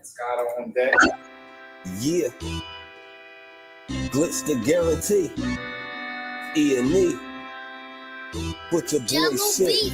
Scott on deck. Yeah. Glitch the guarantee. E&E. Put your boy shit.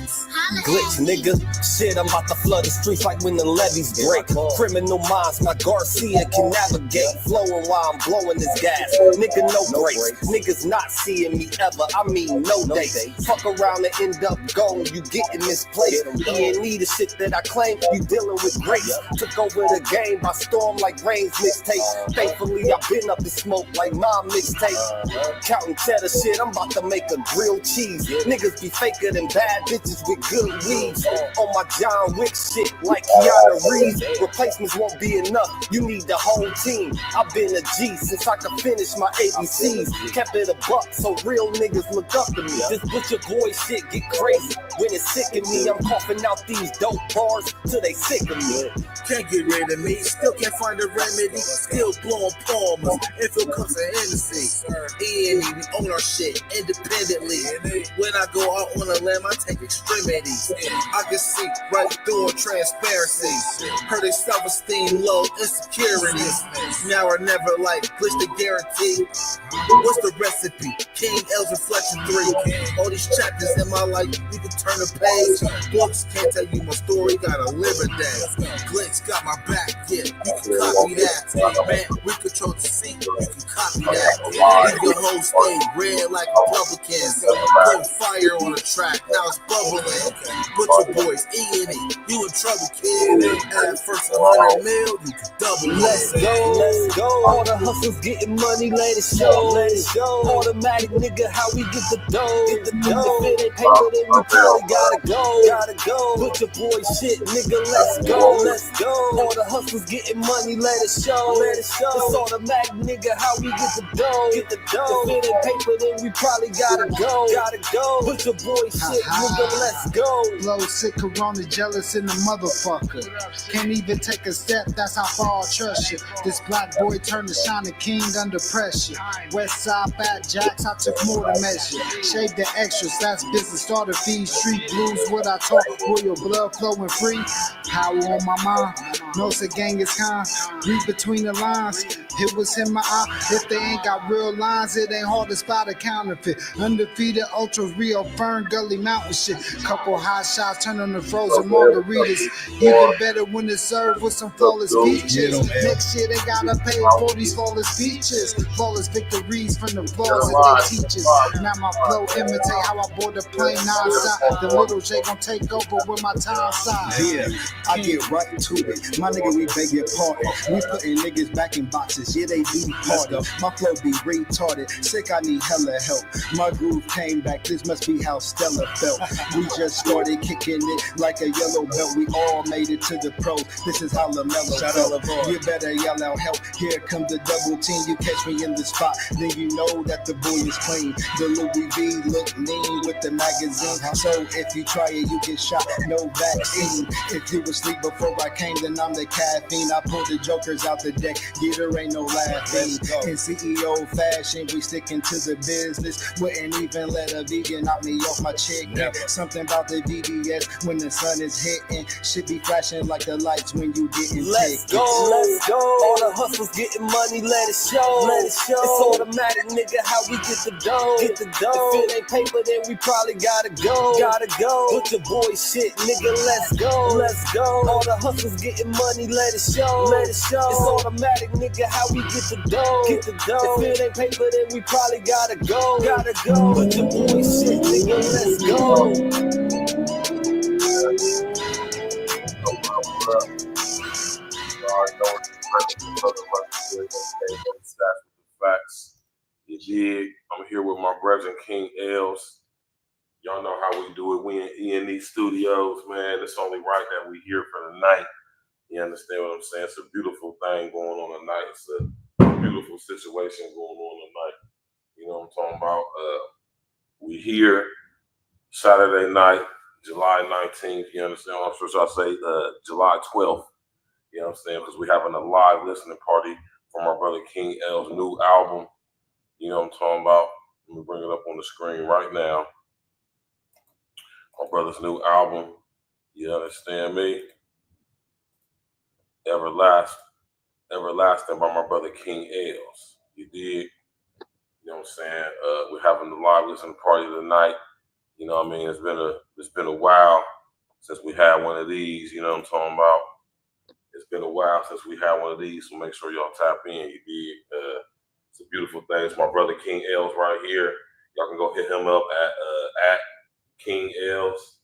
Glitch, nigga. Shit, I'm about to flood the streets like when the levees break. Criminal minds, my Garcia can navigate. Flowing while I'm blowing this gas. Nigga, no breaks. Niggas not seeing me ever. I mean, no dates. Fuck around and end up gone. You getting misplaced. E&E, the shit that I claim, you dealing with grace. Took over the game by storm like Rain's mixtape. Thankfully, I've been up in smoke like my mixtape. Counting cheddar shit, I'm about to make a grilled cheese. Niggas be faker than bad bitches with good weeds. On my John Wick shit like Keanu Reeves. Replacements won't be enough, you need the whole team. I've been a G since I could finish my ABCs. Kept it a buck so real niggas look up to me. This butcher boy shit get crazy when it's sick of me. I'm coughing out these dope bars till they sick of me. Can't get rid of me, still can't find a remedy. Still blowing palmers, if it comes to Hennessy. E&E, we own our shit independently. When I go out on a limb, I take extremities. I can see right through a transparency. Heard their self-esteem low, insecurities. Now or never, like glitch the guarantee. What's the recipe? King L's Reflection 3. All these chapters in my life, you can turn a page. Books can't tell you my story, gotta live a day. Glitch got my back, yeah, you can copy that. Man, we control the seat, you can copy that. Leave your whole state red like Republicans. Put fire on the track, now it's bubbling. Put your boys E&E, you in trouble, kid. At first 100 mil, you can double it. Let's go. All the hustles getting money, let it show. Automatic nigga, how we get the dough. If it ain't paper, then we probably gotta go. Put your boy shit, nigga, let's go. All the hustles getting money, let it show. It's automatic nigga, how we get the dough. If it ain't paper, then we probably gotta go. Put your boy shit, nigga, let's go. Blow sick, corona, jealous in the motherfucker. Can't even take a step, that's how far I trust you. This black boy turned to shining king under pressure. West side fat jacks, I took more to measure. Shave the extras, that's business, starter fees. Street blues, what I talk, royal blood flowing free. Power on my mind, knows the gang is kind. Read between the lines, it was in my eye. If they ain't got real lines, it ain't hard to spot a counterfeit. Undefeated, ultra real, Fern Gully Mountain shit. Couple hot shots, turn on the frozen margaritas. Even better when it's served with some flawless features. Next year they gotta pay for these flawless features. Flawless victories from the flaws that they teach us. Now my flow imitate how I board the plane non-stop. The little J gon' take over with my time side. Yeah, I get right to it. My nigga, we beg your pardon. We putting niggas back in boxes, yeah, they be harder. My flow be retarded. Sick, I need hella help. My groove came back, this must be how Stella felt. We just started kicking it like a yellow belt. We all made it to the pros. This is how LaMelo felt. You better yell out help. Here come the double team. You catch me in the spot, then you know that the boy is clean. The Louis V look mean with the magazine. So if you try it, you get shot. No vaccine. If you asleep before I came, then I'm the caffeine. I pulled the jokers out the deck. Yeah, there ain't no laughing. In CEO fashion, we sticking to the business. Wouldn't even let a vegan knock me off my chicken. Something about the VBS when the sun is hitting. Should be flashing like the lights when you getting Let's go. All the hustles getting money, let it show. It's automatic, nigga, how we get the dough. If it ain't paper, then we probably gotta go. Put your boy shit, nigga, let's go. All the hustles getting money, let it show. It's automatic, nigga, how we get the dough. If it ain't paper, then we probably gotta go. Put your boy shit, nigga, let's go. Facts. You dig? I'm here with my brethren, King L's. Y'all know how we do it. We in E&E Studios, man. It's only right that we here for the night. You understand what I'm saying? It's a beautiful thing going on tonight. It's a beautiful situation going on tonight. You know what I'm talking about? We here Saturday night, July 19th. You understand what I'm supposed to say? July 12th. You know what I'm saying? Because we're having a live listening party from our brother King L's new album. You know what I'm talking about? Let me bring it up on the screen right now. My brother's new album. You understand me? Everlasting by my brother King Els. You dig? You know what I'm saying? We're having the live listening party tonight. You know what I mean? It's been a while since we had one of these. You know what I'm talking about? It's been a while since we had one of these, so make sure y'all tap in. You dig? It's a beautiful thing. It's my brother King Els right here. Y'all can go hit him up at King Els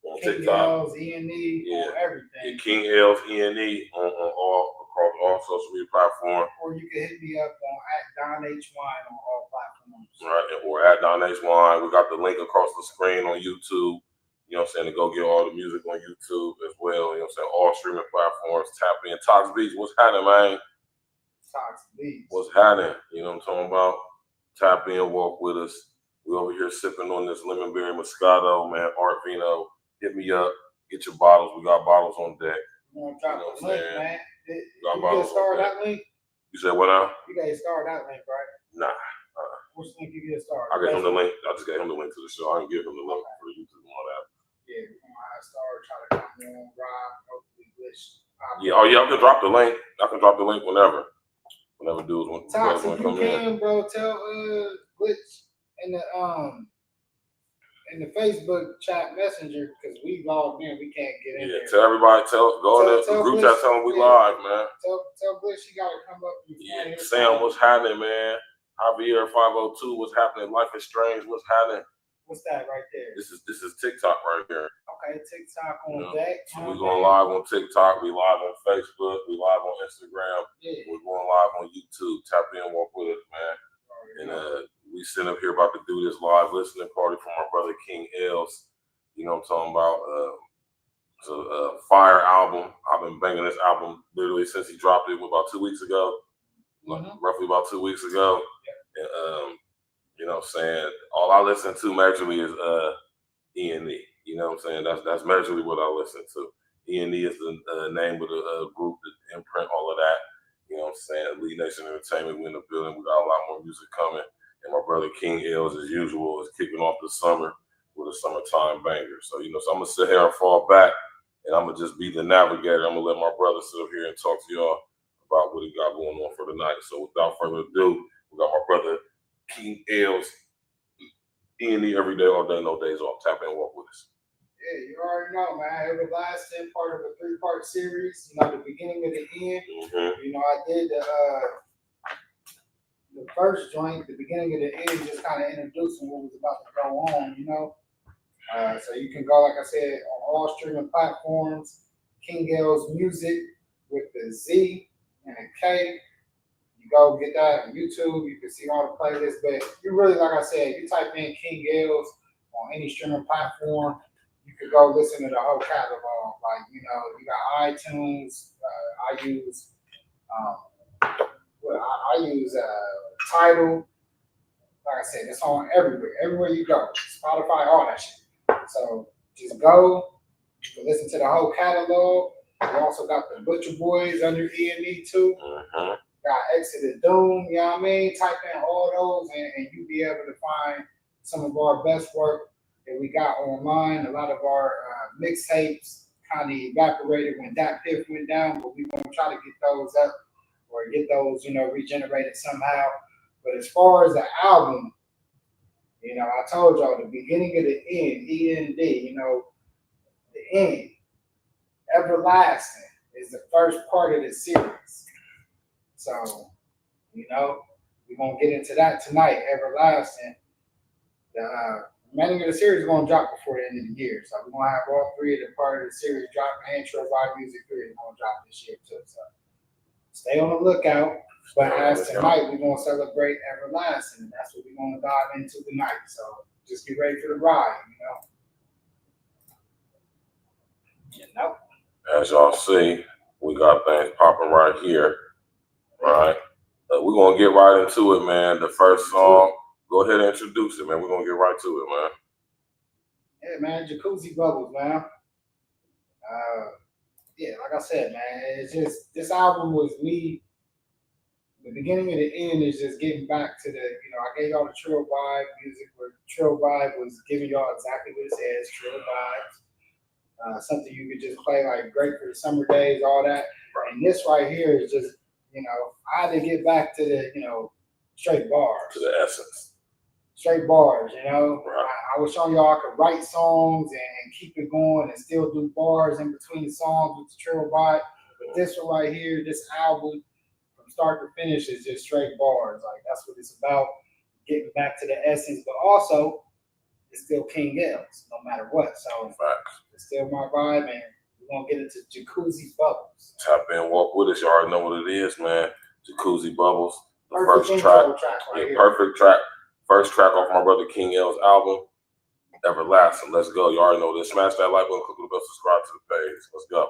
on TikTok. Els, E&E, Yeah. on everything. Yeah, King Els, E&E on all across all social media platforms. Or you can hit me up on @DonHWine on all platforms. Right, or at Don H Wine. We got the link across the screen on YouTube. You know what I'm saying? To go get all the music on YouTube as well. You know what I'm saying? All streaming platforms. Tap in. Tox Beats, what's happening, man? Tox Beats. What's happening? You know what I'm talking about? Tap in, walk with us. We over here sipping on this lemon berry Moscato, man. Art Vino. Hit me up. Get your bottles. We got bottles on deck. You want to drop the link, man? You Got get bottles started on that deck. link? You said what now? You got to start that link, right? Nah. Which link you get started? I gave him the link. I just gave him the link to the show. I didn't give him the link for YouTube and all that. Yeah, we're going to start trying to come on, Rob, hopefully Glitch. Yeah, oh yeah, I can drop the link. I can drop the link whenever. Whenever dudes want Tox, to if come you can, in. bro, tell Glitch in the Facebook chat messenger, because we logged in, we can't get in there. Tell everybody, go in the group chat, tell them we live, man. Tell Glitch she got to come up. Yeah, Sam, what's happening, man? Javier 502, what's happening? Life is strange, what's happening? What's that right there? This is TikTok right here. Okay, TikTok on deck. So we're going live on TikTok, we live on Facebook, we live on Instagram, we're going live on YouTube. Tap in, walk with us, man. And we sitting up here about to do this live listening party for my brother King Els. You know what I'm talking about? It's a fire album. I've been banging this album literally since he dropped it about 2 weeks ago. Roughly about 2 weeks ago. And you know what I'm saying? All I listen to majorly is E&E. You know what I'm saying? That's majorly what I listen to. E&E is the name of the group that imprint all of that. You know what I'm saying? Lead Nation Entertainment, we in the building. We got a lot more music coming. And my brother King Els, as usual, is kicking off the summer with a summertime banger. So, you know, so I'm going to sit here and fall back, and I'm going to just be the navigator. I'm going to let my brother sit up here and talk to y'all about what he got going on for the night. So without further ado, we got my brother King Els, E&E every day, all day, no days off. Tap in and walk with us. Yeah, you already know, man. Everlasting, part of a 3-part series. You know, the beginning of the end. You know, I did the first joint, the beginning of the end, just kind of introducing what was about to go on. You know, so you can go, like I said, on all streaming platforms. King Els Music with the Z and a K. You go get that on YouTube. You can see all the playlists. But you really, like I said, you type in King Els on any streaming platform, you could go listen to the whole catalog. Like, you know, you got iTunes. I use Tidal. Like I said, it's on everywhere. Everywhere you go, Spotify, all that shit. So just go. You can listen to the whole catalog. We also got the Butcher Boys under E&E too. Got Exit Doom. You know what I mean? Type in all those, and you'll be able to find some of our best work that we got online. A lot of our mixtapes kind of evaporated when that Piff went down, but we're going to try to get those up or get those, you know, regenerated somehow. But as far as the album, you know, I told y'all the beginning of the end, E&D, you know, the end, Everlasting is the first part of the series. So, you know, we're going to get into that tonight, Everlasting. The remaining of the series is going to drop before the end of the year. So we're going to have all 3 of the part of the series drop. And Intro Vibe Music 3 is going to drop this year too. So stay on the lookout. But as tonight, we're going to celebrate Everlasting. And that's what we're going to dive into tonight. So just get ready for the ride, you know. As y'all see, we got things popping right here. Right. We're going to get right into it, man. The first song, go ahead and introduce it, man. We're going to get right to it, man. Yeah, man, Jacuzzi Bubbles, man. Yeah, like I said, man, it's just, this album was me, the beginning and the end is just getting back to the, you know, I gave y'all the Trill Vibe music, where Trill Vibe was giving y'all exactly what it says, Trill Vibes. Something you could just play, like great for the summer days, all that. And this right here is just, I had to get back to the, straight bars. To the essence. Straight bars, Right. I was showing y'all I could write songs and keep it going and still do bars in between songs with the Trill Bot. But this one right here, this album, from start to finish, is just straight bars. Like, that's what it's about, getting back to the essence, but also it's still King L's, no matter what. So it's still my vibe, and we're gonna get into Jacuzzi Bubbles. Tap in, walk with us. You already know what it is, man. Jacuzzi Bubbles. The Perfect first track. right here. Perfect track. First track off my brother King L's album, Everlasting. Let's go. You already know this. Smash that like button, click the bell, subscribe to the page. Let's go.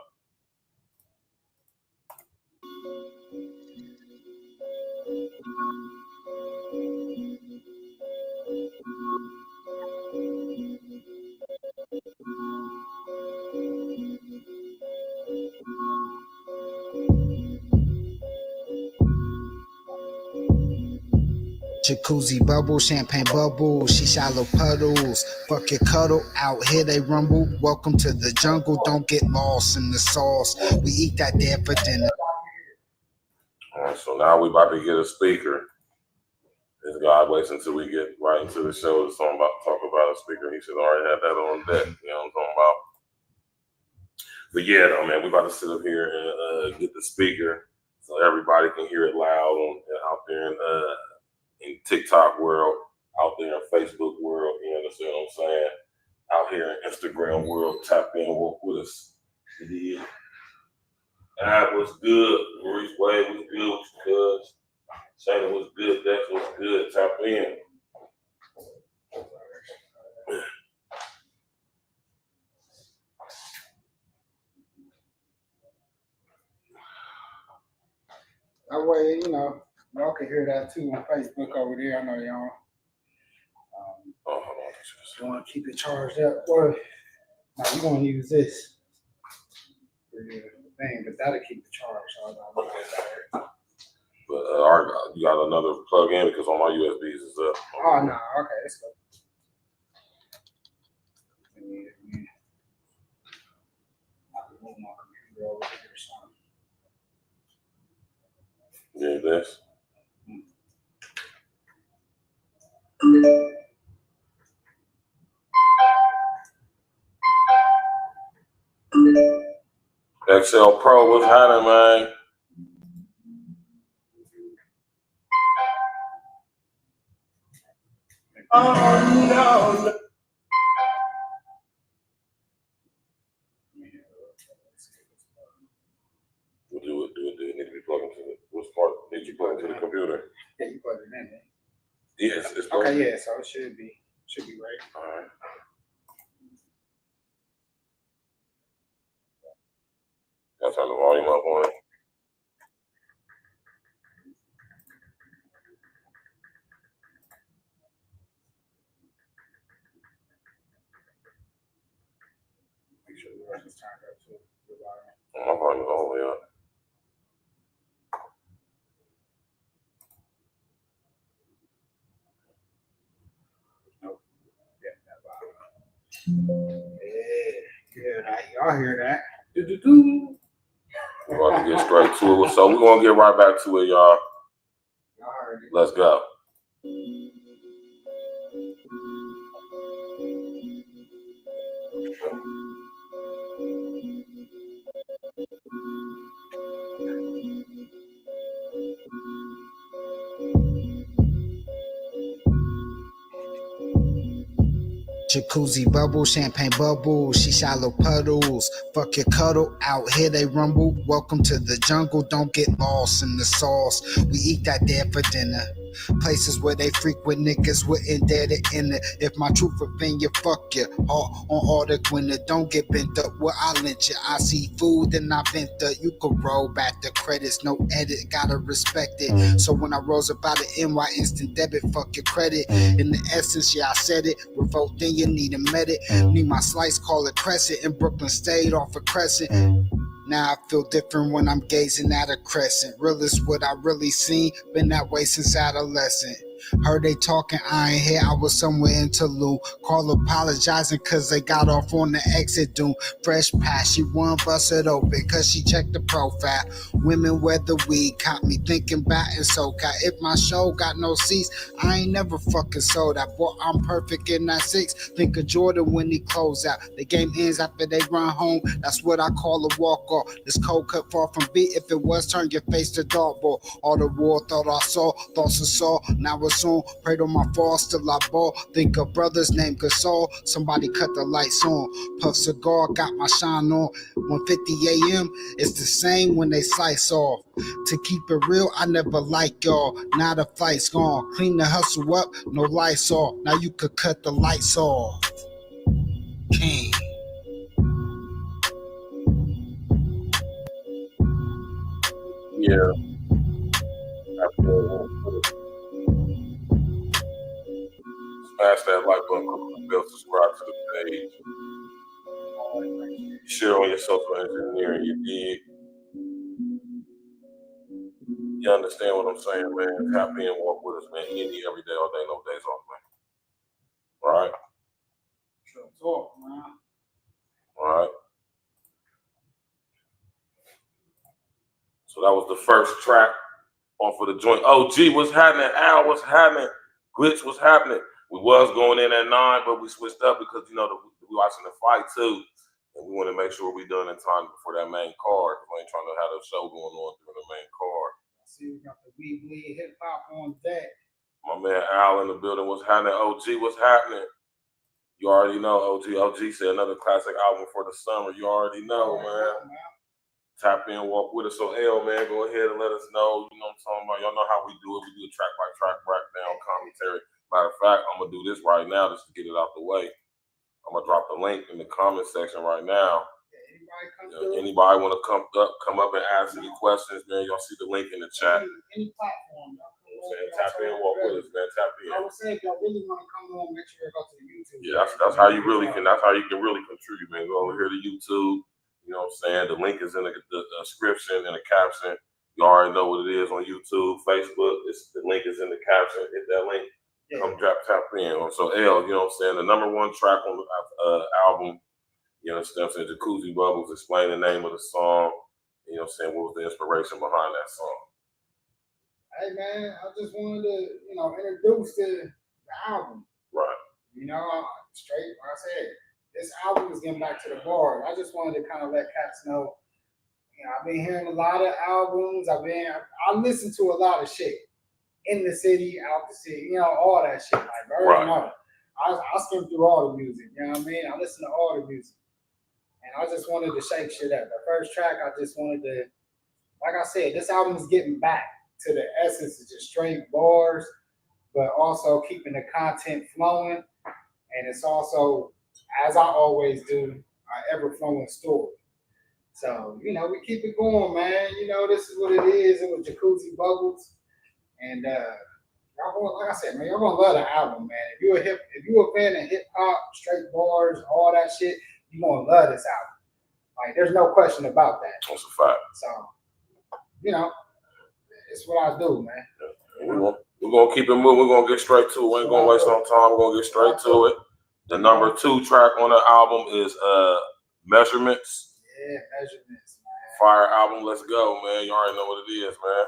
Jacuzzi bubble, champagne bubble, she shallow puddles. Fuck your cuddle, out here they rumble. Welcome to the jungle, don't get lost in the sauce. We eat that there for dinner. All right, so now we about to get a speaker. This guy waits until we get right into the show. There's something about talk about a speaker. He should already have that on deck. You know what I'm talking about? But yeah, though, man, we about to sit up here and get the speaker so everybody can hear it loud out there in TikTok world, out there in Facebook world. You understand what I'm saying? Out here in Instagram world, tap in, walk with us. Yeah. Ad was good. Maurice Wade was good. Cuz Shayna was good. Dex was good. Tap in. That way, y'all can hear that too on Facebook over there. I know y'all. Hold on. You want to keep it charged up, boy? Now we're gonna use this for your thing, but that'll keep it charged. So But you got another plug in because all my USBs is up. Oh no, okay, let's go. I can move my computer over here or something. Yeah, this. XL Pro, what's happening, man? Oh no. Do it need to be plugged into the what's part? Did you plug into the computer? Yeah, you put it in there. Yes, it's okay. Yeah, so it should be right. All right. Gotta turn the volume up on it. Make sure the rest is turned up too. My volume is all the way up. Yeah, y'all hear that? Do-do-do. We're about to get straight to it. So we're gonna get right back to it, y'all. Y'all heard it. Let's go. Jacuzzi bubble, champagne bubble, she shallow puddles. Fuck your cuddle, out here they rumble. Welcome to the jungle, don't get lost in the sauce. We eat that there for dinner. Places where they frequent niggas wouldn't dare to enter. If my truth offend you, fuck you. All on order, winner, don't get bent up. Well, I lynch you. I see food and I vent up. You could roll back the credits, no edit, gotta respect it. So when I rose up out of NY instant debit, fuck your credit. In the essence, yeah, I said it. Revolt, then you need a medic. Need my slice, call it crescent. In Brooklyn, stayed off a crescent. Now I feel different when I'm gazing at a crescent. Real is what I really seen, been that way since adolescent. Heard they talking, I ain't here, I was somewhere in Tulum. Call apologizing cause they got off on the exit doom. Fresh pass, she won't bust it open cause she checked the profile. Women wear the weed, caught me thinking about and so got. If my show got no seats, I ain't never fucking sold out. Boy, I'm perfect in that 6. Think of Jordan when he close out. The game ends after they run home. That's what I call a walk off. This cold cut far from beat. If it was, turn your face to dartboard. All the war thought I saw, thoughts I saw. Now it's on. Prayed on my fall, still I ball. Think of brothers named Gasol. Somebody cut the lights on. Puff cigar, got my shine on. 1:50 a.m. It's the same when they slice off. To keep it real, I never like y'all. Now the flight's gone. Clean the hustle up, no lights off. Now you could cut the lights off. King. Yeah. Smash that like button, click on the bell, subscribe to the page. Share on your social engineering, you dig? You understand what I'm saying, man? Tap in, walk with us, man. Any every day, all day, no days off, man. All right? Sure talk, man. All right. So that was the first track off of the joint. OG, what's happening? Al, what's happening? Glitch, what's happening? We was going in at 9, but we switched up because, you know, we watching the fight too. And we want to make sure we done in time before that main card. We ain't trying to have a show going on during the main card. See, we got the weebly hip hop on deck. My man Al in the building. What's happening? OG, what's happening? You already know, OG. OG said another classic album for the summer. You already know, man. Tap in, walk with us. So, L, man, go ahead and let us know. You know what I'm talking about? Y'all know how we do it. We do a track by track breakdown, commentary. Matter of fact, I'm going to do this right now just to get it out the way. I'm going to drop the link in the comment section right now. Anybody want to come up and ask any questions, man? Y'all see the link in the chat. Any platform. Tap in, walk with us, man. Tap in. I would say if y'all really want to come on, make sure you go to the YouTube. Yeah, that's how you really can. That's how you can really contribute, man. Go over here to YouTube. You know what I'm saying? The link is in the description and the caption. You already know what it is on YouTube, Facebook. The link is in the caption. Hit that link. Yeah. Come tap in. So L, you know what I'm saying? The number one track on the album. You understand what I'm saying? Jacuzzi Bubbles. Explain the name of the song. You know what I'm saying? What was the inspiration behind that song? Hey man, I just wanted to, introduce the album. Right. Straight, like I said, this album is getting back to the bars. I just wanted to kind of let cats know, I've been hearing a lot of albums. I listen to a lot of shit in the city, out the city, all that shit. Like, I skim through all the music, you know what I mean? I listen to all the music. And I just wanted to shake shit up. The first track, I just wanted to, like I said, this album is getting back to the essence of just straight bars, but also keeping the content flowing. And it's also, as I always do, an ever-flowing story. So, we keep it going, man. This is what it is. It was Jacuzzi Bubbles. And y'all going, like I said, man, y'all gonna love the album, man. If you a fan of hip-hop, straight bars, all that shit, you're gonna love this album. Like, there's no question about that. That's a fact. So, it's what I do, man. We're gonna keep it moving. We're gonna get straight to it. We ain't gonna waste no time. We're gonna get straight to it. The number 2 track on the album is Measurements. Yeah, Measurements, man. Fire album. Let's go, man. You already know what it is, man.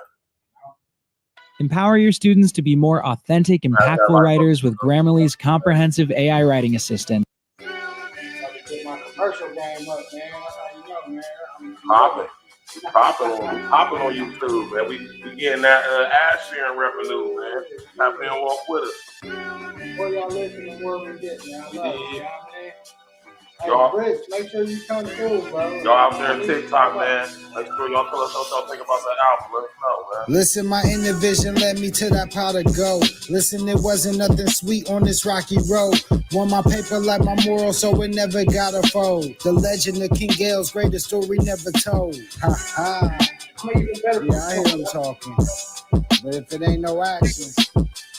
Empower your students to be more authentic, impactful writers with Grammarly's comprehensive AI writing assistant. Get my commercial game up, man. Man. Popping on YouTube, man. We getting that ad sharing revenue, man. Tap in, walk with us. Where y'all listening, where we get, man. I love it, man. Y'all, Rich, make sure you come through, bro. Y'all out there on TikTok, man. Make sure y'all tell us what y'all think about that album. Let us know, man. Listen, my inner vision led me to that pot of gold. Listen, it wasn't nothing sweet on this rocky road. Want my paper like my moral, so it never got a fold. The legend of King Gale's greatest story never told. Ha ha. Yeah, I hear him talking. But if it ain't no action,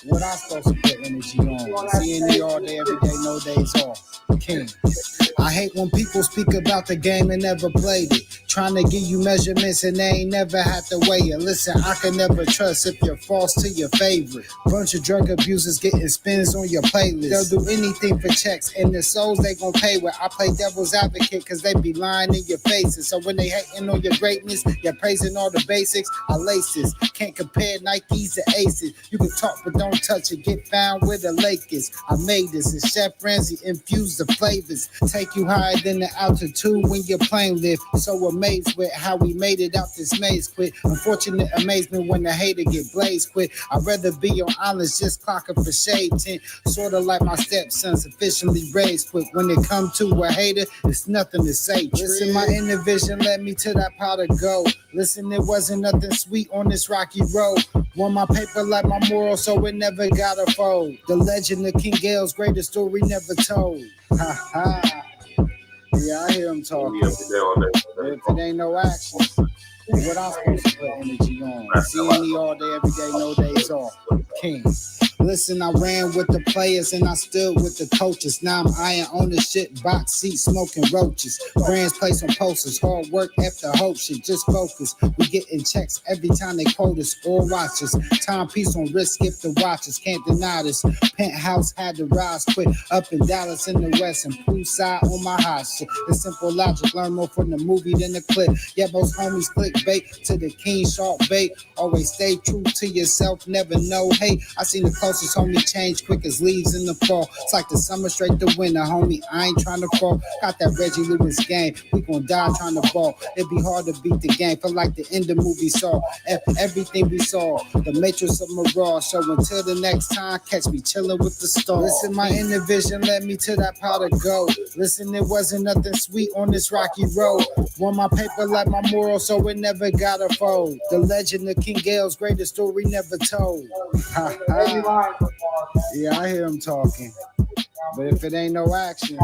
what I supposed to put energy on? C&E all day, every day, no days off. King. I I hate when people speak about the game and never played it. Trying to give you measurements and they ain't never had to weigh it. Listen, I can never trust if you're false to your favorite. Bunch of drug abusers getting spins on your playlist. They'll do anything for checks, and the souls they gon' pay with. I play devil's advocate cause they be lying in your faces. So when they hating on your greatness, you're praising all the basics. I laces, can't compare Nikes to Aces. You can talk but don't touch it, get found where the lake is. I made this, and Chef Ramsay infused the flavors. Take you higher than the altitude when your plane lift. So amazed with how we made it out this maze quick. Unfortunate amazement when the hater get blazed quick. I'd rather be on islands just clocking for shade tint. Sorta like my stepson, sufficiently raised quick. When it come to a hater, it's nothing to say. Listen, my inner vision led me to that pot of gold. Listen, there wasn't nothing sweet on this rocky road. Want my paper like my moral, so it never gotta fold. The legend of King Gale's greatest story never told. Ha ha. Yeah, I hear him talking. But if it ain't no action, what I'm supposed to put energy on? Seeing me all day, every day, no days off. King. Listen, I ran with the players and I stood with the coaches. Now I'm eyeing on the shit, box seat, smoking roaches. Brands place on posters, hard work after hope shit. Just focus. We getting checks every time they quote us or watch us. Timepiece on wrist, skip the watches. Can't deny this. Penthouse had to rise quick. Up in Dallas in the West and poolside on my hot shit. The simple logic, learn more from the movie than the clip. Yeah, most homies click bait to the king sharp bait. Always stay true to yourself, never know hate. I seen the closest homie change quick as leaves in the fall. It's like the summer straight to winter, homie. I ain't trying to fall. Got that Reggie Lewis game. We gon' die trying to ball. It'd be hard to beat the game. Feel like the end of movie saw. Everything we saw. The Matrix of Mirage. So until the next time, catch me chilling with the stars. Listen, my inner vision led me to that pot of gold. Listen, there wasn't nothing sweet on this rocky road. Want my paper like my moral, so it never gotta fold. The legend of King Gale's greatest story never told. Ha ha. Yeah, I hear him talking. But if it ain't no action,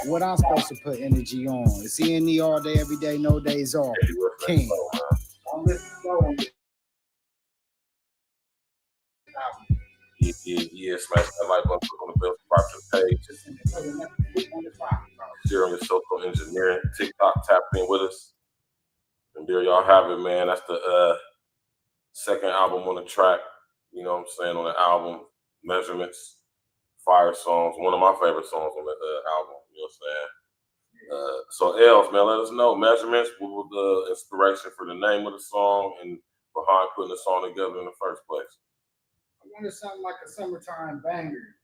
what I'm supposed to put energy on? It's E&E all day, every day, no days off. King. Yeah, smash that like button, click on the bell subscribe to the page. Share on your social engineering. TikTok, tap in with us. And there y'all have it, man. That's the second album on the track. You know what I'm saying, on the album, Measurements, fire songs, one of my favorite songs on the album, you know what I'm saying? So Els, man, let us know, Measurements, what was the inspiration for the name of the song and behind putting the song together in the first place? I wanted something like a summertime banger,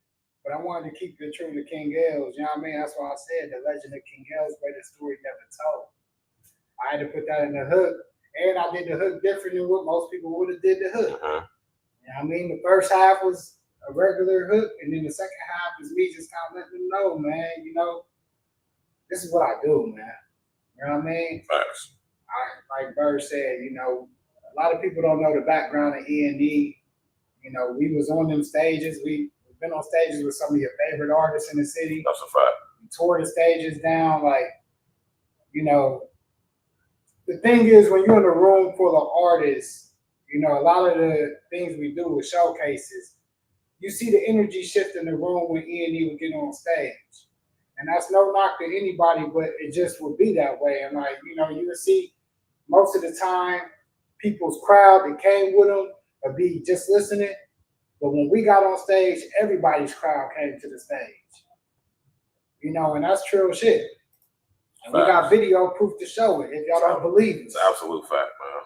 but I wanted to keep it true to King Els, you know what I mean? That's why I said the legend of King Els, greatest story never told. I had to put that in the hook, and I did the hook different than what most people would have did the hook. You know what I mean? The first half was a regular hook, and then the second half is me just kind of letting them know, man, you know, this is what I do, man. You know what I mean? Facts. Like Bird said, you know, a lot of people don't know the background of E&E. You know, we was on them stages. We've been on stages with some of your favorite artists in the city. That's a fact. We tore the stages down, like, you know, the thing is when you're in a room full of artists, you know, a lot of the things we do with showcases, you see the energy shift in the room when E&E would get on stage. And that's no knock to anybody, but it just would be that way. And like, you know, you would see most of the time people's crowd that came with them would be just listening. But when we got on stage, everybody's crowd came to the stage. You know, and that's true shit. And we got video proof to show it if y'all don't believe it. It's an absolute fact, man.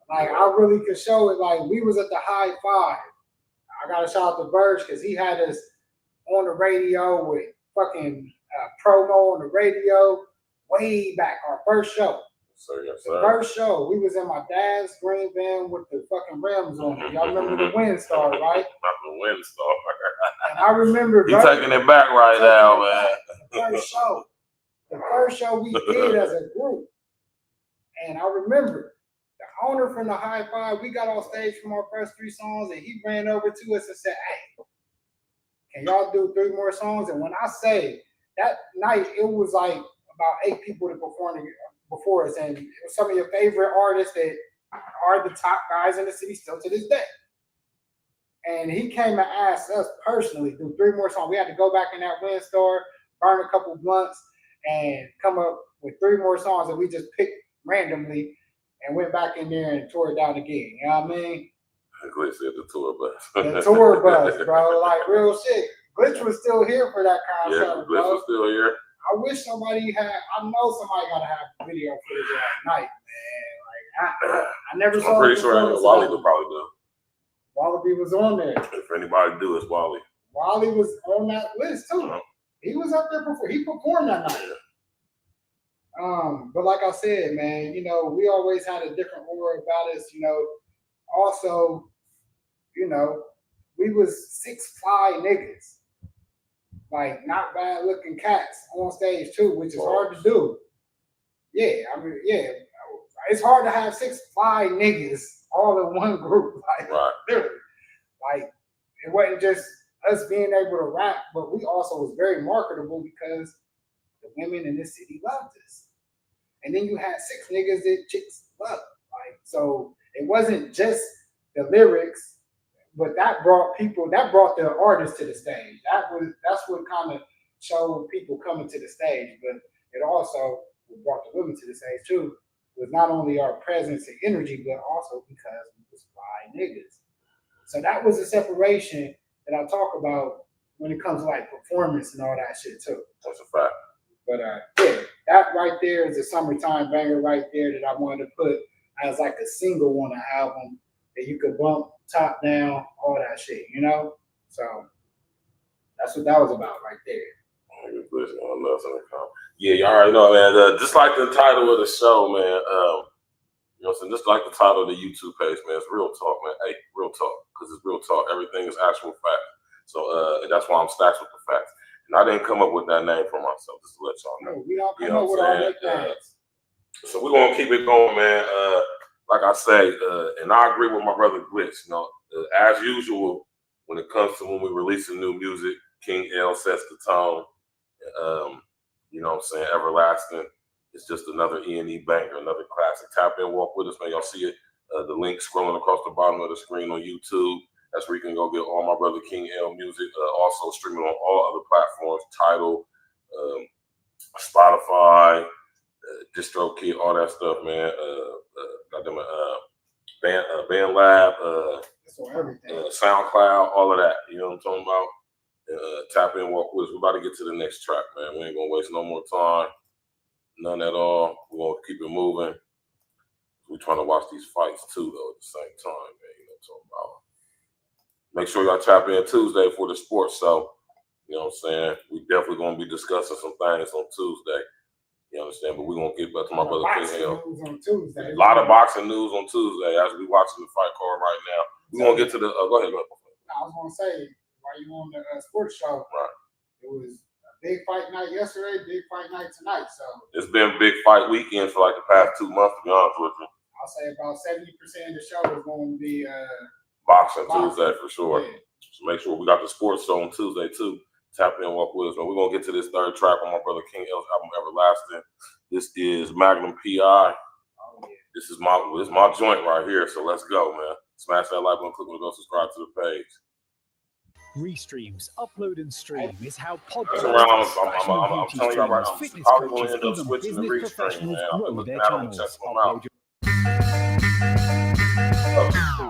Like, I really could show it. Like, we was at the High Five. I got to shout out to Burge because he had us on the radio with fucking promo on the radio way back, our first show. Yes, the first show, we was in my dad's green van with the fucking rims on it. Y'all remember the Windstar, right? Not the Windstar. And I remember... You taking it back right now, man. The first show we did as a group. And I remember the owner from the High Five, we got off stage from our first 3 songs, and he ran over to us and said, hey, can y'all do 3 more songs? And when I say that night, it was like about 8 people to perform before us. And it was some of your favorite artists that are the top guys in the city still to this day. And he came and asked us personally to do 3 more songs. We had to go back in that Windstar, burn a couple blunts, and come up with 3 more songs that we just picked randomly and went back in there and tore it down again. You know what I mean? Glitch said the tour bus. The tour bus, bro. Like real shit. Glitch was still here for that kind of Yeah, stuff, Glitch bro. was still here. I wish somebody had. I know somebody gotta have video footage of that night, man. Like I never saw. I'm pretty sure Wally would probably do. Wally was on there. If anybody do, it's Wally. Wally was on that list too. He was up there before. He performed that night. But like I said, man, you know, we always had a different aura about us. You know, also, you know, we was 6'5" niggas. Like, not bad looking cats on stage too, which is hard to do. Yeah, I mean, yeah, it's hard to have 6'5" niggas all in one group. Like, literally. Like, it wasn't just us being able to rap, but we also was very marketable because the women in this city loved us. And then you had 6 niggas that chicks loved. Like, so it wasn't just the lyrics. But that brought the artists to the stage. That's what kind of showed people coming to the stage. But it also brought the women to the stage too. Was not only our presence and energy, but also because we was fly niggas. So that was a separation that I talk about when it comes to like performance and all that shit too. That's a fact. But yeah, that right there is a summertime banger right there that I wanted to put as like a single on the album that you could bump top down, all that shit, you know? So that's what that was about right there. Yeah, you already know, man. Just like the title of the show, man. You know what I'm saying? Just like the title of the YouTube page, man. It's real talk, man. Hey, real talk, because it's real talk. Everything is actual fact. So that's why I'm stacked with the facts. And I didn't come up with that name for myself, just to let y'all know. No, we all come up with our nicknames. So we're gonna keep it going, man. Like I say, and I agree with my brother Glitch. You know, as usual, when it comes to when we release new music, King L sets the tone. You know what I'm saying? Everlasting. It's just another E&E banger, another classic. Tap in, walk with us, man. Y'all see it. The link scrolling across the bottom of the screen on YouTube. That's where you can go get all my brother King L music. Also streaming on all other platforms, Tidal, Spotify, DistroKid, all that stuff, man. BandLab, SoundCloud, all of that. You know what I'm talking about? Tap in, walk with us. We're about to get to the next track, man. We ain't gonna waste no more time. None at all. We're gonna keep it moving. We're trying to watch these fights too, though, at the same time, man. You know what I'm talking about? Make sure y'all tap in Tuesday for the sports show. You know what I'm saying? We definitely gonna be discussing some things on Tuesday. You understand? But we're gonna get back to my brother King Hill. A lot of boxing news on Tuesday as we watching the fight card right now. We're gonna get to the go ahead. I was gonna say, while you on the sports show, right? It was a big fight night yesterday, big fight night tonight. So it's been big fight weekend for like the past 2 months, to be honest with you. I'll say about 70% of the show is going to be boxing Tuesday for sure. Yeah. So make sure we got the sports show on Tuesday too. Tap in, walk with us, man. We're gonna get to this third track on my brother King L's album Everlasting. This is Magnum PI. Oh, yeah. This is my joint right here. So let's go, man. Smash that like button, click on the go, subscribe to the page. Restreams, upload and stream is how podcasts, I'm telling you right now, I'm probably going to end up switching the restream, man. I've been looking at them and checking them out.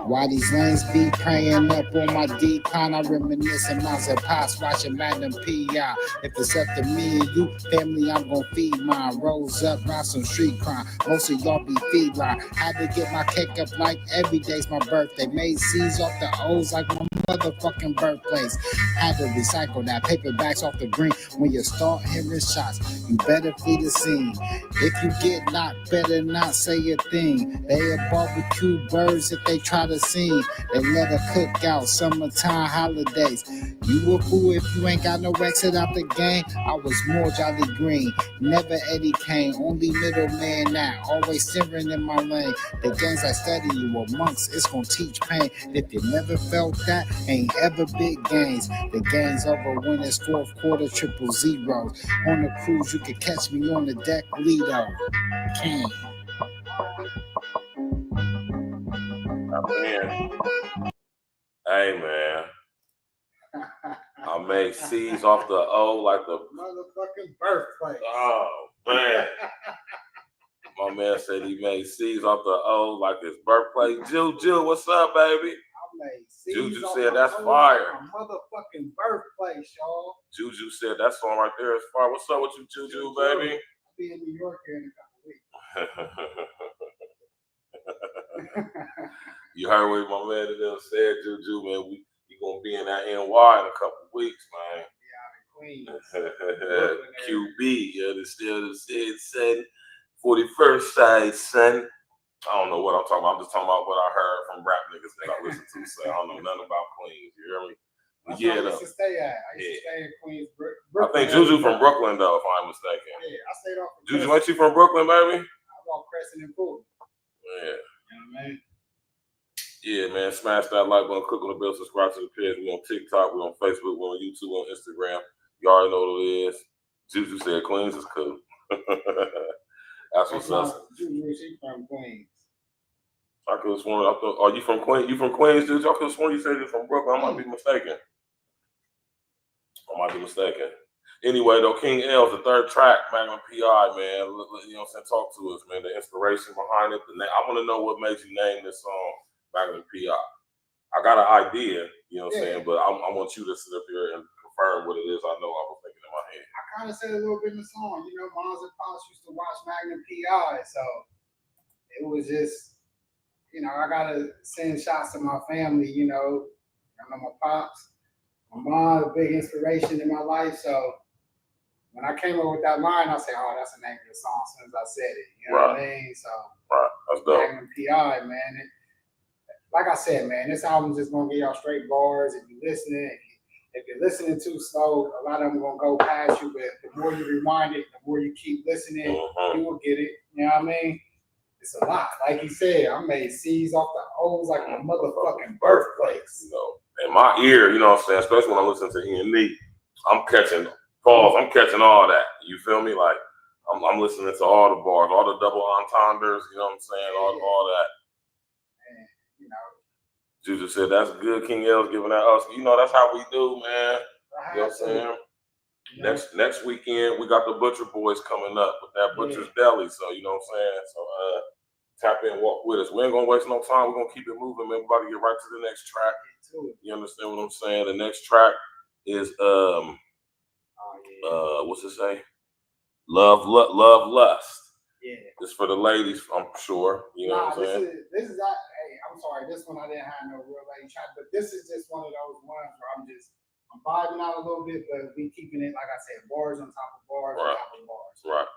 While these lanes be praying up on my decline, I reminisce amounts of pots watching Magnum PI. If it's up to me and you, family, I'm gonna feed mine. Rolls up, round some street crime. Most of y'all be feline. Had to get my cake up like every day's my birthday. Made C's off the O's like my motherfucking birthplace. Had to recycle that paperbacks off the green. When you start hearing shots, you better flee the scene. If you get knocked, better not say a thing. They a barbecue birds if they try to sing. They let her cook out summertime holidays. You a fool if you ain't got no exit out the game. I was more Jolly Green, never Eddie Kane. Only middleman now, always steering in my lane. The games I study you amongst, it's gonna teach pain. If you never felt that, ain't ever big gains. The game's over when it's fourth quarter 000. On the cruise, you can catch me on the deck, Lido. King. Hey, man. I make C's off the O like the motherfucking birthplace. Oh, man. My man said he made C's off the O like his birthplace. Juju, what's up, baby? I made C's Juju off said my that's O's fire. like my motherfucking birthplace, y'all. Juju said that song right there is fire. What's up with you, Juju, baby? I'll be in New York here in a couple weeks. You heard what my man them said, Juju, man. You gonna be in that NY in a couple weeks, man. Queens. QB, yeah, the still said, son. 41st side, son. I don't know what I'm talking about. I'm just talking about what I heard from rap niggas that I listen to. So I don't know nothing about Queens. You hear me? That's Yeah, where I used to stay at. I used to stay in Queens. I think Juju from Brooklyn, though, if I'm mistaken. Yeah, I stayed off. Juju, ain't you from Brooklyn, baby? I walk Crescent and Fulton. Yeah. You know what I mean? Yeah, man. Smash that like button, click on the bell, subscribe to the page. We on TikTok, we on Facebook, we on YouTube, on Instagram. You already know what it is. Juju said Queens is cool. That's what's up. Juju, she from Queens. I could have sworn. I thought, are you from Queens? You from Queens, Juju? I could have sworn you said you're from Brooklyn. I might be mistaken. Anyway, though, King L's the third track, Magnum PI, man. You know what I'm saying? Talk to us, man. The inspiration behind it. I want to know what made you name this song Magnum PI. I got an idea, you know what I'm saying, but I want you to sit up here and confirm what it is I know I was thinking in my head. I kind of said a little bit in the song. You know, moms and pops used to watch Magnum PI, so it was just, you know, I gotta send shots to my family. You know my pops, my mom, a big inspiration in my life. So when I came up with that line, I said, "Oh, that's the name of the song." As soon as I said it, you know what I mean? So that's dope. Magnum PI, man. Like I said, man, this album's just gonna give y'all straight bars. If you're listening, if you're listening too slow, a lot of them gonna go past you. But the more you rewind it, the more you keep listening, you will get it. You know what I mean? It's a lot. Like he said, I made C's off the O's like my motherfucking birthplace. You know, in my ear, you know what I'm saying, especially when I listen to E&E, I'm catching pause. I'm catching all that. You feel me? Like I'm listening to all the bars, all the double entendres. You know what I'm saying? All that. And, you know. Juju said that's good. King L's giving that us. You know that's how we do, man. You know what I'm saying? Yeah. Next weekend we got the Butcher Boys coming up with that Butcher's Deli. So you know what I'm saying? So tap in, walk with us. We ain't gonna waste no time. We're gonna keep it moving, man. We're about to get right to the next track. You understand what I'm saying? The next track is what's it say? Love, Lust. Yeah. This for the ladies, I'm sure. You know what I'm saying? This is I'm sorry, this one I didn't have no real lady track, but this is just one of those ones where I'm vibing out a little bit, but we keeping it, like I said, bars on top of bars on top of bars. Right.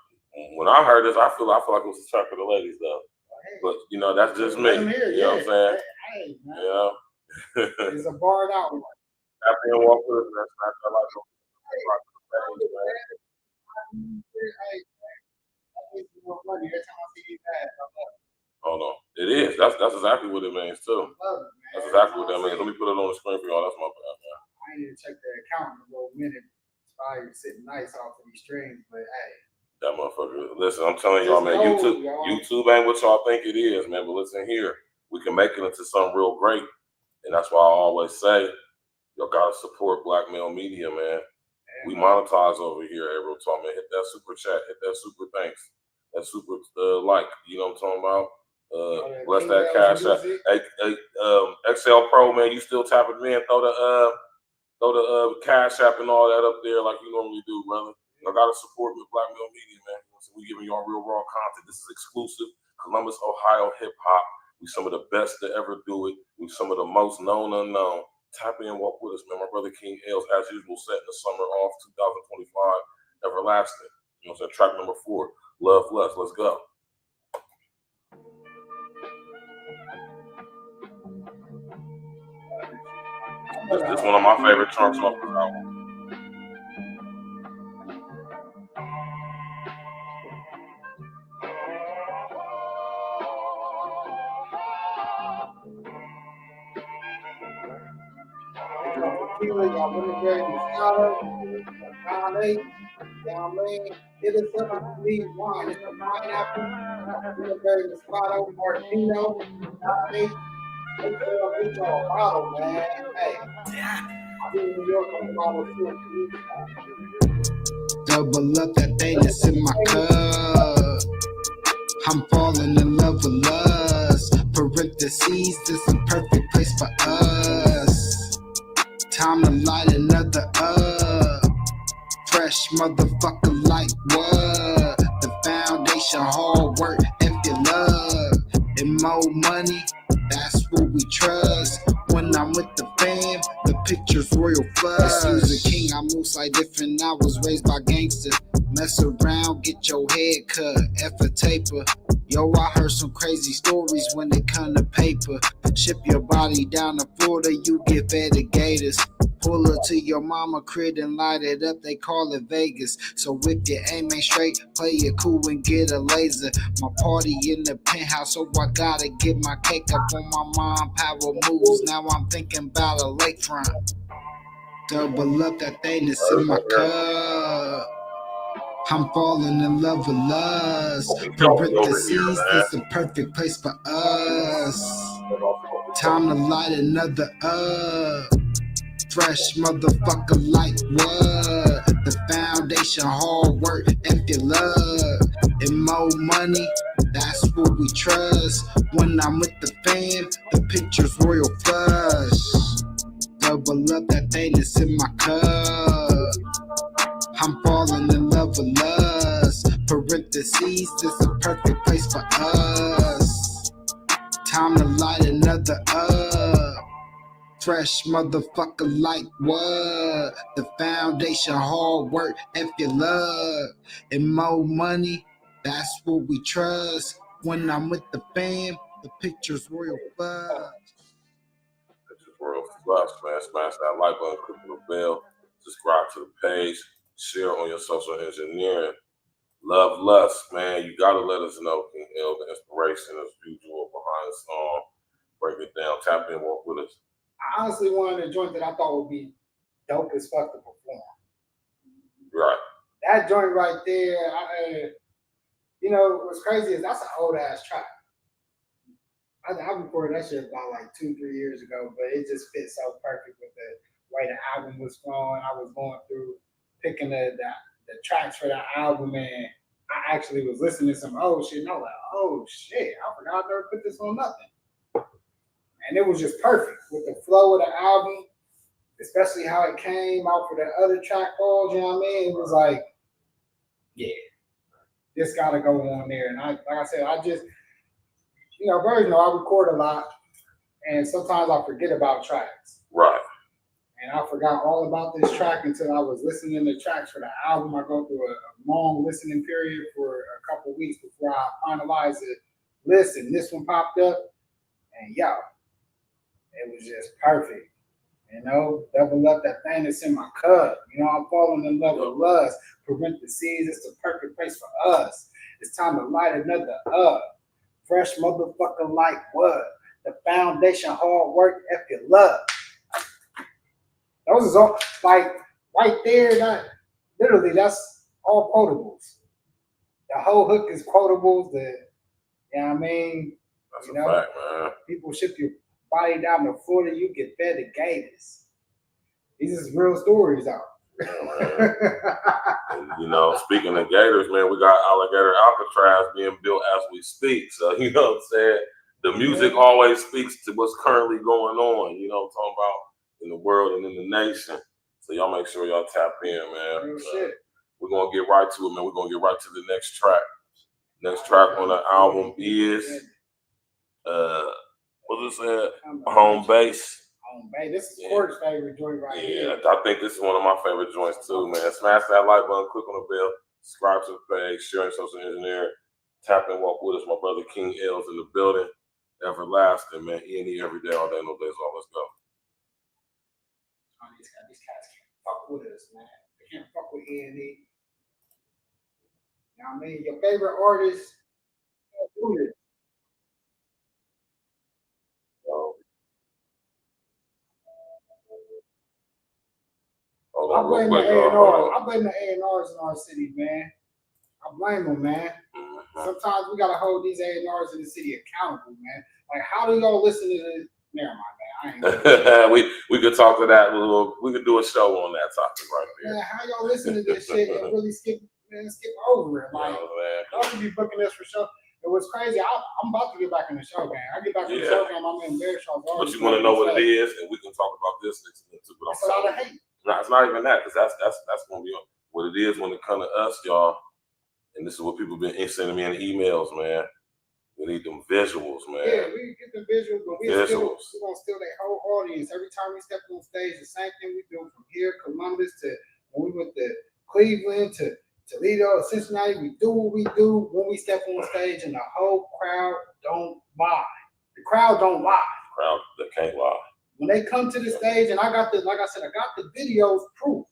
When I heard this, I feel like it was a track for the ladies though. Hey, but you know, that's just me. You know what I'm saying? Hey, man. Yeah. It's a barred out one. Happy and walk with us, man. I like Hold on. It is. That's exactly what it means too. That's exactly what that means. Let me put it on the screen for y'all. That's my bad, man. I ain't even checked the account in a little minute. It's probably sitting nice off of these strings, but hey. That motherfucker. Listen, I'm telling y'all, man, YouTube ain't what y'all think it is, man. But listen here, we can make it into something real great. And that's why I always say, y'all gotta support Black Male Media, man. We monetize over here at Real Talk, man. Hit that super chat, hit that super thanks, that super like. You know what I'm talking about? Bless that cash out. Hey, XL Pro, man, you still tapping me in? Throw the cash app and all that up there like you normally do, brother. Y'all gotta support with Black Male Media, man. So we giving y'all real raw content. This is exclusive Columbus, Ohio hip hop. We some of the best to ever do it. We some of the most known unknown. Tap in, walk with us, man. My brother King L's, as usual, setting the summer off 2025, everlasting. You know what I'm saying? Track number 4, Love Lust. Let's go. This one of my favorite tracks off the album. Y'all want to It is something to leave wine. It's a pineapple, Moscato, Martino, get y'all a bottle, man. Hey, I'll be in New York on the bottle too. Double up that thing that's in my cup. I'm falling in love with lust. Parentheses, this a perfect place for us. Time to light another up. Fresh motherfucker like what? The foundation, hard work, if you love. And more money, that's what we trust. When I'm with the fam, the picture's royal flush. Excuse the king, I move like different. I was raised by gangsters. Mess around, get your head cut, F a taper. Yo, I heard some crazy stories when it come to paper. Ship your body down to Florida, you get fed to gators. Pull her to your mama crib and light it up, they call it Vegas. So if your aim ain't straight, play it cool and get a laser. My party in the penthouse, so I gotta get my cake up on my mom. Power moves, now I'm thinking about a lakefront. Double up that thing that's in my cup. I'm falling in love with lust. Parentheses, this the perfect place for us. Time to light another up. Fresh motherfucker like what? The foundation, hard work, if you love. And more money, that's what we trust. When I'm with the fam, the picture's royal flush. Double up that thing that's in my cup. I'm falling in love with lust. Parentheses, this a perfect place for us. Time to light another up. Fresh motherfucker like what? The foundation, hard work, if you love. And more money, that's what we trust. When I'm with the fam, the picture's royal flush. Picture's royal flush, man. Smash that like button, click on the bell, subscribe to the page, share on your social engineering. Love lust, man. You gotta let us know, King L, the inspiration as usual behind the song. Break it down, tap in, walk with us. I honestly wanted a joint that I thought would be dope as fuck to perform. Right. That joint right there, you know, what's crazy is that's an old ass track. I recorded that shit about like 2-3 years ago, but it just fits so perfect with the way the album was flowing. I was going through picking the tracks for the album, and I actually was listening to some old shit, and I was like, oh shit, I forgot I never put this on nothing. And it was just perfect with the flow of the album, especially how it came out for the other track calls, you know what I mean? It was like, yeah, this gotta go on there. And like I said, I just, you know, birds know I record a lot, and sometimes I forget about tracks. Right. And I forgot all about this track until I was listening to tracks for the album. I go through a long listening period for a couple weeks before I finalize the list, and this one popped up, and yo, it was just perfect. You know, double up that thing that's in my cup. You know, I'm falling in love with lust. Parentheses, it's the perfect place for us. It's time to light another up. Fresh motherfucker like what? The foundation, hard work, if you love. Those is all, like, right there, that's all quotables. The whole hook is quotables. You know what I mean? That's a fact, man. People ship your body down to Florida, you get fed to gators. These is real stories out. And, you know, speaking of gators, man, we got alligator Alcatraz being built as we speak. So, you know what I'm saying? The music always speaks to what's currently going on, you know what I'm talking about, in the world and in the nation. So y'all make sure y'all tap in, man. Real shit. We're going to get right to it, man. We're going to get right to the next track. Next track on the album is, what's it said? Home Base. Home Base. This is Corey's favorite joint right here. Yeah, I think this is one of my favorite joints too, man. Smash that like button, click on the bell, subscribe to the page, share on social engineering, tap and walk with us. My brother King L's in the building. Everlasting, man. E&E every day, all day, no days off. Let's go. These cats can't fuck with us, man. They can't fuck with E&E. You know what I mean? Your favorite artist, do this. I blame the A&R. I blame the A&Rs in our city, man. I blame them, man. Sometimes we gotta hold these A&Rs in the city accountable, man. Like, how do y'all listen to this? Never mind, man. we could talk to that a little. We could do a show on that topic right there. Man, how y'all listen to this shit and really skip over it? Like, y'all should be booking this for show. It was crazy. I'm about to get back in the show game. I get back in the show game. I'm in Bear Show. But you want to know what it is, and we can talk about this next too. But it's a lot of hate. No, it's not even that, because that's gonna be what it is when it comes to us, y'all. And this is what people been sending me in the emails, man. We need them visuals, man. Yeah, we get the visuals, but we're gonna steal their whole audience. Every time we step on stage, the same thing we do from here, Columbus, to when we went to Cleveland, to Toledo, Cincinnati. We do what we do when we step on stage, and the whole crowd don't lie. The crowd don't lie. The crowd that can't lie. When they come to the stage, and like I said, I got the videos proof.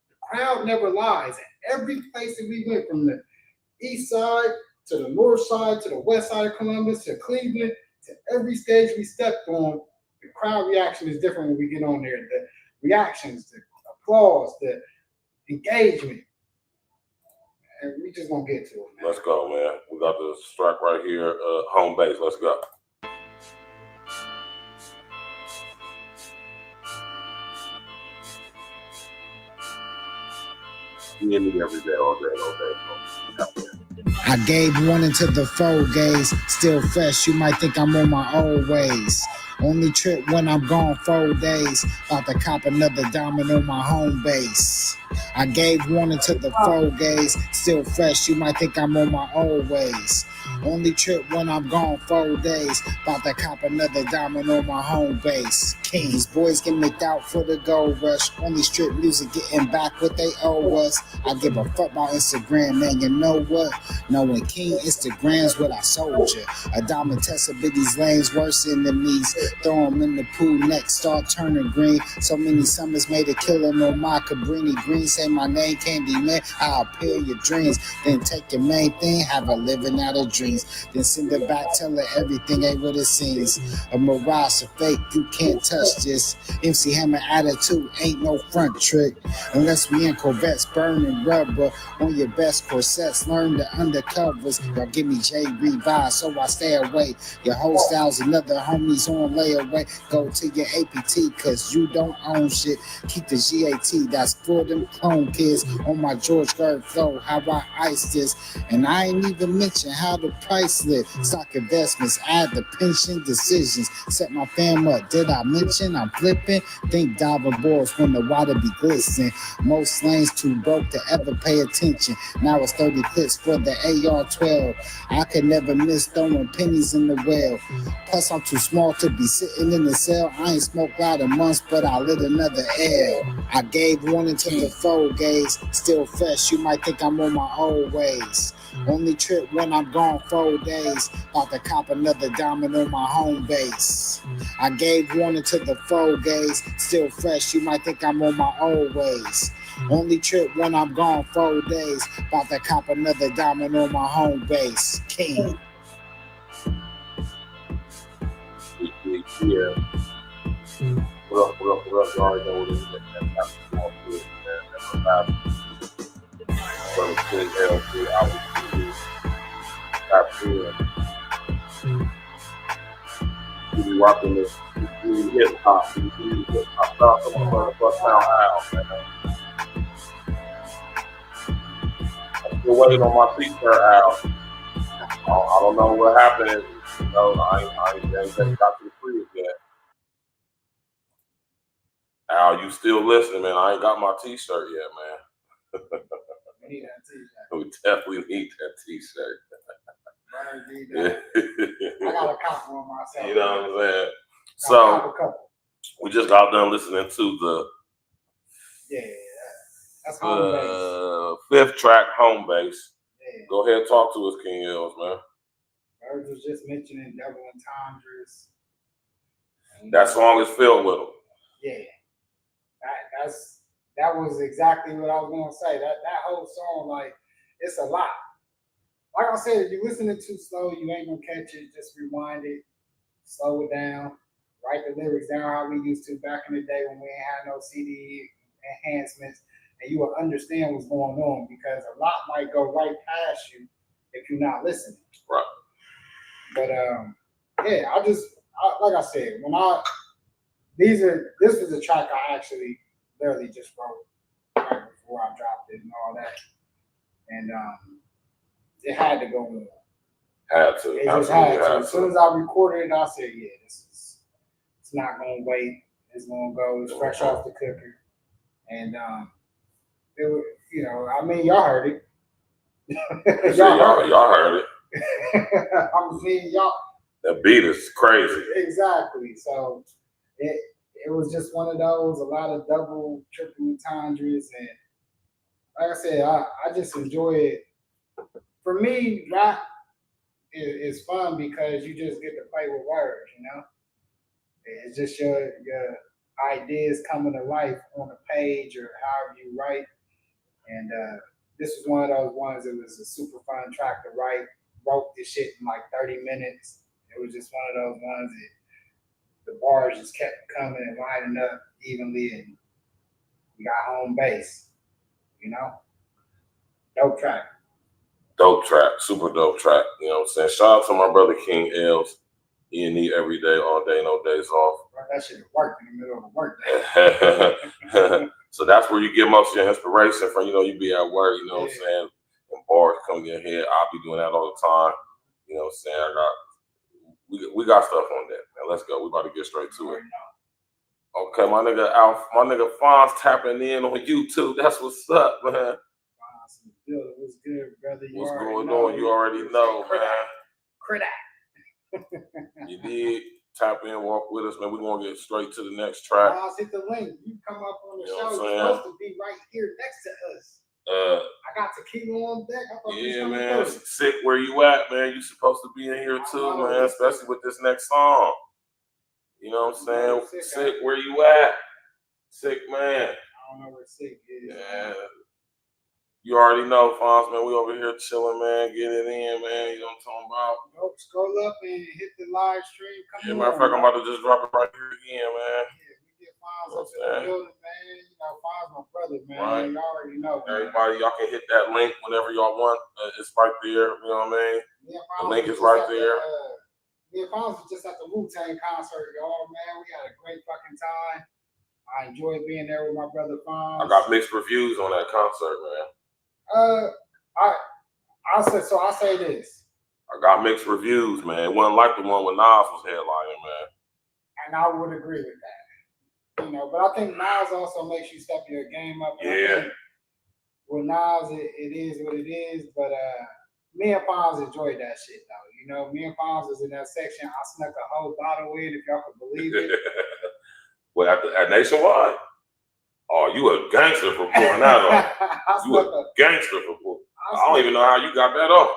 The crowd never lies. And every place that we went, from the east side to the north side, to the west side of Columbus, to Cleveland, to every stage we stepped on, the crowd reaction is different when we get on there. The reactions, the applause, the engagement. And we just gonna get to it, man. Let's go, man. We got the strap right here, home base. Let's go. Every day, all day. I gave one into the foe gaze, still fresh, you might think I'm on my old ways. Only trip when I'm gone 4 days, about to cop another diamond on my home base. I gave one into the foe gaze, still fresh, you might think I'm on my old ways. Only trip when I'm gone 4 days, about to cop another diamond on my home base. Kings, boys get nicked out for the gold rush. Only strip music getting back what they owe us. I give a fuck about Instagram, man, you know what? Knowing King Instagram's what I sold you. A diamond test of these lanes worse enemies. Throw them in the pool next, start turning green. So many summers made a killing on my Cabrini Green. Say my name, Candyman, I'll appeal your dreams. Then take your main thing, have a living out of dreams. Then send it back, tell her everything ain't what it seems. A mirage, a fake, you can't touch this. MC Hammer attitude ain't no front trick. Unless we in Corvettes burning rubber on your best corsets, learn the undercovers. Y'all give me J Revive, so I stay away. Your whole styles and other homies on layaway. Go to your APT, cause you don't own shit. Keep the GAT, that's for them clone kids. On my George Gerb flow, how I ice this. And I ain't even mention how the price lit. Stock investments, add the pension decisions. Set my fam up, did I mention I'm flipping? Think diving boards when the water be glistening. Most lanes too broke to ever pay attention. Now it's 30 clips for the AR-12. I could never miss throwing pennies in the well. Plus I'm too small to be sitting in the cell. I ain't smoked loud in months, but I lit another L. I gave one into the foe gaze, still fresh, you might think I'm on my old ways. Only trip when I'm gone 4 days, about to cop another diamond on my home base. I gave one into the foe gaze, still fresh, you might think I'm on my old ways. Only trip when I'm gone 4 days, about to cop another diamond on my home base. King. Yeah. What up? You already know what it is. That's going good, man. That's what happened. Brother King LC, I was we be rocking this hip hop. We be hip hop stuff. I'm gonna bust down out, man. I'm still waiting on my t-shirt out. I don't know what happened. You know, I ain't got to the freeze yet. Al, you still listening, man? I ain't got my t-shirt yet, man. We need that t-shirt. We definitely need that t-shirt. I got a copy on myself. You know what I'm saying? So we just got done listening to that's home base. 5th track, Home Base. Yeah. Go ahead and talk to us, King Hills, man. Bird was just mentioning double entendres. That song is filled with them. Yeah, that was exactly what I was gonna say. That whole song, like, it's a lot. Like I said, if you listening too slow, you ain't gonna catch it. Just rewind it, slow it down, write the lyrics down how we used to back in the day when we ain't had no CD enhancements, and you will understand what's going on, because a lot might go right past you if you're not listening. Right. But yeah, like I said, when I This was a track I actually literally just wrote right before I dropped it and all that. And it had to go on. Had to. It just had to. As soon as I recorded it, I said, yeah, it's not gonna wait. It's gonna go. It's fresh off the cooker. And it was, you know, I mean, y'all heard it. y'all heard it. I mean, y'all. That beat is crazy. Exactly. So it was just one of those, a lot of double, triple entendres, and like I said, I just enjoy it. For me, rap is fun because you just get to play with words, you know. It's just your ideas coming to life on a page or however you write. And this was one of those ones that was a super fun track to write. Wrote this shit in like 30 minutes. It was just one of those ones that the bars just kept coming and lining up evenly, and we got home base, you know? Dope track. Dope track, super dope track. You know what I'm saying? Shout out to my brother King Els. E&E every day, all day, no days off. Bro, that shit worked in the middle of the work day. So that's where you get most of your inspiration from. You know, you be at work, you know what I'm saying? And bars come to your head. I'll be doing that all the time. You know what I'm saying? We got stuff on that. Man, let's go. We about to get straight to it. Okay, my nigga Fonz tapping in on YouTube. That's what's up, man. What's good, brother? What's going on? You already know, man. Cridak. You did tap in, walk with us, man. We're gonna get straight to the next track. I'll hit the link. You come up on the You know show. what I'm You're supposed to be right here next to us. I got tequila on deck. Yeah, man. Sick where you at, man. You supposed to be in here too, man. Especially with this next song. You know what I'm saying? Sick where you at? Sick, man. I don't know where Sick is. Yeah. You already know, Fonz, man. We over here chilling, man. Get it in, man. You know what I'm talking about? Nope, scroll up and hit the live stream. Matter of fact, I'm about to just drop it right here again, man. Yeah, we get Fonz up in the building, man. You know, Fonz my brother, man. Right. You already know, man. Everybody, y'all can hit that link whenever y'all want. It's right there. You know what I mean? The link is right there. Me and Fonz was just at the Wu-Tang concert, y'all, man. We had a great fucking time. I enjoyed being there with my brother Fonz. I got mixed reviews on that concert, man. I'll say this. I got mixed reviews, man. It wasn't like the one when Nas was headlining, man. And I would agree with that. You know, but I think Nas also makes you step your game up. Yeah. With Nas, it is what it is. But me and Fonz enjoyed that shit, though. You know, me and Fonz was in that section. I snuck a whole bottle in, if y'all could believe it. Well, at Nationwide? Oh, you a gangster for pouring that on. You a gangster for pouring. I don't even know how you got that off.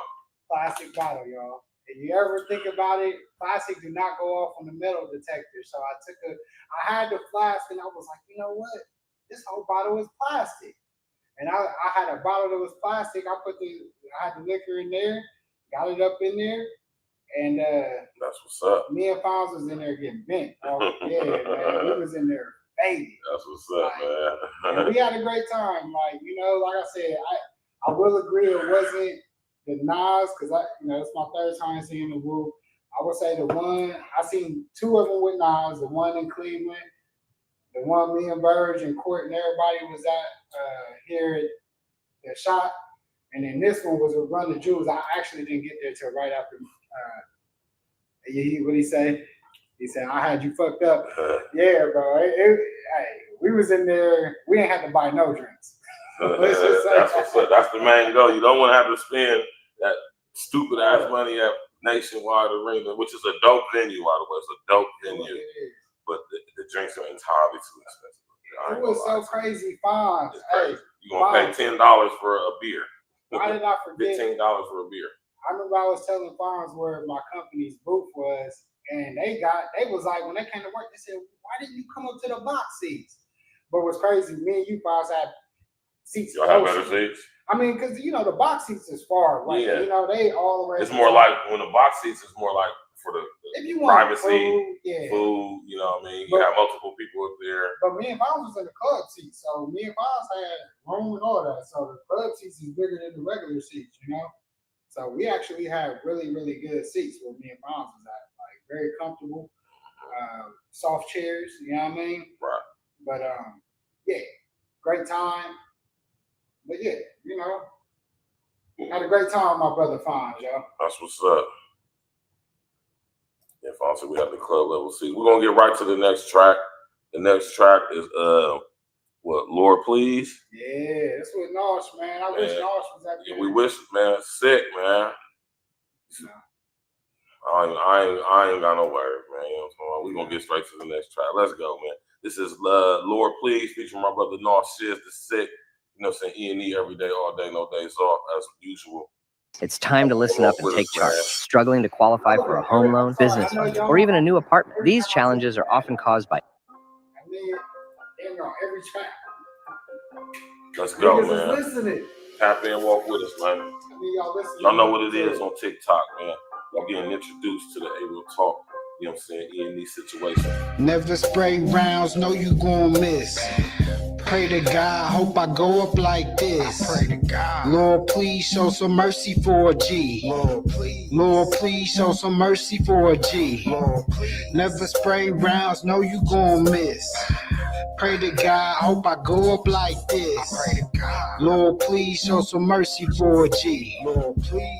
Plastic bottle, y'all. If you ever think about it, plastic do not go off on the metal detector. So I had the flask and I was like, you know what? This whole bottle is plastic. And I had a bottle that was plastic. I had the liquor in there, got it up in there, and that's what's up. Me and Fonz was in there getting bent. Oh yeah, man. We was in there baby. That's what's up, man. And we had a great time. Like, you know, like I said, I will agree it wasn't the Nas, because it's my third time seeing the Wu. I would say the one, I seen two of them with Nas, the one in Cleveland, the one me and Burge and Court and everybody was at here at the shop. And then this one was with Run the Jewels. I actually didn't get there till right after. What he say? He said, I had you fucked up. Yeah, bro. Hey, we was in there. We ain't had to buy no drinks. That's what's up. That's the main goal. You don't want to have to spend that stupid ass money at Nationwide Arena, which is a dope venue, by the way. It's a dope venue. But the drinks are entirely too expensive. It was so crazy. Fine. Hey, you're going to pay $10 for a beer. Why did I forget? $15 for a beer. I remember I was telling Fonz where my company's booth was, and they was like, when they came to work, they said, why didn't you come up to the box seats? But what's crazy, me and you, Fonz, had seats. Y'all have better seats? I mean, because, the box seats is far away. Yeah. They all the way. It's more like, when the box seats is more like for the if you want privacy, food, you know what I mean? You have multiple people up there. But me and Fonz was in the club seats, so me and Fonz had room and all that. So the club seats is bigger than the regular seats, So we actually had really, really good seats where me and Fonz was at, like very comfortable. Soft chairs, you know what I mean? Right. But yeah, great time. But yeah, you know, had a great time with my brother Fonz, yo. That's what's up. Yeah, Fonzie, we have the club level C. We're gonna get right to the next track. The next track is what, Lord Please? Yeah, that's what Nosh, man. I wish Nosh was at Yeah, we wish, man, sick, man. I ain't got no words, man. You know what I'm saying? We're gonna get straight to the next track. Let's go, man. This is Lord Please featuring my brother Nosh Shiz, the sick. You know what I'm saying? E&E every day, all day, no days off, as usual. It's time to listen up and take charge. Struggling to qualify for a home loan, business loan, or even a new apartment. These challenges are often caused by every track. Let's go, man. Tap in, walk with us, man. Y'all know what it is on TikTok, man. Y'all getting introduced to the Able Talk, you know what I'm saying, in these situations. Never spray rounds, know you gon' miss. Pray to God, hope I go up like this. Pray to God. Lord, please show some mercy for a G. Lord, please show some mercy for a G. Never spray rounds, know you gon' miss. Pray to God, hope I go up like this. Pray to God. Lord, please show some mercy for a G.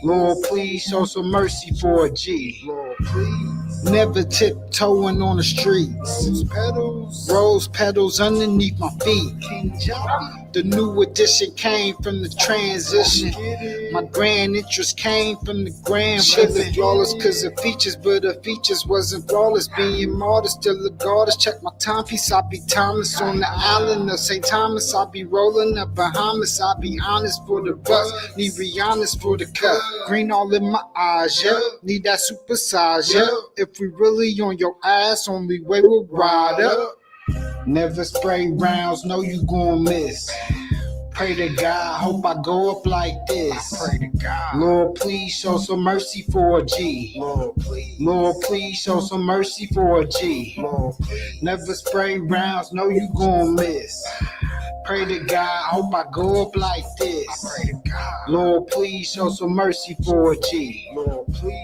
Lord, please show some mercy for a G. Lord, please. Never tiptoeing on the streets. Rose petals underneath my feet. The new edition came from the transition. My grand interest came from the grand feeling flawless cause of features, but the features wasn't flawless. Being modest, still a goddess. Check my timepiece, I be timeless on the island of St. Thomas. I be rolling up Bahamas. I be honest for the bus, need Rihanna's for the cut. Green all in my eyes, yeah. Need that super size, yeah. If we really on your ass, only way we'll ride up. Never spray rounds, know you gon' miss. Pray to God, hope I go up like this. Pray to God. Lord, please show some mercy for a G. Lord, please show some mercy for a G. Never spray rounds, know you gon' miss. Pray to God, hope I go up like this. Pray to God. Lord, please show some mercy for a G.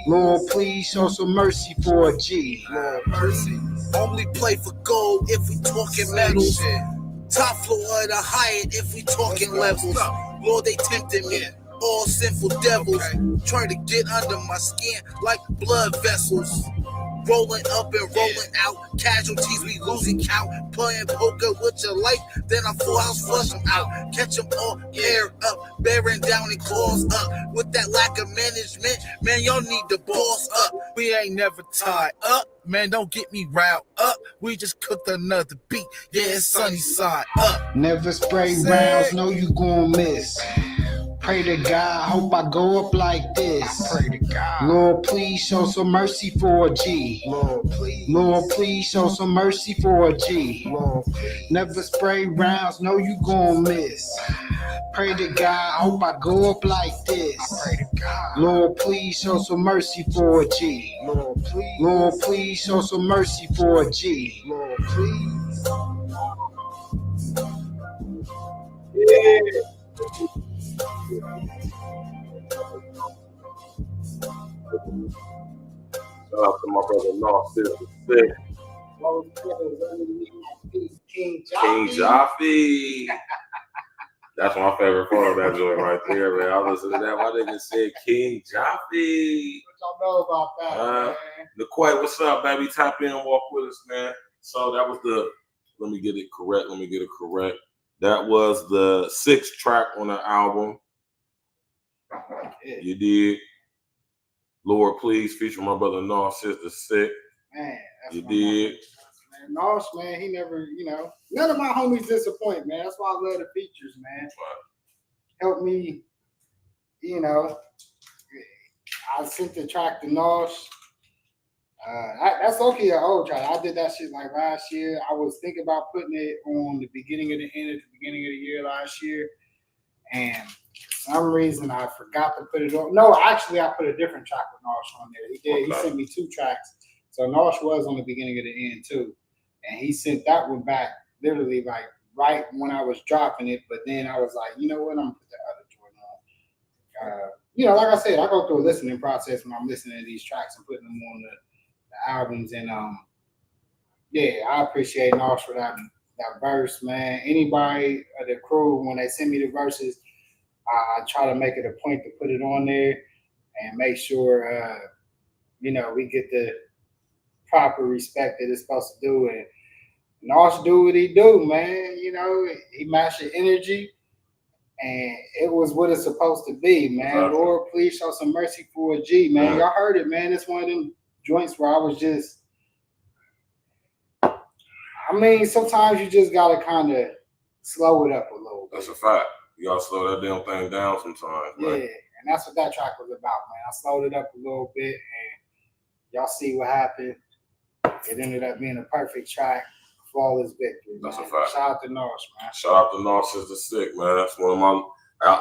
Lord, please show some mercy for a G. Lord, mercy. Only play for gold if we talking medals. Top floor of the Hyatt if we talking levels. Lord, they tempted me. All sinful devils trying to get under my skin like blood vessels. Rolling up and rolling out. Casualties, we losing count. Playing poker with your life, then I full house flush them out. Catch them all, air up, bearing down and claws up. With that lack of management, man, y'all need to boss up. We ain't never tied up, man, don't get me riled up. We just cooked another beat, yeah, it's sunny side up. Never spray rounds, know you gon' miss. Pray to God, hope I go up like this. Pray to God. Lord, please show some mercy for a G. Lord, please show some mercy for a G. Never spray rounds, know you gon' miss. Pray to God, hope I go up like this. Pray to God. Lord, please show some mercy for a G. Lord, please show some mercy for a G. Lord, please. Yeah. Shout out to my brother Nosh Shiz, the sick. King Jaffe. That's my favorite part of that joint right there, man. I listen to that. My nigga said King Jaffe. What y'all know about that, man? Niquay, what's up, baby? Tap in and walk with us, man. So that was let me get it correct. That was the 6th track on the album. You did. Lord, please, feature my brother Nosh Shiz, the sick. Man, you did. Man, Nosh, man, he never, none of my homies disappoint, man. That's why I love the features, man. Right. Help me, I sent the track to Nosh. That's okay, an old track. I did that shit like last year. I was thinking about putting it on the beginning of the end at the beginning of the year last year. And for some reason, I forgot to put it on. No, actually, I put a different track with Nosh on there. He did. Okay. He sent me 2 tracks. So Nosh was on the beginning of the end, too. And he sent that one back literally like right when I was dropping it. But then I was like, you know what? I'm going to put the other joint on. Like I said, I go through a listening process when I'm listening to these tracks and putting them on the albums. And Yeah, I appreciate Nosh for that verse, man. Anybody of the crew, when they send me the verses, I try to make it a point to put it on there and make sure, we get the proper respect that it's supposed to do. And Nosh do what he do, man. He matched the energy, and it was what it's supposed to be, man. Exactly. Lord, please show some mercy for a G, man. Y'all heard it, man. It's one of them joints where I was just, sometimes you just gotta kind of slow it up a little bit. That's a fact. You gotta slow that damn thing down sometimes, man. Yeah, and that's what that track was about, man. I slowed it up a little bit, and y'all see what happened. It ended up being a perfect track, flawless victory. That's man. a fact. Shout out to Nosh, man. Shout out to Narcissistic, man. That's one of my.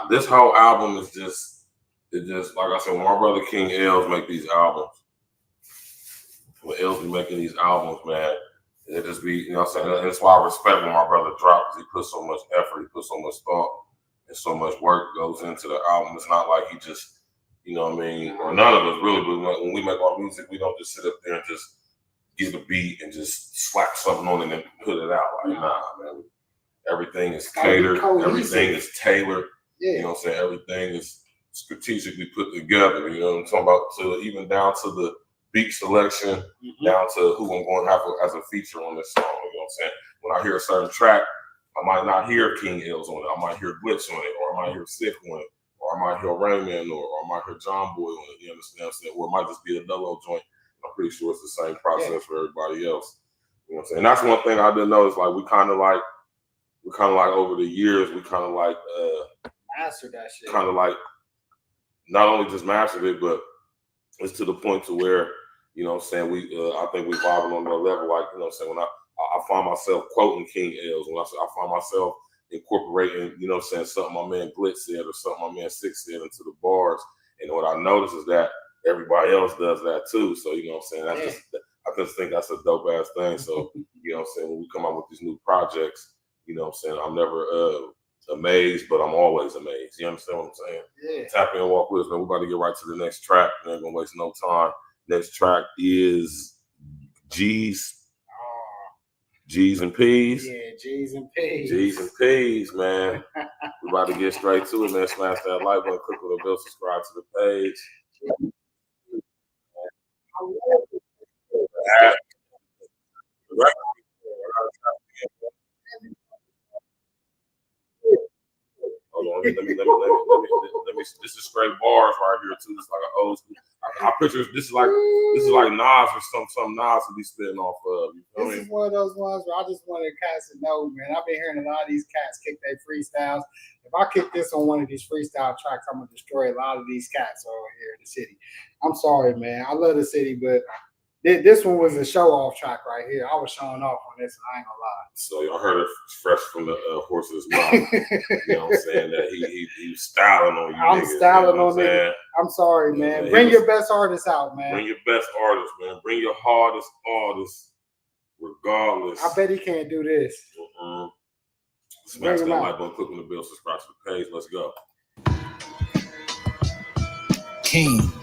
This whole album is just like I said. When my brother King Els make these albums, when Els be making these albums, man, it just be, you know what I'm saying. And that's why I respect when my brother drops. He puts so much effort, he puts so much thought, and so much work goes into the album. It's not like he just, you know what I mean, or none of us really. But when we make our music, we don't just sit up there and just get a beat and just slap something on it and put it out. Like, nah, man. Everything is catered. Everything is tailored. Yeah. You know what I'm saying? Everything is strategically put together. You know what I'm talking about? To even down to the beat selection, down to who I'm going to have as a feature on this song. You know what I'm saying? When I hear a certain track, I might not hear King Els on it. I might hear Glitch on it, or I might hear Sick on it, or I might hear Rayman, or I might hear John Boy on it. You understand what I'm saying? Or it might just be a double joint. I'm pretty sure it's the same process for everybody else. You know what I'm saying? And that's one thing I didn't know is like we kind of like over the years, we kind of like mastered that shit. Kind of like not only just mastered it, but it's to the point to where, you know what I'm saying, I think we vibing on that level. Like, you know what I'm saying, when I find myself quoting King Els, when I find myself incorporating, you know what I'm saying, something my man Glitch said or something my man Six said into the bars. And what I notice is that everybody else does that too. So, you know what I'm saying, I just think that's a dope ass thing. So, you know what I'm saying, when we come out with these new projects, you know what I'm saying, I'm never amazed, but I'm always amazed. You understand what I'm saying? Yeah. Tap in and walk with us, man. We're about to get right to the next track. We ain't gonna waste no time. Next track is G's and P's. Yeah, G's and P's. G's and P's, man. We're about to get straight to it, man. Smash that like button, click on the bell, subscribe to the page. Hold on, let me. This is straight bars right here too. It's like an old school. I picture this is like Nas or some Nas to be spitting off of. You know this is one of those ones where I just wanted cats to know, man. I've been hearing a lot of these cats kick their freestyles. If I kick this on one of these freestyle tracks, I'm gonna destroy a lot of these cats over here in the city. I'm sorry, man. I love the city, but this one was a show-off track right here. I was showing off on this, and I ain't gonna lie. So y'all heard it fresh from the horse's mouth. You know what I'm saying? That he was styling on you. I'm niggas, styling you know on niggas. I'm sorry, man. Yeah, bring your best artists out, man. Bring your best artists, man. Bring your hardest artists, regardless. I bet he can't do this. Smash that like button, click on the bell, subscribe to the page. Let's go. King.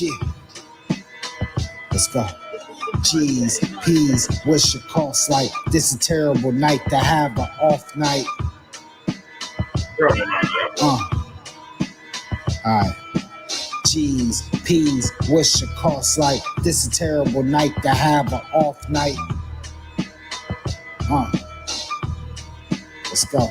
Yeah. Let's go. G's, P's, what's your cost like? This a terrible night to have an off night. Alright. G's, P's, what's your cost like? This a terrible night to have an off night. Let's go.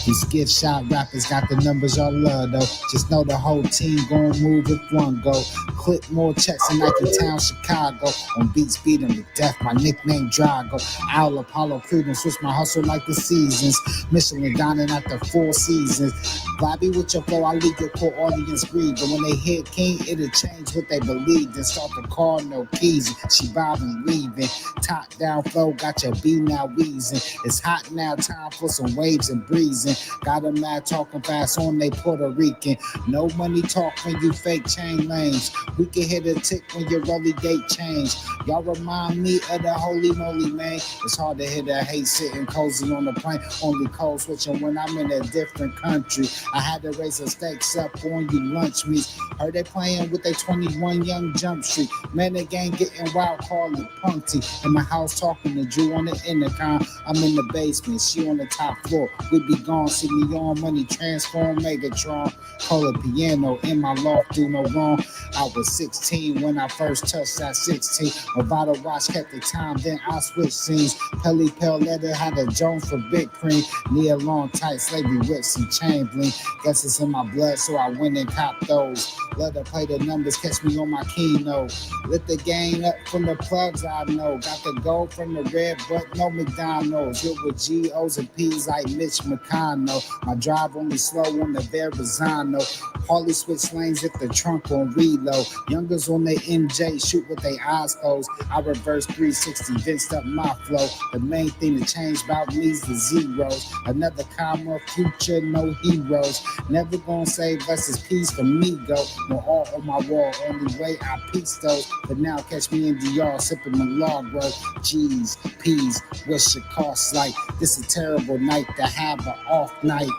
These gift shop rappers got the numbers y'all love, though. Just know the whole team gon' move if one go. Clip more checks in Nike Town, Chicago. On beats, beat 'em to death. My nickname Drago. Owl, Apollo, Prudence, switch my hustle like the seasons. Michelin dining at the 4 seasons. Bobby with your flow, I leave your core audience breathe. But when they hit King, it'll change what they believe. Then start the car, no keys. She bobbing, weaving. Top down flow, got your B now wheezing. It's hot now, time for some waves and breezing. beefing. Got a mad talking fast on they Puerto Rican. No money talk when you fake chain lanes. We can hit a tick when your rolly gate change. Y'all remind me of the holy moly, man. It's hard to hit that hate sitting cozy on the plane. Only code switching when I'm in a different country. I had to raise the stakes up on you lunch meats. Heard they playing with they 21 young Jump Street. Man, the gang getting wild, calling Punty. In my house talking to Drew on the intercom. I'm in the basement, she on the top floor. We be gone, see me on money, transform Megatron. Call it piano in my loft, do no wrong. I was 16 when I first touched that 16. My vital watch kept the time, then I switched scenes. Pelly Pell leather had a Jones for big cream. Knee a long tight slavery with some chain bling. Guess it's in my blood, so I went and copped those. Let her play the numbers, catch me on my keynote. Lit the game up from the plugs I know. Got the gold from the red, but no McDonald's. Good with G-O's and P's like Mitch McConnell. My drive only slow on the Verrazano. Harley switch lanes if the trunk on reload. Youngers on the MJ shoot with their eyes closed. I reverse 360, vinced up my flow. The main thing to change about me is the zeros. Another comma, future, no heroes. Never gonna save us as peace from me go. No all on my wall, only way I piece those. But now catch me in DR sipping Milagro. G's, P's, what's your cost like? This a terrible night to have an off night.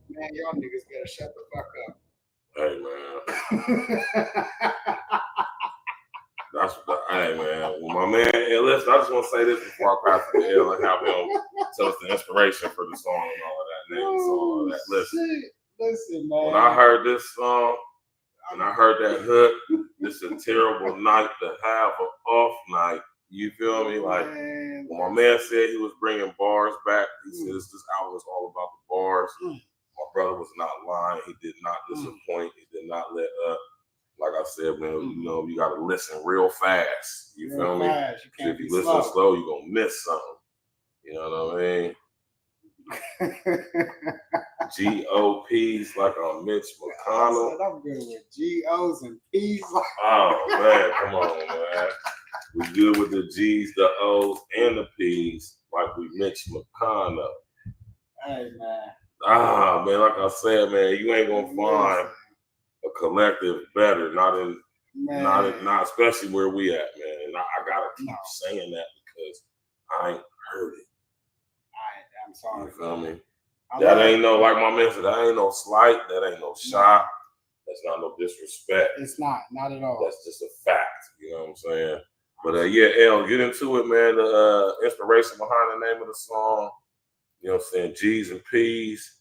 Man, y'all niggas better shut the fuck up. Hey, man. That's what hey, man. Well, my man, hey, listen, I just want to say this before I pass it to L and have him tell us the inspiration for the song and all of that, name and all of that. Listen, man. When I heard this song, and I heard that hook, this is a terrible night to have an off night. You feel me? Like, when my man said he was bringing bars back, he said this album was all about the bars. My brother was not lying. He did not disappoint. He did not let up. Like I said, man, you know, you got to listen real fast. You feel me? If you listen slow, you're going to miss something. You know what I mean? G.O.P.'s like a Mitch McConnell. I'm good with G.O.'s and P's. Oh, man, come on, man. We good with the G's, the O's, and the P's like we Mitch McConnell. Hey, man. Ah, man, like I said, man, you ain't going to find a collective better, not especially where we at, man. And I gotta keep saying that because I ain't heard it. I'm sorry. You feel me? That ain't no, like my man said, that ain't no slight, that ain't no shot, that's not no disrespect. It's not at all. That's just a fact, you know what I'm saying? But yeah, L, get into it, man. The inspiration behind the name of the song, you know what I'm saying? G's and P's.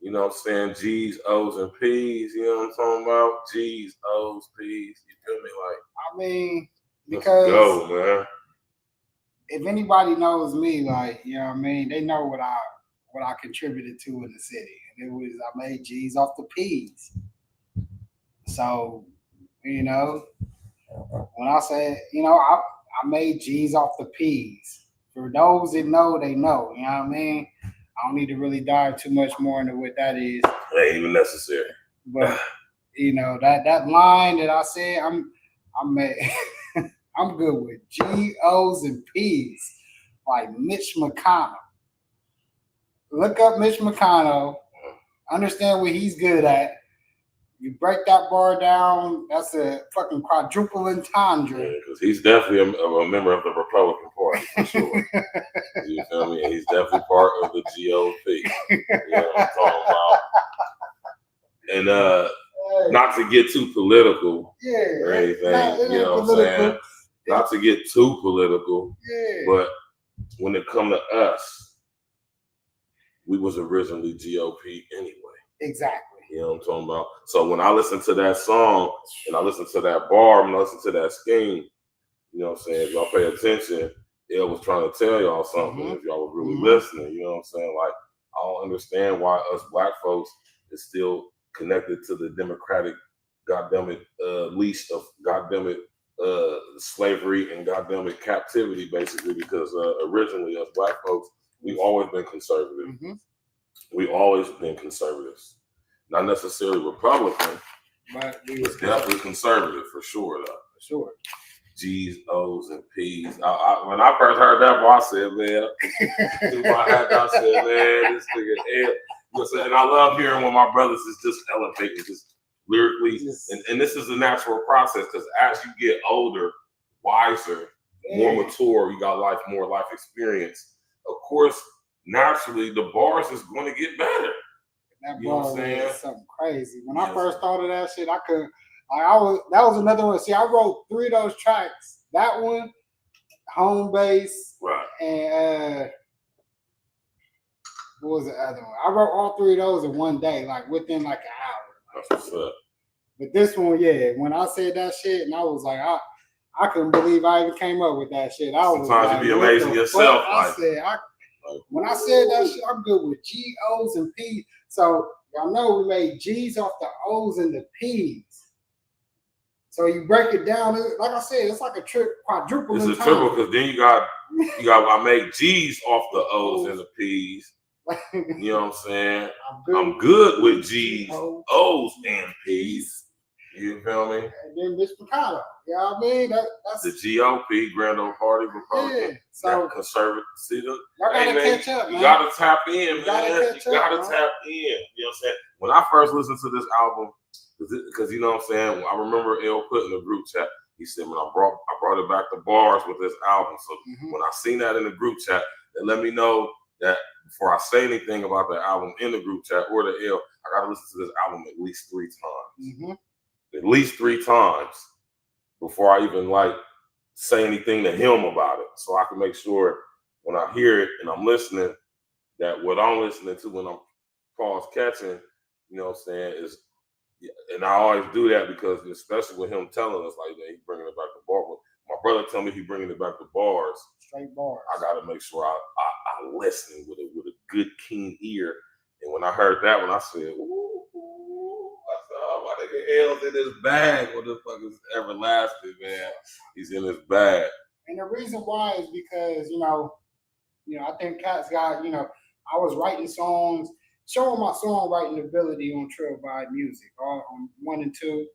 You know what I'm saying? G's, O's, and P's. You know what I'm talking about? G's, O's, P's. You feel me? Like, I mean, because go, man. If anybody knows me, like, you know what I mean, they know what I contributed to in the city. And it was I made G's off the P's. So, you know, when I say, you know, I made G's off the P's. For those that know, they know. You know what I mean? I don't need to really dive too much more into what that is. It ain't even necessary. But you know, that line that I said, I'm good with G-O's and P's like Mitch McConnell. Look up Mitch McConnell, understand what he's good at. You break that bar down, that's a fucking quadruple entendre. Yeah, because he's definitely a member of the Republican Party, for sure. You feel me? And he's definitely part of the GOP. You know what I'm talking about? And not to get too political or anything, you know what I'm saying? Not to get too political, but when it come to us, we was originally GOP anyway. Exactly. You know what I'm talking about? So when I listen to that song and I listen to that bar and I listen to that scheme, you know what I'm saying? If y'all pay attention, it was trying to tell y'all something if y'all was really listening. You know what I'm saying? Like, I don't understand why us black folks is still connected to the democratic, goddammit, leash of goddammit slavery and goddammit captivity, basically, because originally us black folks, we've always been conservative. We've always been conservatives. Not necessarily Republican, but it's definitely conservative for sure, though. For sure. G's, O's, and P's. When I first heard that, I said, man, threw my hat down, I said, man, this nigga L. And I love hearing when my brothers is just elevating, just lyrically. And this is a natural process because as you get older, wiser, more mature, you got more life experience. Of course, naturally, the bars is going to get better. That you know what I'm saying? Is something crazy. When I first thought of that shit, that was another one. See, I wrote 3 of those tracks. That one, Home Base, right, and what was the other one? I wrote all 3 of those in one day, like within like an hour. That's what's up. But this one, when I said that shit, and I was like, I couldn't believe I even came up with that shit. Sometimes like, you be amazing yourself. When I said that shit, I'm good with G, O's, and P's. So y'all know we made G's off the O's and the P's. So you break it down, like I said, it's like a quadruple. It's a triple because then you got I make G's off the O's and the P's. You know what I'm saying? I'm good with G's, O's, and P's. You feel me? And then Mitch Picado. You know what I mean? That's the GOP, Grand Old Party, Republican. Yeah, so conservative. See, y'all gotta catch up, man. You gotta tap in, man. You gotta tap in. You know what I'm saying? When I first listened to this album, because you know what I'm saying, I remember L put in the group chat. He said, "Man, I brought it back to bars with this album." So when I seen that in the group chat, they let me know that before I say anything about the album in the group chat or the L, I gotta listen to this album at least 3 times. At least 3 times before I even say anything to him about it, so I can make sure when I hear it and I'm listening that what I'm listening to when I'm catching, you know what I'm saying, is. And I always do that because, especially with him telling us like that, he's bringing it back to bars. My brother tell me he's bringing it back to bars. Straight bars. I gotta make sure I listen with a good keen ear. And when I heard that one, I said, "Ooh." I said, "Oh, my nigga L's in his bag. What the fuck is everlasting, man? He's in his bag." And the reason why is because you know, I think cats got I was writing songs. Showing my songwriting ability on Trill Vibe Music, on 1 and 2.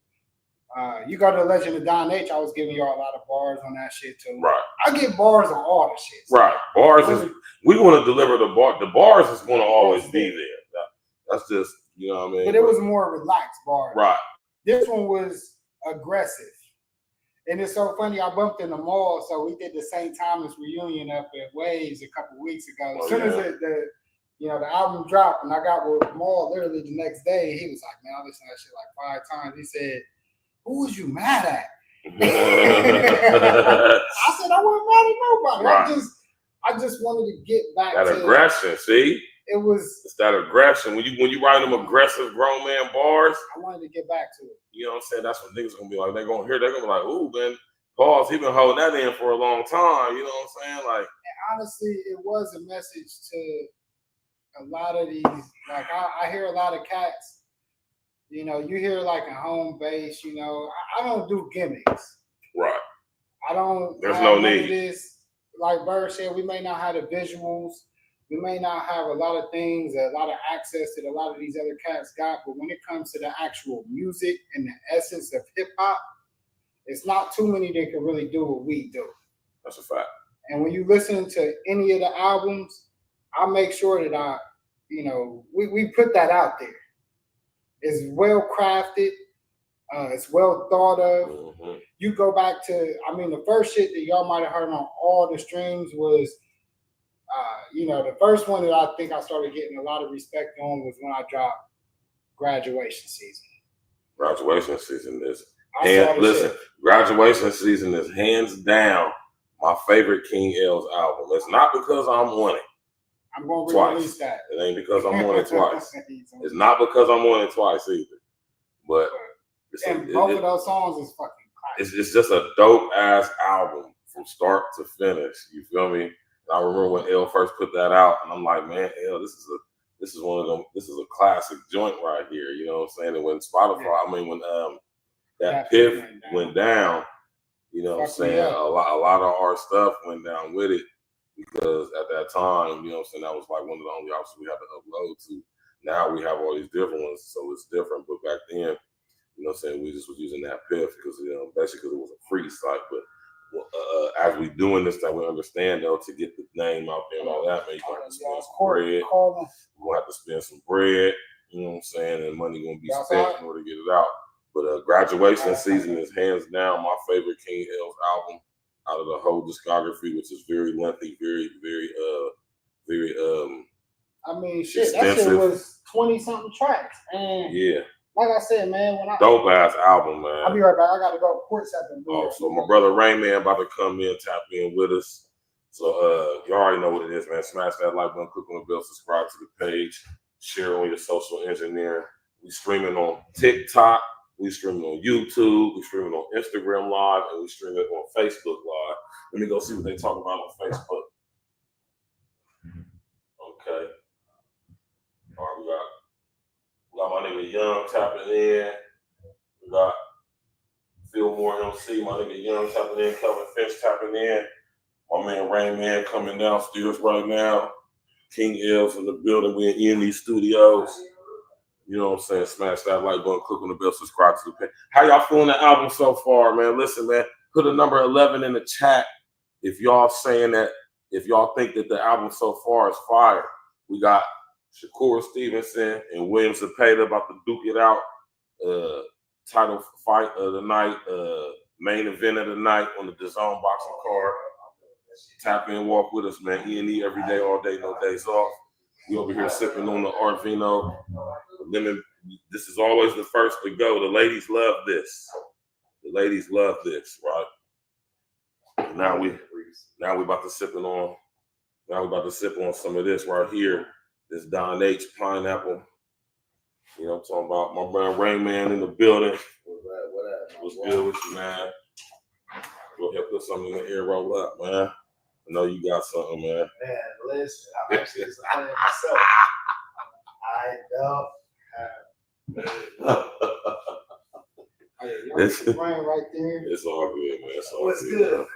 You go to the Legend of Don H. I was giving y'all a lot of bars on that shit too. Right. I get bars on all the shit. Right. Bars is we want to deliver the bar. The bars is going to always be there. That's just you know what I mean. But it was more relaxed bars. Right. This one was aggressive, and it's so funny. I bumped in the mall, so we did the St. Thomas reunion up at Waves a couple weeks ago. As soon as the album dropped and I got with Maul literally the next day, he was like, "Man, I listened to that shit like 5 times." He said, "Who was you mad at?" I said, "I wasn't mad at nobody. Right. I just wanted to get back that to aggression. See, it's that aggression. When you write them aggressive grown man bars, I wanted to get back to it. You know what I'm saying? That's what niggas gonna be like. They're gonna hear. They're gonna be like, "Ooh, man, Paul's he been holding that in for a long time." You know what I'm saying? Like, and honestly, it was a message to a lot of these, like I hear a lot of cats, you hear like a Home Base, I don't do gimmicks. Right. I don't. There's no need. This, like Bird said, we may not have the visuals, we may not have a lot of things, a lot of access that a lot of these other cats got, but when it comes to the actual music and the essence of hip hop, it's not too many that can really do what we do. That's a fact. And when you listen to any of the albums, I make sure that we put that out there. It's well crafted. It's well thought of. Mm-hmm. You go back to, the first shit that y'all might have heard on all the streams was, the first one that I think I started getting a lot of respect on was when I dropped Graduation Season. Graduation Season is, Graduation Season is hands down my favorite King L's album. It's not because I'm on it. I'm going to release that. It ain't because I'm on it twice. It's not because I'm on it twice either. But both of those songs is fucking classic. It's just a dope ass album from start to finish. You feel me? And I remember when L first put that out, and I'm like, man, L, this is one of them. This is a classic joint right here. You know what I'm saying? And when Spotify, when that Piff went down, you know what I'm saying? A lot of our stuff went down with it. Because at that time, you know what I'm saying, that was like one of the only options we had to upload to. Now we have all these different ones, so it's different. But back then, you know what I'm saying, we just was using that Piff because, basically because it was a free site. But as we doing this, that we understand though, to get the name out there and all that, man, you gonna have to spend some bread. We're gonna have to spend some bread, you know what I'm saying, and money gonna be spent in order to get it out. But graduation season is hands down my favorite King L's album out of the whole discography, which is very lengthy, very I mean, shit, that shit was 20-something tracks, and yeah. Like I said, man, dope ass album, man. I'll be right back. I gotta go courts at the door. So my brother Rayman about to come in, tap in with us. So you already know what it is, man. Smash that like button, click on the bell, subscribe to the page, share on your social engineer. We streaming on TikTok, we streaming on YouTube, we streaming on Instagram Live, and we streaming on Facebook Live. Let me go see what they talk about on Facebook. Okay. All right, we got my nigga Young tapping in. We got Fillmore MC, my nigga Young tapping in. Kelvin Finch tapping in. My man Rayman coming downstairs right now. King L's in the building. We're in these studios. You know what I'm saying? Smash that like button, click on the bell, subscribe to the page. How y'all feeling the album so far, man? Listen, man, put a number 11 in the chat if y'all saying that, if y'all think that the album so far is fire. We got Shakur Stevenson and William Zepeda about to duke it out. Title fight of the night, main event of the night on the DAZN boxing card. Tap in, walk with us, man. E&E every day, all day, no days off. We over here sipping on the Art Vino. Lemon. This is always the first to go. The ladies love this. The ladies love this, right? Now we about to sipping on. Now we about to sip on some of this right here. This Don H pineapple. You know what I'm talking about? My man Rayman in the building. What's good with you, man? Go ahead, put something in the air, roll up, man. I know you got something, man. Man, listen, I'm actually excited myself. It's rain right there. It's all good, man. It's all What's good. Man.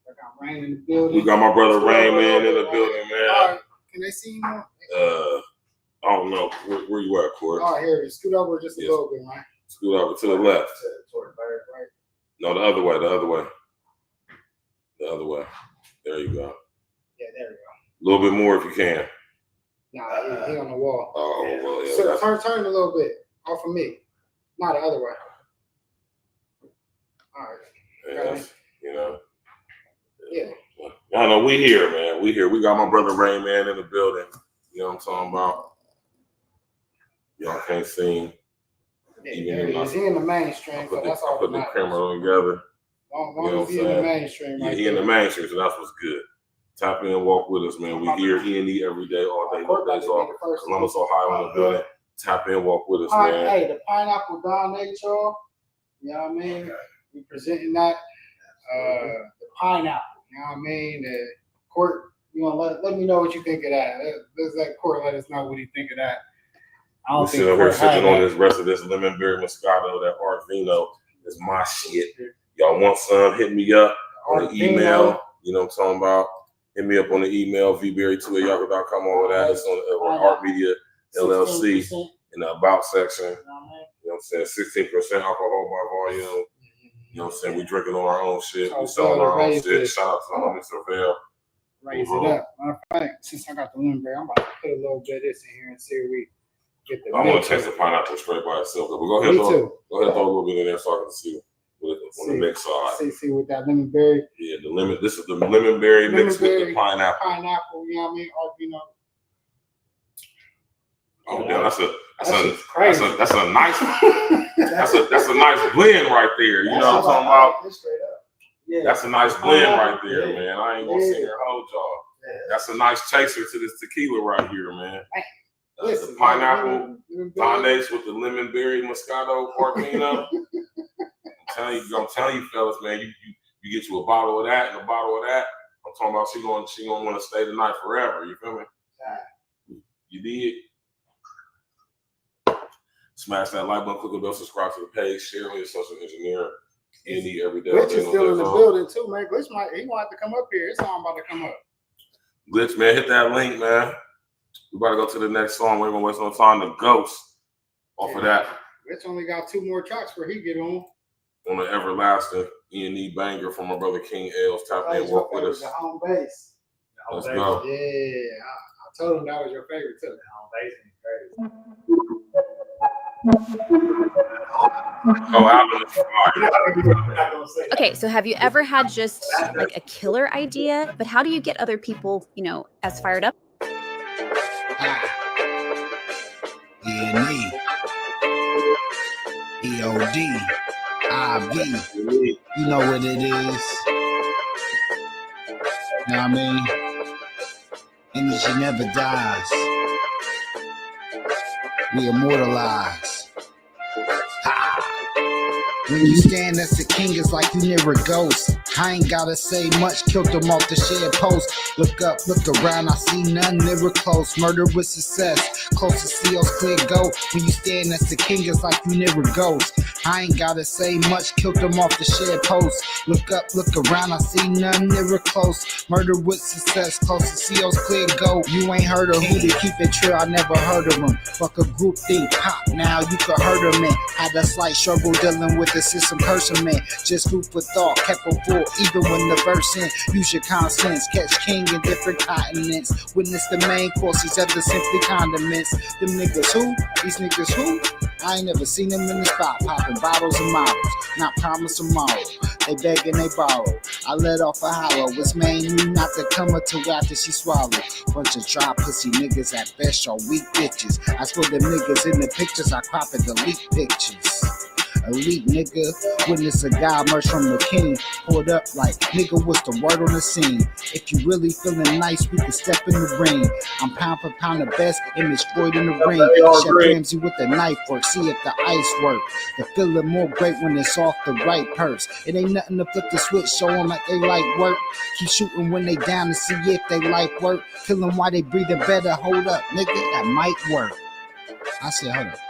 I got Rain in the building. We got my brother Rayman in the building, man. All right. Can they see him? I don't know. Where you at, Court? Oh, here. Scoot over just a little bit, right? Scoot over to the left. Toward the bird, right? No, the other way. The other way. The other way. There you go. Yeah, there we go. A little bit more if you can. Nah, he on the wall. Oh, well, yeah. So turn a little bit off of me. Not the other way. All right. Yes, you know. Yeah. Y'all know we here, man. We here. We got my brother Rayman in the building. You know what I'm talking about? Y'all can't see him. Yeah, he's in the mainstream, so that's all. Put the camera together. Long as he's in the mainstream, right? Yeah, he in the mainstream, so that's what's good. Tap in, walk with us, man. We here, E&E every day, all day, no days off. Columbus, Ohio, in the building. Tap in, walk with us, man. Hey, the pineapple Don H, y'all. You know what I mean? We presenting that. The pineapple. You know what I mean? The Court. You know, let me know what you think of that. Let Court let us know what you think of that. I don't think we're sipping on this rest of this lemon berry Moscato, that Art Vino. Is my shit. Y'all want some? Hit me up on the email. You know what I'm talking about? Hit me up on the email, vberry2@yahoo.com, all of that. It's on Art Media LLC in the About section. You know what I'm saying? 16% alcohol by volume. You know what I'm saying? We drinking on our own shit. We selling our own shit. Shout out to Mr. Vale. Raise it up. Matter of fact, since I got the lemon berry, I'm about to put a little bit of this in here and see if we get the. I want to taste the pineapple straight by itself. But go ahead, throw a little bit in there so I can see on the next side. See with that lemon berry. Yeah, the lemon. This is the lemon berry mixed with the pineapple. Pineapple, you know what I mean? Or, you know. Oh, damn, that's a nice that's a nice blend right there. You know what I'm talking about? Yeah. That's a nice blend right there, man. I ain't gonna sit here and hold y'all. That's a nice chaser to this tequila right here, man. The pineapple Don H with the lemon berry Moscato Portino. I'm telling you, fellas, man, you get you a bottle of that and a bottle of that. I'm talking about she gonna want to stay the night forever. You feel me? You did. Smash that like button, click the bell, subscribe to the page, share on your social engineer. E&E every day. Glitch is still in the building too, man. Glitch he might have to come up here. His song about to come up. Glitch, man, hit that link, man. We about to go to the next song. We ain't gonna waste no time. The Ghost off of that. Glitch only got 2 more tracks where he get on. on an everlasting E&E banger from my brother King Els. Tap in, walk with us. The home base. Let's go. Yeah, I told him that was your favorite too. The home base is crazy. Okay, so have you ever had just like a killer idea, but how do you get other people, as fired up? E&E, EOD, IV, you know what it is. You know what I mean? Energy never dies. We immortalize. When you stand as the king, it's like you never ghost. I ain't gotta say much, killed them off the shared post. Look up, look around, I see none never close. Murder with success, close to seals, clear go. When you stand as the king, it's like you never ghost. I ain't gotta say much, killed them off the shared post. Look up, look around, I see none never close. Murder with success, close to seals, clear go. You ain't heard of who to keep it true, I never heard of them. Fuck a group think, pop, now you could hurt them, man. Had a slight struggle dealing with the system cursing, man. Just food for thought, kept them full, even when the verse in. Use your common sense, catch king in different continents. Witness the main courses of the simply condiments. Them niggas who? These niggas who? I ain't never seen them in the spot, popping bottles and models. Not promise tomorrow, they beg and they borrow. I let off a hollow, it's main you not to come up till after she swallowed. Bunch of dry pussy niggas at best, y'all weak bitches. I swear them niggas in the pictures, I crop and delete pictures. Elite nigga, witness a guy emerge from the king. Pulled up like, nigga, what's the word on the scene? If you really feeling nice, we can step in the ring. I'm pound for pound the best, image Floyd in the ring. Chef Ramsay with the knife work, see if the ice work. The feeling more great when it's off the right purse. It ain't nothing to flip the switch, show them like they like work. Keep shooting when they down to see if they like work. Kill them while they breathing better, hold up, nigga, that might work. I said, hold up.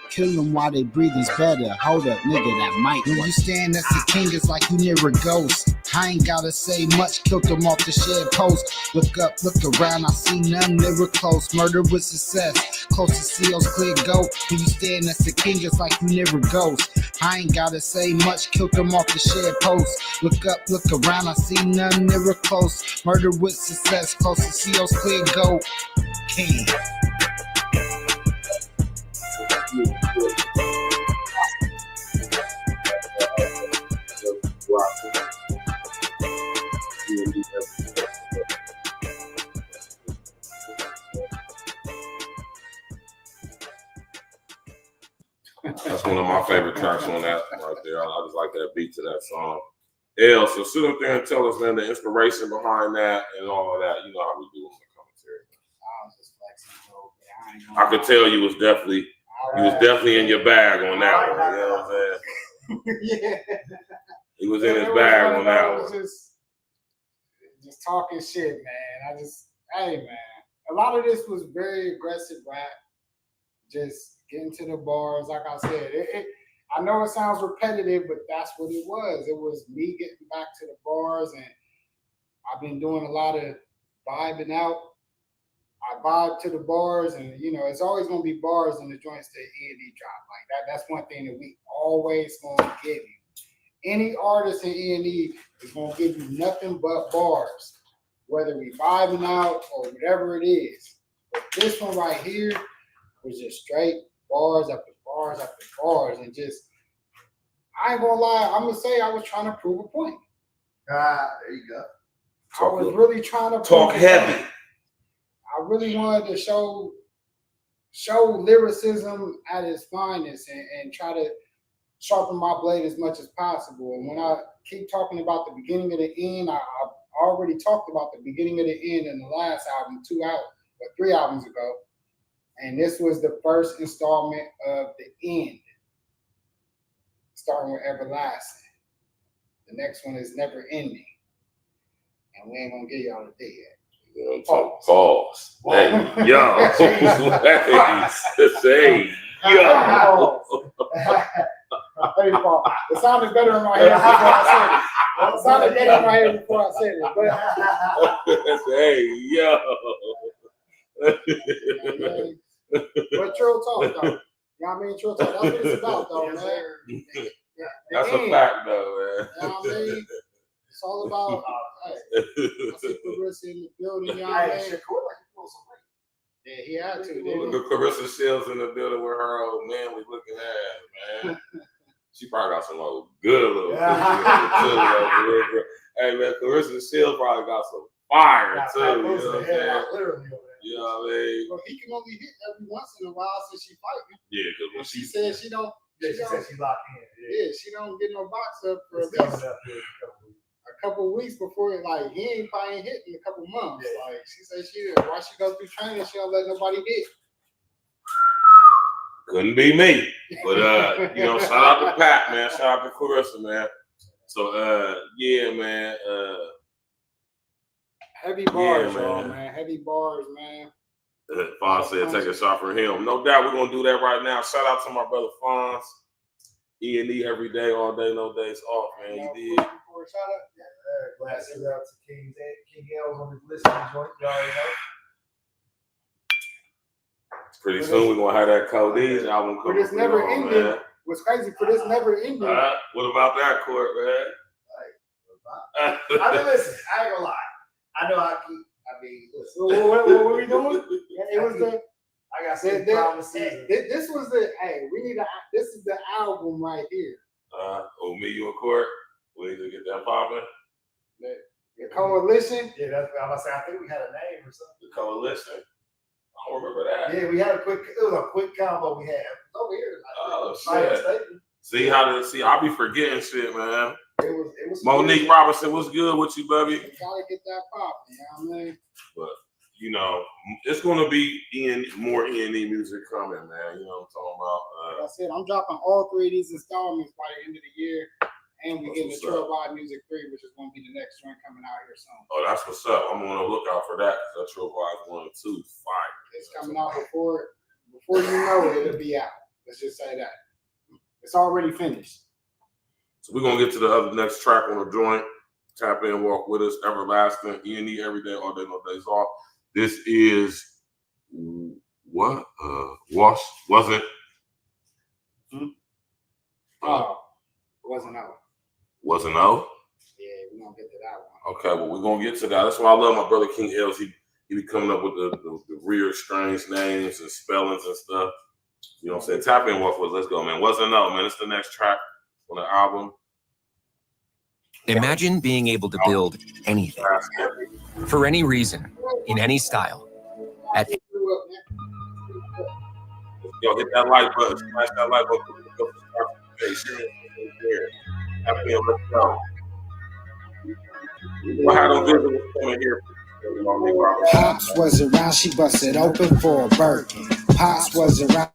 Kill them while they breathing's better. Hold up, nigga, that might work. When you stand as the king, it's like you near a ghost. I ain't gotta say much, killed them off the shared post. Look up, look around, I see none never close. Murder with success, close to seals, clear go. When you stand as the king, it's like you never ghost. I ain't gotta say much, killed them off the shared post. Look up, look around, I see none never close. Murder with success, close to seals, clear go. King. That's one of my favorite tracks on that right there. I just like that beat to that song. El, so sit up there and tell us, man, the inspiration behind that and all of that. You know how we do in the commentary. I was just flexing a little bit. I could tell you was definitely in your bag on that one. You know what I'm saying? Yeah. He was in his bag on that one. Just talking shit, man. Hey, man. A lot of this was very aggressive rap. Just getting to the bars, like I said. I know it sounds repetitive, but that's what it was. It was me getting back to the bars, and I've been doing a lot of vibing out. I vibe to the bars, and it's always gonna be bars in the joints that E&E drop. Like that. That's one thing that we always gonna give you. Any artist in E&E is gonna give you nothing but bars, whether we vibing out or whatever it is. But this one right here was just straight bars after bars after bars, and just, I ain't gonna lie, I'm gonna say I was trying to prove a point. There you go. I was really trying to talk heavy. I really wanted to show lyricism at its finest and try to sharpen my blade as much as possible. And when I keep talking about the beginning of the end, I already talked about the beginning of the end in the last album, 3 albums ago. And this was the first installment of the end, starting with Everlasting. The next one is Never Ending. And we ain't gonna get y'all the day yet. Pause. Hey, yo. Say, yo. It sounded better in my head before I said it. It sounded better in my head before I said it. But hey, yo. But Trill Talk, though. You know what I mean? Trill Talk. That's what it's about, though, man. That's a fact, though, man. You know what I mean? It's all about, hey, I see Clarissa in the building, you know what I mean? Yeah, he had to. Look at Clarissa Shields in the building with her old man we looking at, man. She probably got some old good little too. Hey, man, Clarissa Shields probably got some fire, too. You know what I'm saying? You know what I mean? Well, he can only hit every once in a while since she fighting. Yeah, because when she said she don't. Yeah, she said she locked in. Yeah, she don't get no box up for at least a couple of weeks before it. Like he ain't probably hit in a couple months. Yeah. Like she said, why she go through training, she don't let nobody hit. Couldn't be me, but you know, shout out to Pat, man. Shout out to Clarissa, man. So yeah, man. Heavy bars, y'all, man. Heavy bars, man. Fonz said, take a shot for him. No doubt, we're gonna do that right now. Shout out to my brother Fonz. E&E every day, all day, no days off, man. You did. Glad shout out to King L's on his listening joint. You already know. Pretty soon we're gonna have that Cody's album coming. But it's never ending. Man. What's crazy for this never ending. What about that, Court, man? I mean, listen, I ain't gonna lie. I know I mean, listen. What were we doing? It was the. I got some promises. This was the. Hey, we need this is the album right here. Me, you, and Court. We need to get that popping. The Coalition. Yeah, that's what I was saying. I think we had a name or something. The Coalition. I don't remember that. Yeah, we had it was a quick combo we had. Over here. Oh, shit. See, I be forgetting shit, man. It was Monique good. Robinson, what's good with you, baby? You gotta get that popping, you know what I mean? But, you know, it's going to be more E&E music coming, man. You know what I'm talking about? Like I said, I'm dropping all 3 of these installments by the end of the year. And we're getting the 12 Wide Music 3, which is going to be the next joint coming out here soon. Oh, that's what's up. I'm on the lookout for that because that 12 Wide 1 and 2 fire. It's coming out before you know it, it'll be out. Let's just say that. It's already finished. So we're going to get to the next track on the joint. Tap in, walk with us, Everlasting, E&E every day, all day, no days off. This is what? Wasn't? Wasn't out. Wasn't out? Yeah, we're going to get to that one. Okay, well, we're going to get to that. That's why I love my brother King Els. He be coming up with the weird, strange names and spellings and stuff. You know what I'm saying? Tap in, walk with us. Let's go, man. Wasn't out, man. It's the next track on the album. Imagine being able to build anything, for any reason, in any style. Yo, hit that like button. Smash that like button. Tap in, let's go. What had on vision coming here? Pops was around, she busted open for a Birkin. Pops was around.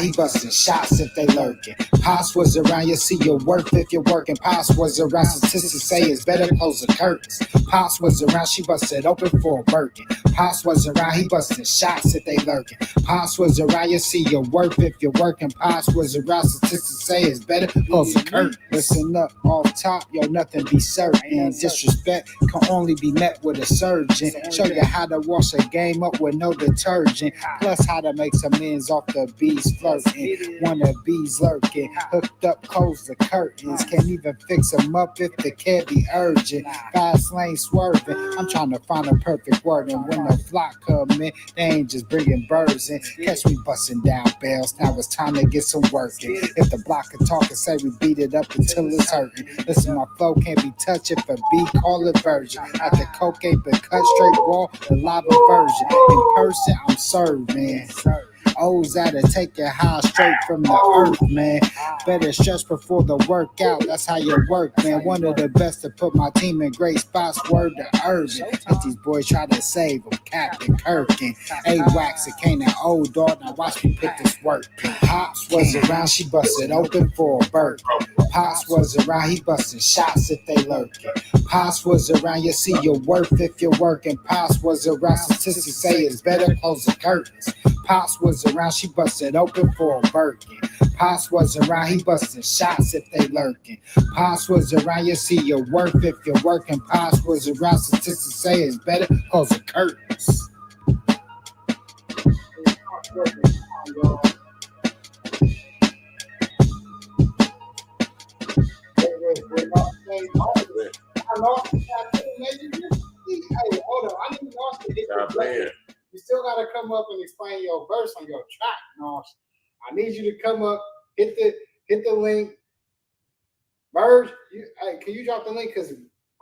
He busting shots if they lurking. Pops was around, you see your worth if you're working. Pops was around, statistics say it's better close the curtains. Pops was around, she busted open for a Birkin. Pops was around, he busting shots if they lurking. Pops was around, you see your worth if you're working. Pops was around, statistics say it's better close the curtains. Listen up, off top, yo, nothing be certain. Disrespect can only be met with a surgeon. Show you how to wash a game up with no detergent. Plus how to make some ends off the bees flirting. Wanna bees lurking. Hooked up, close the curtains. Can't even fix them up if the cat be urgent. Fast lane swerving. I'm trying to find a perfect word. And when the flock come in, they ain't just bringing birds in. Catch me busting down bells. Now it's time to get some work in. If the block can talk and say we beat it up until it's hurting. Listen, my flow can't be touched if a beat call it virgin. At the coke ain't been cut straight raw, the lava version. In person, I'm served, man. O's gotta take it high straight from the earth, man. Better stretch before the workout, that's how you work, man. One of the best to put my team in great spots, word to urgent. If these boys try to save them, Captain Kirkin. A-Wax, it came an old dog, now watch me pick this work. Pops was around, she busted open for a bird. Pops was around, he busting shots if they lurking. Pops was around, you see your worth if you're working. Pops was around, statistics say it's better close the curtains. Pops was around, she busted open for a Birkin. Pops was around, he busting shots if they lurking. Pops was around, you see your worth if you're working. Pops was around, statistics say it's better close the curtains. I lost the shot. Hey, hold on. I need to you still got to come up and explain your verse on your track, Nosh. I need you to come up, hit the link. Verge, hey, can you drop the link? Because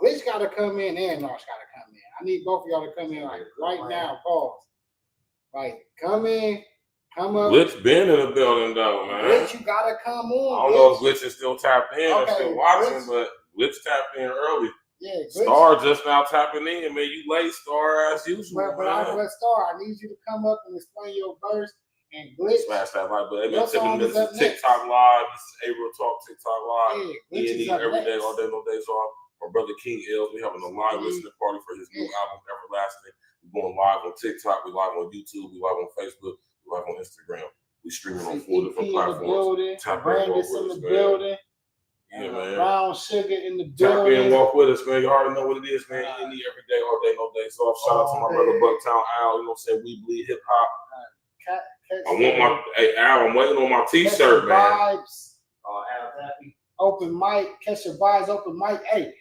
Glitch got to come in and Nosh got to come in. I need both of y'all to come in like right now. Pause. Like, come in, come up. Glitch been in the building though, man. Glitch, you got to come on. I don't know if Glitch is still tapped in or still watching, Glitch. but Glitch tapped in early. Yeah, Glitch. Star just now tapping in, man. You late, Star, as usual. But Star, I need you to come up and explain your verse. And Glitch. Smash that right button. This is TikTok Live. This is April Talk TikTok Live. Yeah, every day, all day, no days off. My brother King Els, we having a live listening party for his new album, Everlasting. We're going live on TikTok. We live on YouTube. We live on Facebook. We live on Instagram. We streaming on 4 different platforms. Brandis in the building. Yeah, man. Brown Sugar in the Tap building. in, walk with us, man. You already know what it is, man. Any every day, all day, no days off. Shout out to my brother Bucktown Al. You know what I'm saying? We bleed hip hop. I want my Al. I'm waiting on my T-shirt, man. Vibes. Al's happy. Open mic. Catch your vibes. Open mic. Hey,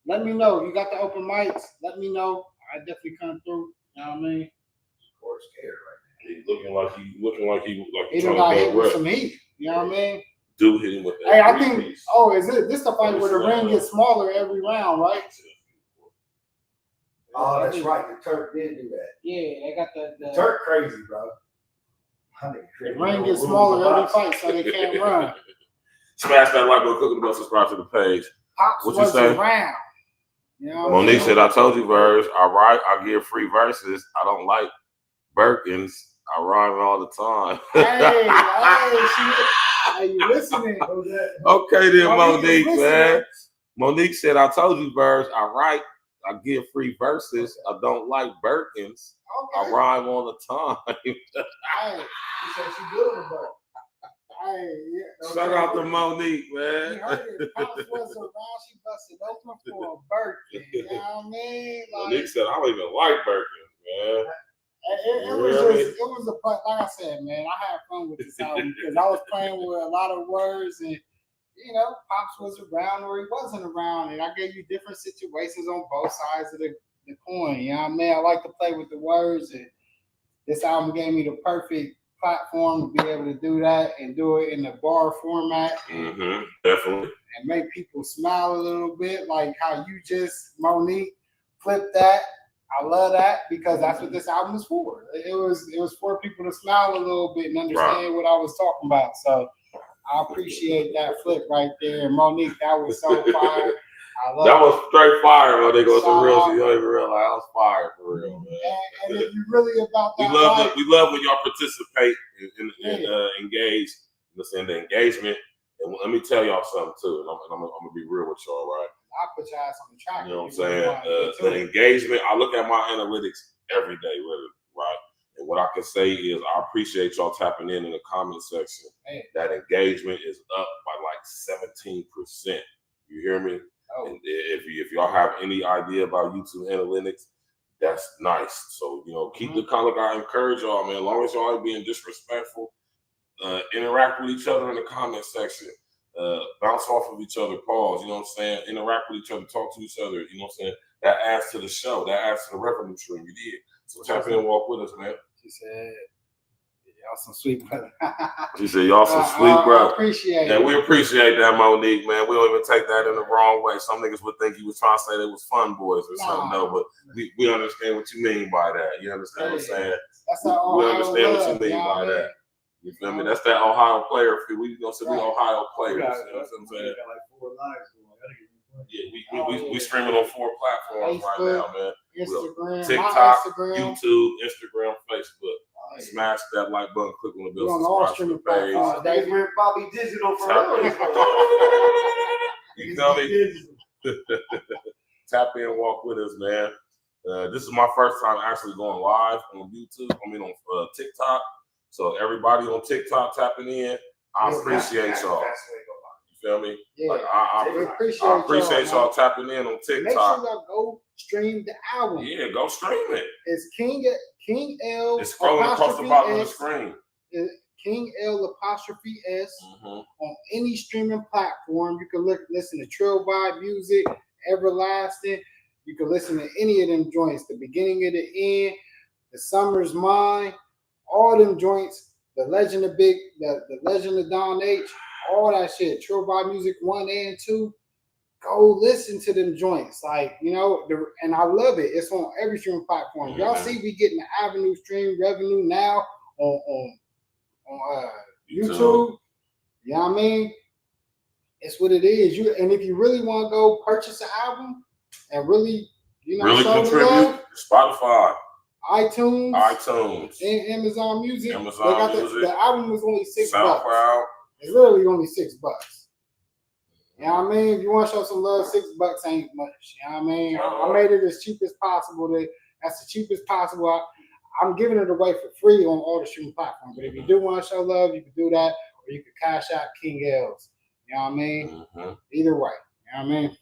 let me know. You got the open mics. Let me know. I definitely come through. You know what I mean? Of course, scared right now. He's looking like he done got hit with some heat. You know what I mean? Do hit him with that. Hey, I think. Oh, is it this the fight where the ring gets smaller every round, right? Oh, that's right. The Turk did do that. Yeah, they got the Turk crazy, bro. The ring gets smaller every fight, so they can't run. Smash that like button, cooking the bell, subscribe to the page. Pops what you say? Around. You know Monique said, "I told you, verse. I give free verses. I don't like Birkins. I rhyme all the time." Hey, you listening? Okay, then, Monique, man. Monique said, "I told you, verse. I give free verses. I don't like Birkins. I rhyme all the time." Hey, you said she good with Birk. Hey, yeah. Shout out to Monique, man. You heard it. Pops was around. She busted open for a Birkin. You know what I mean? Like, Monique said, "I don't even like Birkins, man." It was a fun. Like I said, man, I had fun with this album because I was playing with a lot of words and. You know, Pops was around or he wasn't around, and I gave you different situations on both sides of the coin. You know what I mean? I like to play with the words, and this album gave me the perfect platform to be able to do that and do it in the bar format. Mm-hmm, definitely. And make people smile a little bit, like how you just, Monique, flipped that. I love that because that's what this album is for. It was for people to smile a little bit and understand what I was talking about. So I appreciate that flip right there. Monique, that was so fire. That was straight fire, bro. They go some real, you don't even realize that was fire for real, man. And if you're really about that, we love when y'all participate and engage. Listen, the engagement. And let me tell y'all something too. And I'm gonna be real with y'all, right? I put your ass on the track. You know what I'm saying? The engagement. I look at my analytics every day, right? And what I can say is I appreciate y'all tapping in the comment section. Man. That engagement is up by like 17%. You hear me? Oh. And if y'all have any idea about YouTube analytics, that's nice. So, you know, keep the comment. I encourage y'all, man. As long as y'all ain't being disrespectful, interact with each other in the comment section. Bounce off of each other, pause. You know what I'm saying? Interact with each other, talk to each other. You know what I'm saying? That adds to the show. That adds to the revenue stream. You did. So tap in and walk with us, man. She said, y'all some sweet brother. She said, y'all some sweet brother. I appreciate it. And we appreciate that, Monique, man. We don't even take that in the wrong way. Some niggas would think you was trying to say they was fun boys or something, though. But we understand what you mean by that. You understand what I'm saying? That's that we understand what you mean by that. You feel me? That's that Ohio player feel. We gonna say we Ohio players. You know what I'm saying? Got like 4 lives going. Yeah, we streaming on 4 platforms right now, man. Instagram, TikTok, YouTube, Instagram, Facebook. Smash that like button, click on the bell, subscribe to the page. They went Bobby Digital for real. You know me? Tap in, walk with us, man. This is my first time actually going live on YouTube. I mean on TikTok. So everybody on TikTok tapping in, I appreciate y'all. You feel me? Yeah. Like I appreciate y'all tapping in on TikTok. Make sure y'all go stream the album. Yeah, go stream it. It's King L. It's scrolling across the bottom of the screen. King L apostrophe S on any streaming platform. You can listen to Trill Vibe Music, Everlasting. You can listen to any of them joints, the beginning of the end, the Summer's Mine, all them joints, the Legend of the Legend of Don H, all that shit. Trill Vibe Music 1 and 2. Go listen to them joints, like, you know, and I love it. It's on every streaming platform. Y'all see we getting the Avenue stream revenue now on YouTube. You know what I mean? It's what it is. And if you really want to go purchase an album and really, you know, really contribute, love, Spotify, iTunes, and Amazon Music. The album was only $6. It's literally only $6. You know what I mean? If you want to show some love, $6 ain't much. You know what I mean? I made it as cheap as possible. That's the cheapest possible. I'm giving it away for free on all the streaming platforms. But if you do want to show love, you can do that, or you can cash out King L's. You know what I mean? Either way. You know what I mean?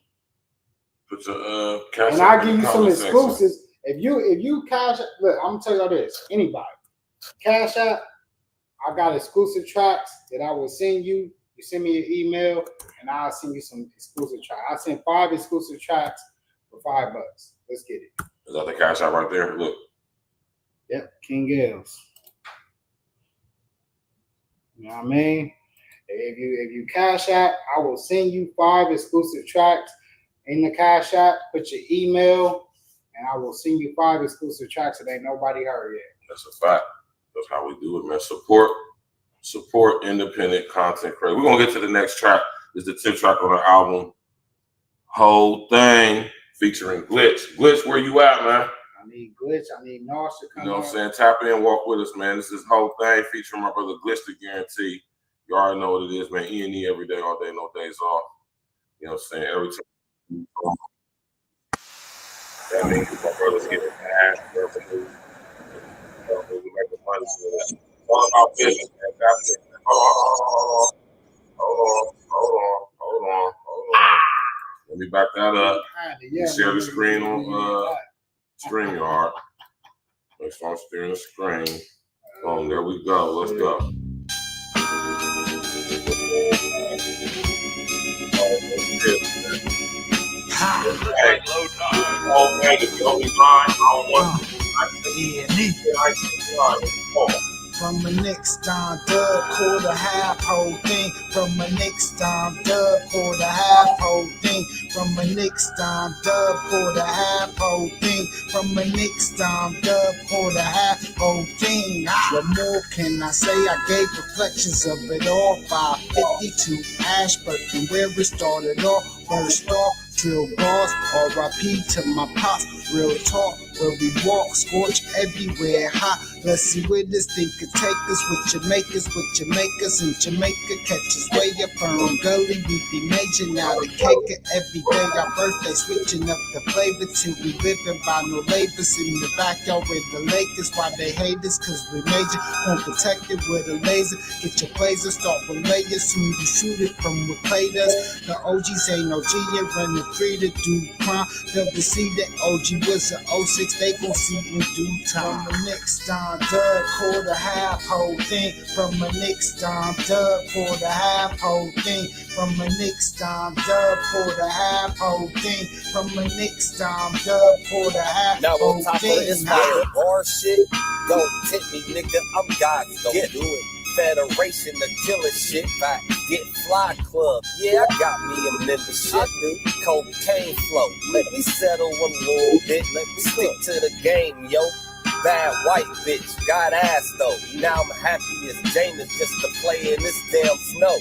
Put your cash. And I'll give you some exclusives. If you cash out, look, I'm gonna tell y'all this. Anybody cash out, I got exclusive tracks that I will send you. You send me an email, and I'll send you some exclusive tracks. I send 5 exclusive tracks for $5. Let's get it. Is that the cash out right there? Look. Yep, King L's. You know what I mean? If you cash out, I will send you 5 exclusive tracks in the cash app. Put your email, and I will send you 5 exclusive tracks that ain't nobody heard yet. That's a fact. That's how we do it, man. Support independent content creators. We're gonna get to the next track. This is the 10th track on our album. Whole Thing featuring Glitch. Glitch, where you at, man? I need Glitch. I need Nosh to come. You know what I'm saying? Tap in, walk with us, man. This is Whole Thing featuring my brother Glitch the Guarantee. You already know what it is, man. E&E every day, all day, no days off. You know what I'm saying? Every time. That means my brothers getting cash, revenue. We make the money. So all about business, man. That's it. Hold on. Let me back that up. Share the screen on StreamYard. Let's start sharing the screen. There we go. Let's go. Hey, if you only line, I don't want From a Knicks down dub, quarter half whole thing. From a Knicks down dub, quarter half whole thing. From a Knicks down dub, quarter half whole thing. From a Knicks down dub, quarter half whole thing. What more can I say? I gave reflections of it all. 552 Ashburton, where it started off. First off, Trill bars, R.I.P. to my pops. Real talk, where we walk, scorch everywhere, hot. Let's see where this thing could take us. With Jamaicans, in Jamaica, catches way up from gully. We be major now, the cake of every day. Our birthday, switching up the flavor till we living by no labors in the backyard with the Lakers. Why they hate us? Cause we major, won't protect it with a laser. Get your blazer, start with layers. Soon you shoot it from what played us. The OGs ain't no G, and running free to do crime. They'll see that OG was an 06, they gon' see in due time. From the next time, dub, quarter half, whole thing. From the next time, dub, quarter half, whole thing. From the next time, dub, quarter half, whole thing. From the next time, dub, quarter half, now whole on top thing. of this fire bar shit, don't tip me, nigga. I'm God, don't do it. Federation of killer shit, back get fly club. Yeah, I got me a membership. Cocaine flow. Let me settle a little bit. Let me stick to the game, yo. Bad white bitch, got ass though. Now I'm happy as James just to play in this damn snow.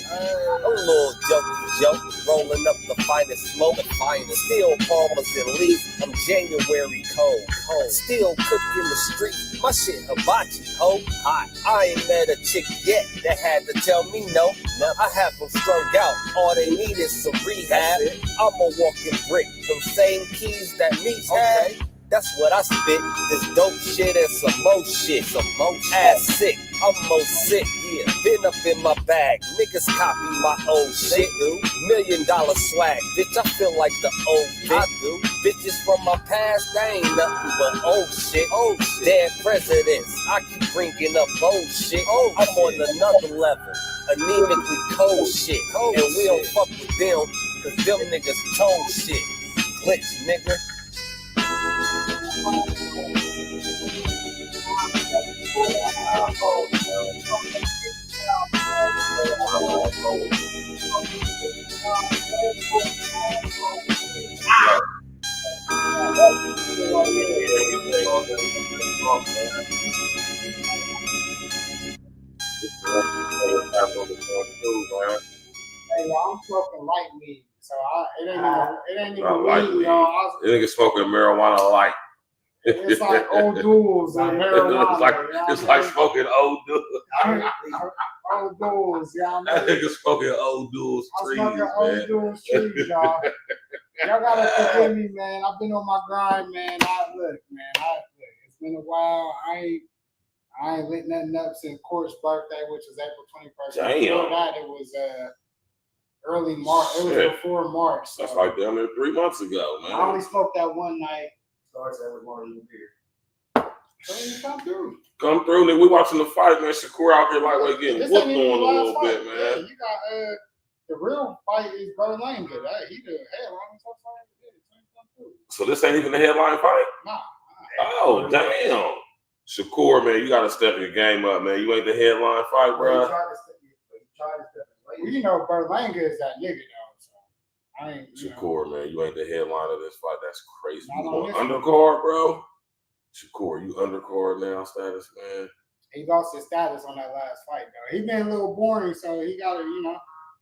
A little jokey, rolling up the finest smoke, the finest. Still Palmers and Leaf, I'm January cold. Still cooking the street, my shit hibachi, ho. I ain't met a chick yet that had to tell me no. I have them strung out, all they need is some rehab. I'm a walking brick, them same keys that me had. That's what I spit, this dope shit and some more shit. Ass sick, I'm most sick, yeah. Been up in my bag, niggas copy my old shit. $1 million swag, bitch, I feel like the old bitch. I do. Bitches from my past, they ain't nothing but old shit. Dead presidents, I keep bringing up old shit. I'm on another level, anemically cold shit. And we don't fuck with them, cause them niggas told shit. Glitch, nigga. Hey, I'm smoking light weed, so it ain't even light weed, weed. y'all. That nigga smoking marijuana light. It's like old duels and marijuana. It's like smoking old duels. Old duels, y'all. That nigga smoking old duels trees, I'm smoking man. old duels trees, y'all. Y'all gotta forgive me, man. I've been on my grind, man. It's been a while. I ain't lit nothing up since Court's birthday, which was April 21st. Damn. Before that, it was early March. It was before March. So. That's like damn near 3 months ago, man. I only smoked that one night. Starts every morning you beer. So you come through. Come through, nigga. We watching the fight, man. Shakur out here lightweight getting This whooped ain't on even a the last little fight. bit, man. Yeah, you got the real fight is Berlanga. He the headline. So this ain't even the headline fight? Nah. Oh, damn. Shakur, man, you got to step your game up, man. You ain't the headline fight, bro. He tried to step Well, you know, Berlanga is that nigga, though. So I ain't. Shakur, man, you ain't the headline of this fight. That's crazy. Not You on on this undercard, bro? Shakur, you undercard now status, man. He lost his status on that last fight, though. He been a little boring, so he got to,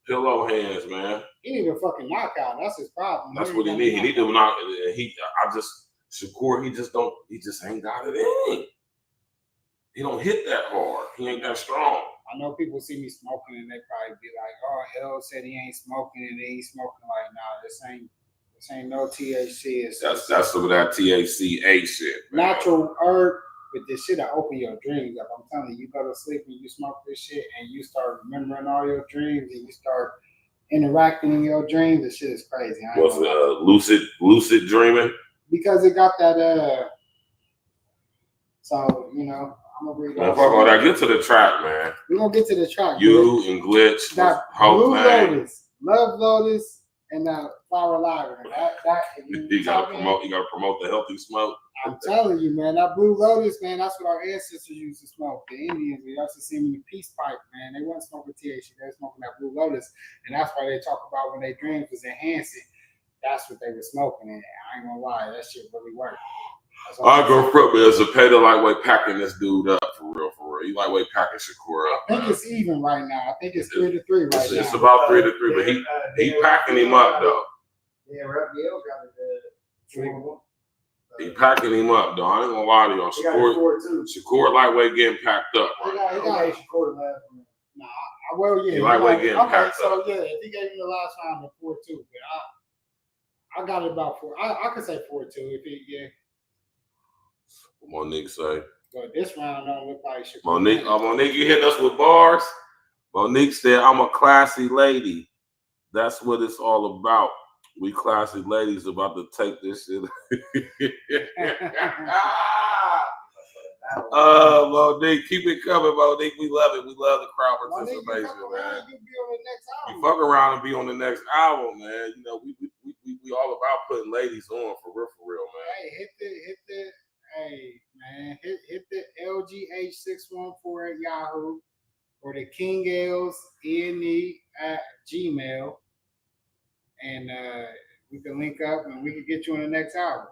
Pillow hands, man. He need a fucking knockout. That's his problem. That's what he need. He need to knock. Shakur, he just ain't got it in. He don't hit that hard. He ain't that strong. I know people see me smoking and they probably be like, "Oh, L said he ain't smoking and he's smoking." Like, nah, this ain't no THC. That's some of that THCA shit, man. Natural herb, but this shit'll open your dreams up. I'm telling you, you go to sleep and you smoke this shit and you start remembering all your dreams and you start interacting in your dreams. This shit is crazy. What's lucid dreaming? Because it got that so I'm gonna read Man, fuck all that. Get to the track, man. We're gonna get to the track. You and Glitch, that Blue Lotus, Love Lotus, and Flower Lager. That you gotta promote the healthy smoke. I'm telling you, man, that Blue Lotus, man, that's what our ancestors used to smoke. The Indians, we used to see them in the peace pipe, man. They weren't smoking THC, they were smoking that Blue Lotus. And that's why they talk about when their dreams was enhancing. That's what they were smoking. And I ain't gonna lie, that shit really worked. I go front me as a Zepeda lightweight packing this dude up for real. You lightweight packing Shakur up. I think it's even right now. I think it's 3-3 right now. It's about 3-3, but he packing him up though. Yeah, Raphael got it. He packing him up though. I ain't gonna lie to y'all. Shakur lightweight getting packed up. He got Shakur the last one. Nah, well, yeah. He lightweight getting packed so up. Yeah, if he gave me the last round of 4-2, but I got it about 4. I could say 4-2 if he What Monique say? But this round don't look like Shakur. Monique, you hitting us with bars? Monique said, "I'm a classy lady. That's what it's all about. We classy ladies about to take this shit." Monique, keep it coming, Monique. We love it. We love the crowd participation, man. You fuck around and be on the next album, man. We all about putting ladies on for real, man. Hey, hit the LGH614 at Yahoo or the King Els ENE at Gmail, and we can link up and we can get you on the next album.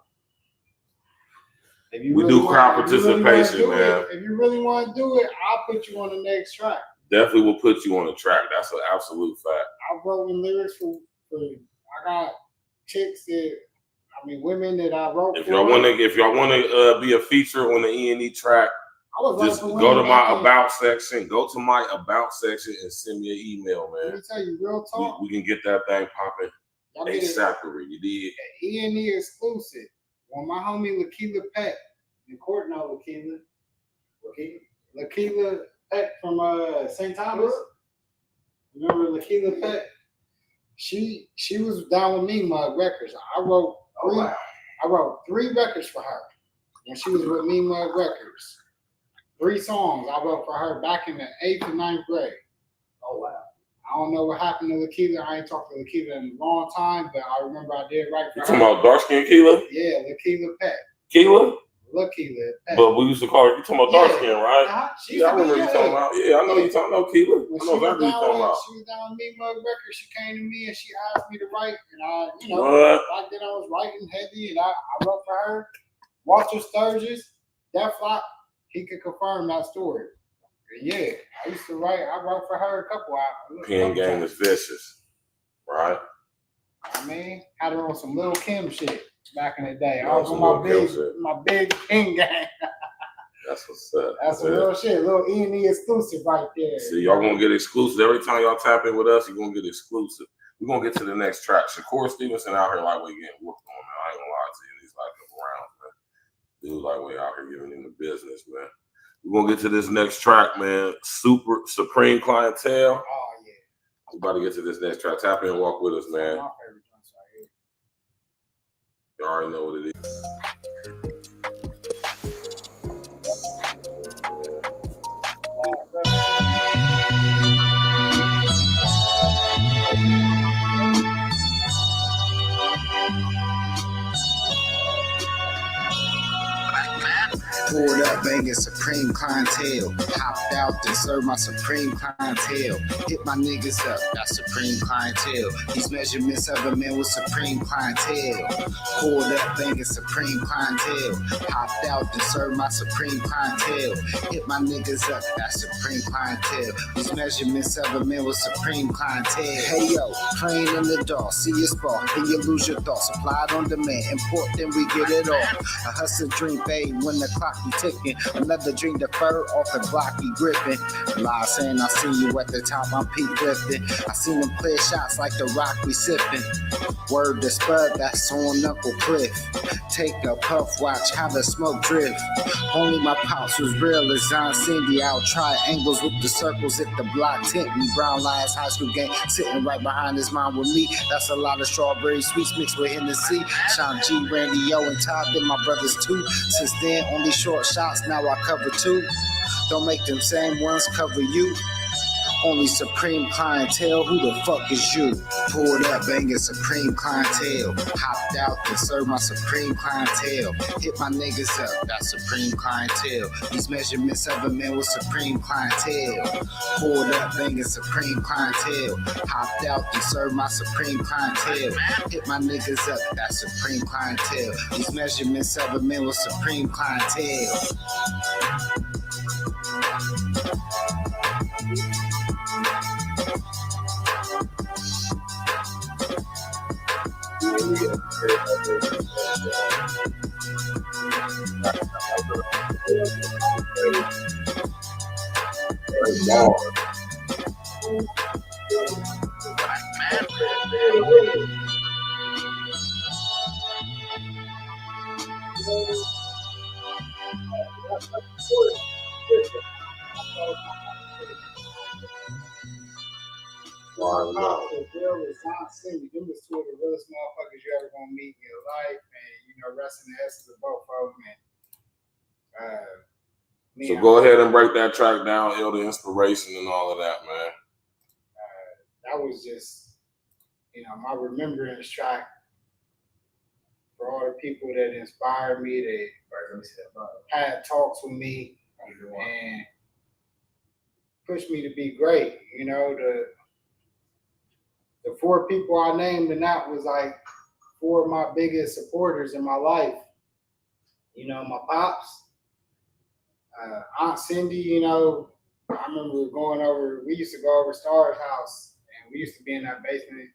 We do crowd participation, man. If you really want to do it, I'll put you on the next track. Definitely will put you on the track. That's an absolute fact. I wrote in lyrics for I got chicks women that I wrote if for. Y'all want to be a feature on the ENE track, just go to my about section. Go to my about section and send me an email, man. Let me tell you, real talk. We can get that thing popping ASAP. You did. ENE exclusive. Well, my homie Lakeela Peck, and Court know Lakeela Peck from St. Thomas. Remember Lakeela Peck? She was down with me, Mug Records. I wrote I wrote 3 records for her when she was with Me Mug Records. 3 songs I wrote for her back in the 8th and 9th grade. Oh wow. I don't know what happened to Lakeela. I ain't talked to Lakeela in a long time, but I remember I did write for You her. talking about dark skin Keela? Yeah, Lakeela Peck. Keela? Lakeela Peck. But we used to call her, you talking about dark skin, right? She Yeah, I remember you talking about. Yeah, I know you talking about Keela. When I know exactly what you talking about. she was down with Me Mug Records, she came to me and she asked me to write, and I, What? back then I was writing heavy, and I wrote for her. Walter Sturgis, Def Flop, he could confirm that story. Yeah, I used to write. I wrote for her a couple hours. Pen game is vicious, right? I mean, had her on some Lil Kim shit back in the day. Yeah, I was some on Lil Kim shit. my big pen game. That's what's up. That's some real shit. Little E&E exclusive right there. See, y'all gonna get exclusive. Every time y'all tap in with us, you're gonna get exclusive. We're gonna get to the next track. Shakur Stevenson out here like we getting whooped on, man. I ain't gonna lie to you. He's like up around, man. Dude like way out here giving him the business, man. We're gonna get to this next track, man. Supreme Clientele. Oh yeah. We're about to get to this next track. Tap in and walk with us, man. My favorite joints right here. You already know what it is. Pulled up, banging Supreme Clientele. Hopped out to serve my Supreme Clientele. Hit my niggas up, that's Supreme Clientele. These measurements of a man with Supreme Clientele. Pulled up, banging Supreme Clientele. Hopped out to serve my Supreme Clientele. Hit my niggas up, that's Supreme Clientele. These measurements of a man with Supreme Clientele. Hey yo, playing in the dark, see your spark, then you lose your thoughts. Supplied on demand, import, then we get it all. A hustle dream fade when the clock be ticking. Another dream deferred off the block be gripping. Lie saying I seen you at the top, I'm peak lifting. I seen them clear shots like the rock we sipping. Word to Spud, that's on Uncle Cliff. Take a puff, watch how the smoke drift. Only my pops was real as John Cindy. I'll try angles with the circles at the block tent. Me Brown Lions high school gang sitting right behind his mom with me. That's a lot of strawberry sweets mixed with Hennessy. Sean G, Randy O, and Todd, then my brothers too. Since then, only short shots, now I cover 2. Don't make them same ones cover you. Only Supreme Clientele, who the fuck is you? Pulled up, banging Supreme Clientele. Hopped out to serve my Supreme Clientele. Hit my niggas up, that's Supreme Clientele. These measurements of a man with Supreme Clientele. Pulled up, banging Supreme Clientele. Hopped out to serve my Supreme Clientele. Hit my niggas up, that's Supreme Clientele. These measurements of a man with Supreme Clientele. Them was 2 of the realest motherfuckers you ever gonna meet in your life, and rest in the essence of both of them. So go ahead and break that track down, the inspiration and all of that, man. That was just, my remembrance track for all the people that inspired me, that had talks with me and pushed me to be great. The 4 people I named, and that was like 4 of my biggest supporters in my life. My pops, Aunt Cindy, I remember we used to go over Star's house, and we used to be in that basement.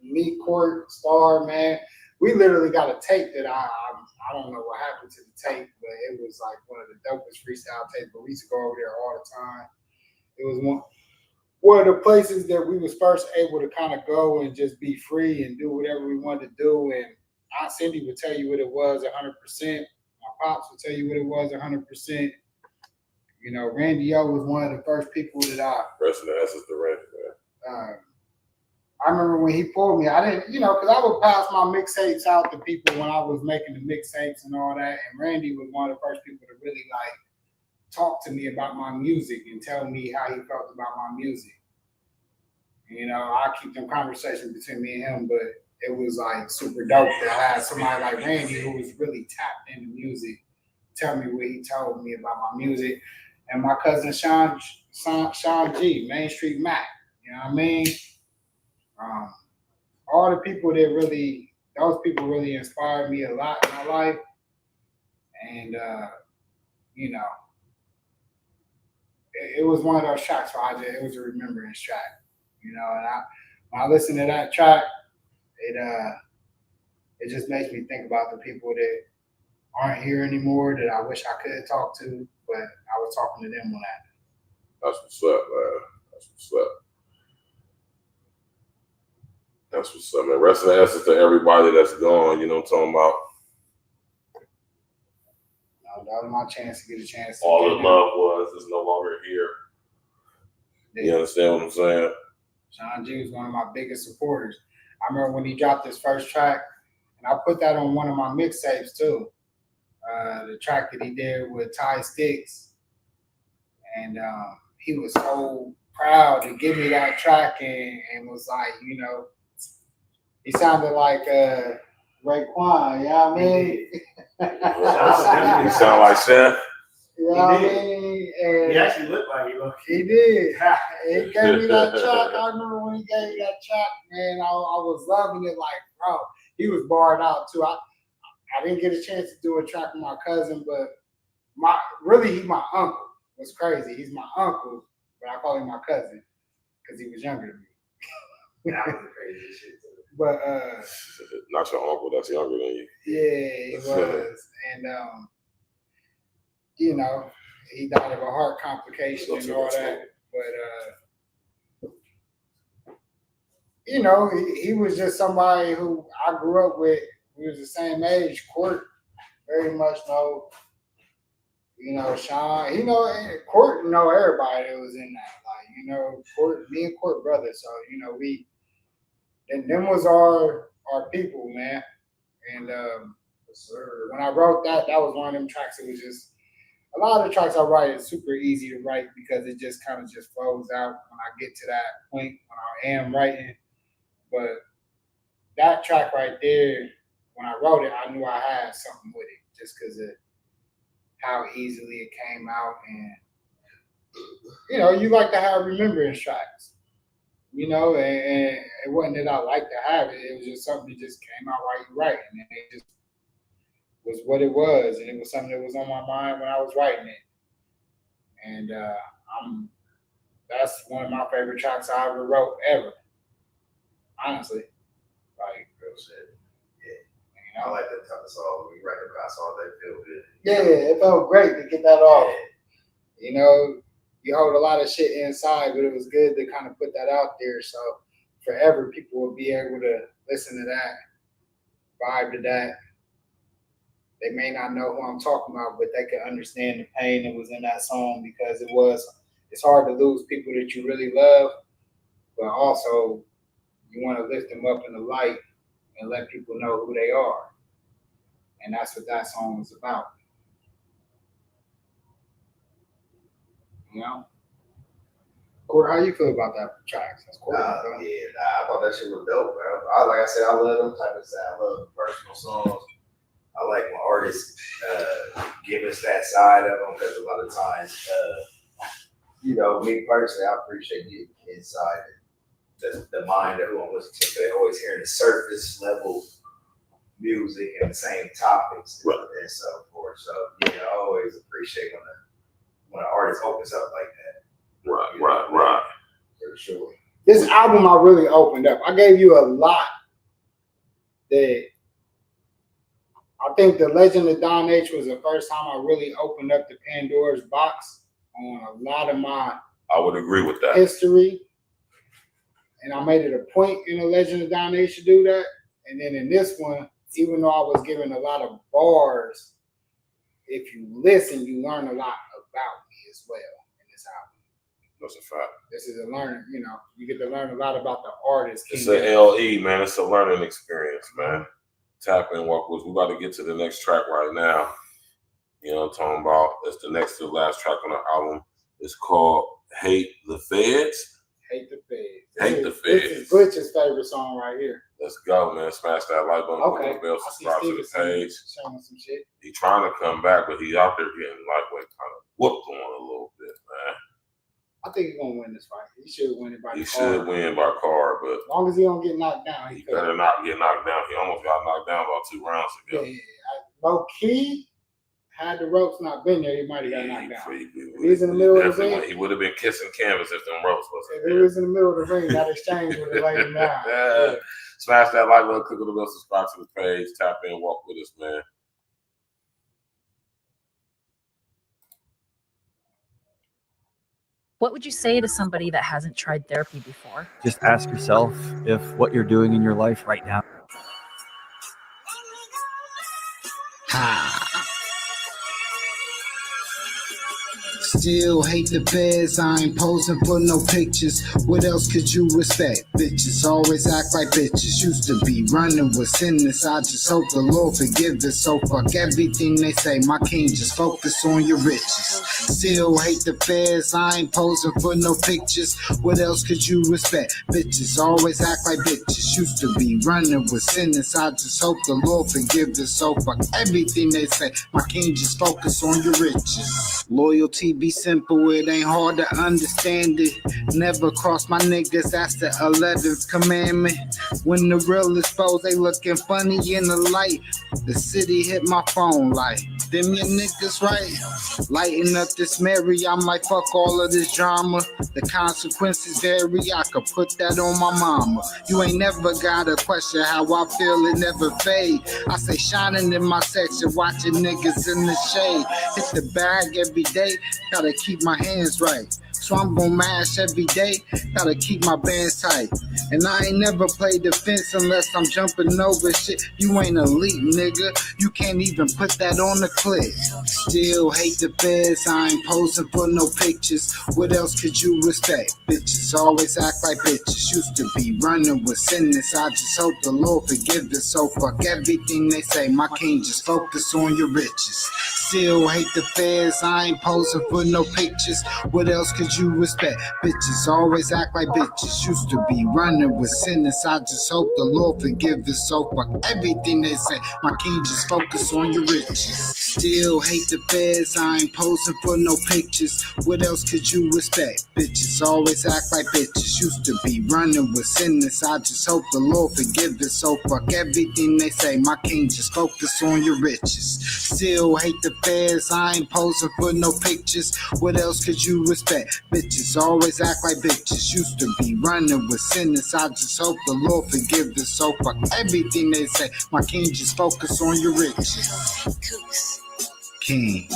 Me, Court, Star, man. We literally got a tape that I don't know what happened to the tape, but it was like one of the dopest freestyle tapes, but we used to go over there all the time. It was one of the places that we was first able to kind of go and just be free and do whatever we wanted to do. And Aunt Cindy would tell you what it was 100%. My pops would tell you what it was 100%. Randy O was one of the first people that Rest in the essence, the Randy, man. I remember when he pulled me, I didn't, because I would pass my mixtapes out to people when I was making the mixtapes and all that. And Randy was one of the first people to really like talk to me about my music and tell me how he felt about my music. I keep them conversations between me and him, but it was like super dope to have somebody like Randy who was really tapped into music tell me what he told me about my music. And my cousin Sean G, Main Street Mac, you know what I mean? All the people that those people really inspired me a lot in my life. And, it was one of those tracks where it was a remembrance track, and when I listen to that track, it just makes me think about the people that aren't here anymore that I wish I could talk to, but I was talking to them when I. That's what's up, man. That's what's up. That's what's up, man. Rest in essence to everybody that's gone, you know what I'm talking about? That was my chance to get a chance. All the love is no longer here. Yeah. You understand what I'm saying? Sean G was one of my biggest supporters. I remember when he dropped his first track, and I put that on one of my mixtapes too. The track that he did with Ty Sticks. And he was so proud to give me that track and was like, he sounded like Raekwon, you know what I mean? He sound like Chef. You know what I mean? And he actually looked like he looked. He did. He gave me that track. I remember when he gave me that track, man, I was loving it like, bro. He was barred out too. I didn't get a chance to do a track with my cousin, but he's my uncle. What's crazy, he's my uncle, but I call him my cousin because he was younger than me. That was the craziest shit too. But not your uncle that's younger than you. Yeah, he was. And he died of a heart complication and all that. But he was just somebody who I grew up with. We was the same age. Court very much know. Sean, Court know everybody that was in that. Like, Court, me and Court brothers. So, them was our people, man. And when I wrote that was one of them tracks. It was just a lot of the tracks I write is super easy to write because it just kind of just flows out when I get to that point when I am writing. But that track right there, when I wrote it, I knew I had something with it just because of how easily it came out. And you like to have remembrance tracks. And it wasn't that I liked to have it. It was just something that just came out while you writing. And it just was what it was. And it was something that was on my mind when I was writing it. And that's one of my favorite tracks I ever wrote, ever. Honestly. Like, real shit. Yeah. I like that type of song. When you write about songs, they feel good. Yeah, it felt great to get that off. You hold a lot of shit inside, but it was good to kind of put that out there. So forever people will be able to listen to that, vibe to that. They may not know who I'm talking about, but they can understand the pain that was in that song because it's hard to lose people that you really love, but also you want to lift them up in the light and let people know who they are. And that's what that song was about. Court, how you feel about that track? I thought that shit was dope, bro. Like I said, I love them type of stuff. I love personal songs. I like when artists give us that side of them because a lot of times, me personally, I appreciate getting inside the mind of who I'm listening to. They're always hearing the surface level music and the same topics and so forth. So I always appreciate when an artist opens up like that. Right. For sure. This album I really opened up. I gave you a lot that I think the Legend of Don H was the first time I really opened up the Pandora's box on a lot of my I would agree with that. History. And I made it a point in the Legend of Don H to do that. And then in this one, even though I was given a lot of bars, if you listen, you learn a lot about me as well in this album. That's a fact. This is a learning, you know, you get to learn a lot about the artist. It's an LE, man. It's a learning experience, man. Tap in, walk with. We about to get to the next track right now. You know what I'm talking about? It's the next to the last track on the album. It's called Hate the Feds. Hate the Feds. Hate the Feds. This is Butch's favorite song right here. Let's go, man. Smash that like button, Okay. click the bell, subscribe to the page. Showing some shit. He trying to come back, but he out there getting lightweight kind of whooped on a little bit, man. I think he's gonna win this fight. He should win it by car. He should win by car, but as long as he don't get knocked down, he better not get knocked down. He almost got knocked down about 2 rounds ago. Yeah, low key, had the ropes not been there, he might have got knocked down. If he's in the middle of the ring, he would have been kissing canvas if them ropes wasn't there. If he was in the middle of the ring, that exchange would have laid him down. Yeah. Smash that like button, click on the bell, subscribe to the page, tap in, walk with us, man. What would you say to somebody that hasn't tried therapy before? Just ask yourself if what you're doing in your life right now. Still hate the feds, I ain't posing for no pictures. What else could you expect? Bitches always act like bitches. Used to be running with sinners. I just hope the Lord forgive us. So fuck everything they say. My king, just focus on your riches. Still hate the feds, I ain't posing for no pictures. What else could you expect? Bitches always act like bitches. Used to be running with sinners. I just hope the Lord forgive us. So fuck everything they say. My king, just focus on your riches. Loyalty be simple, it ain't hard to understand it. Never cross my niggas, that's the 11th commandment. When the real exposed, they looking funny in the light. The city hit my phone like, them your niggas right? Lighting up this Mary, I'm like, fuck all of this drama. The consequences vary, I could put that on my mama. You ain't never gotta question how I feel, it never fade. I say shining in my section, watching niggas in the shade. Hit the bag every day, gotta keep my hands right. So I'm gon' mash every day, gotta keep my bands tight. And I ain't never played defense unless I'm jumping over shit. You ain't elite, nigga, you can't even put that on the clip. Still hate the feds, I ain't posing for no pictures. What else could you expect? Bitches always act like bitches. Used to be running with sinners. I just hope the Lord forgive us. So fuck everything they say. My king, just focus on your riches. Still hate the feds, I ain't posing for no pictures. What else could you expect? Bitches always act like bitches. Used to be running with sinners. I just hope the Lord forgive us. So fuck everything they say. My king, just focus on your riches. Still hate the feds, I ain't posing for no pictures. What else could you expect? Bitches always act like bitches. Used to be running with sinners. I just hope the Lord forgive us. So fuck everything they say. My king, just focus on your riches. Still hate the feds, I ain't posing for no pictures. What else could you expect? Bitches always act like bitches. Used to be running with sinners. I just hope the Lord forgive us. So fuck everything they say. My king, just focus on your riches. King.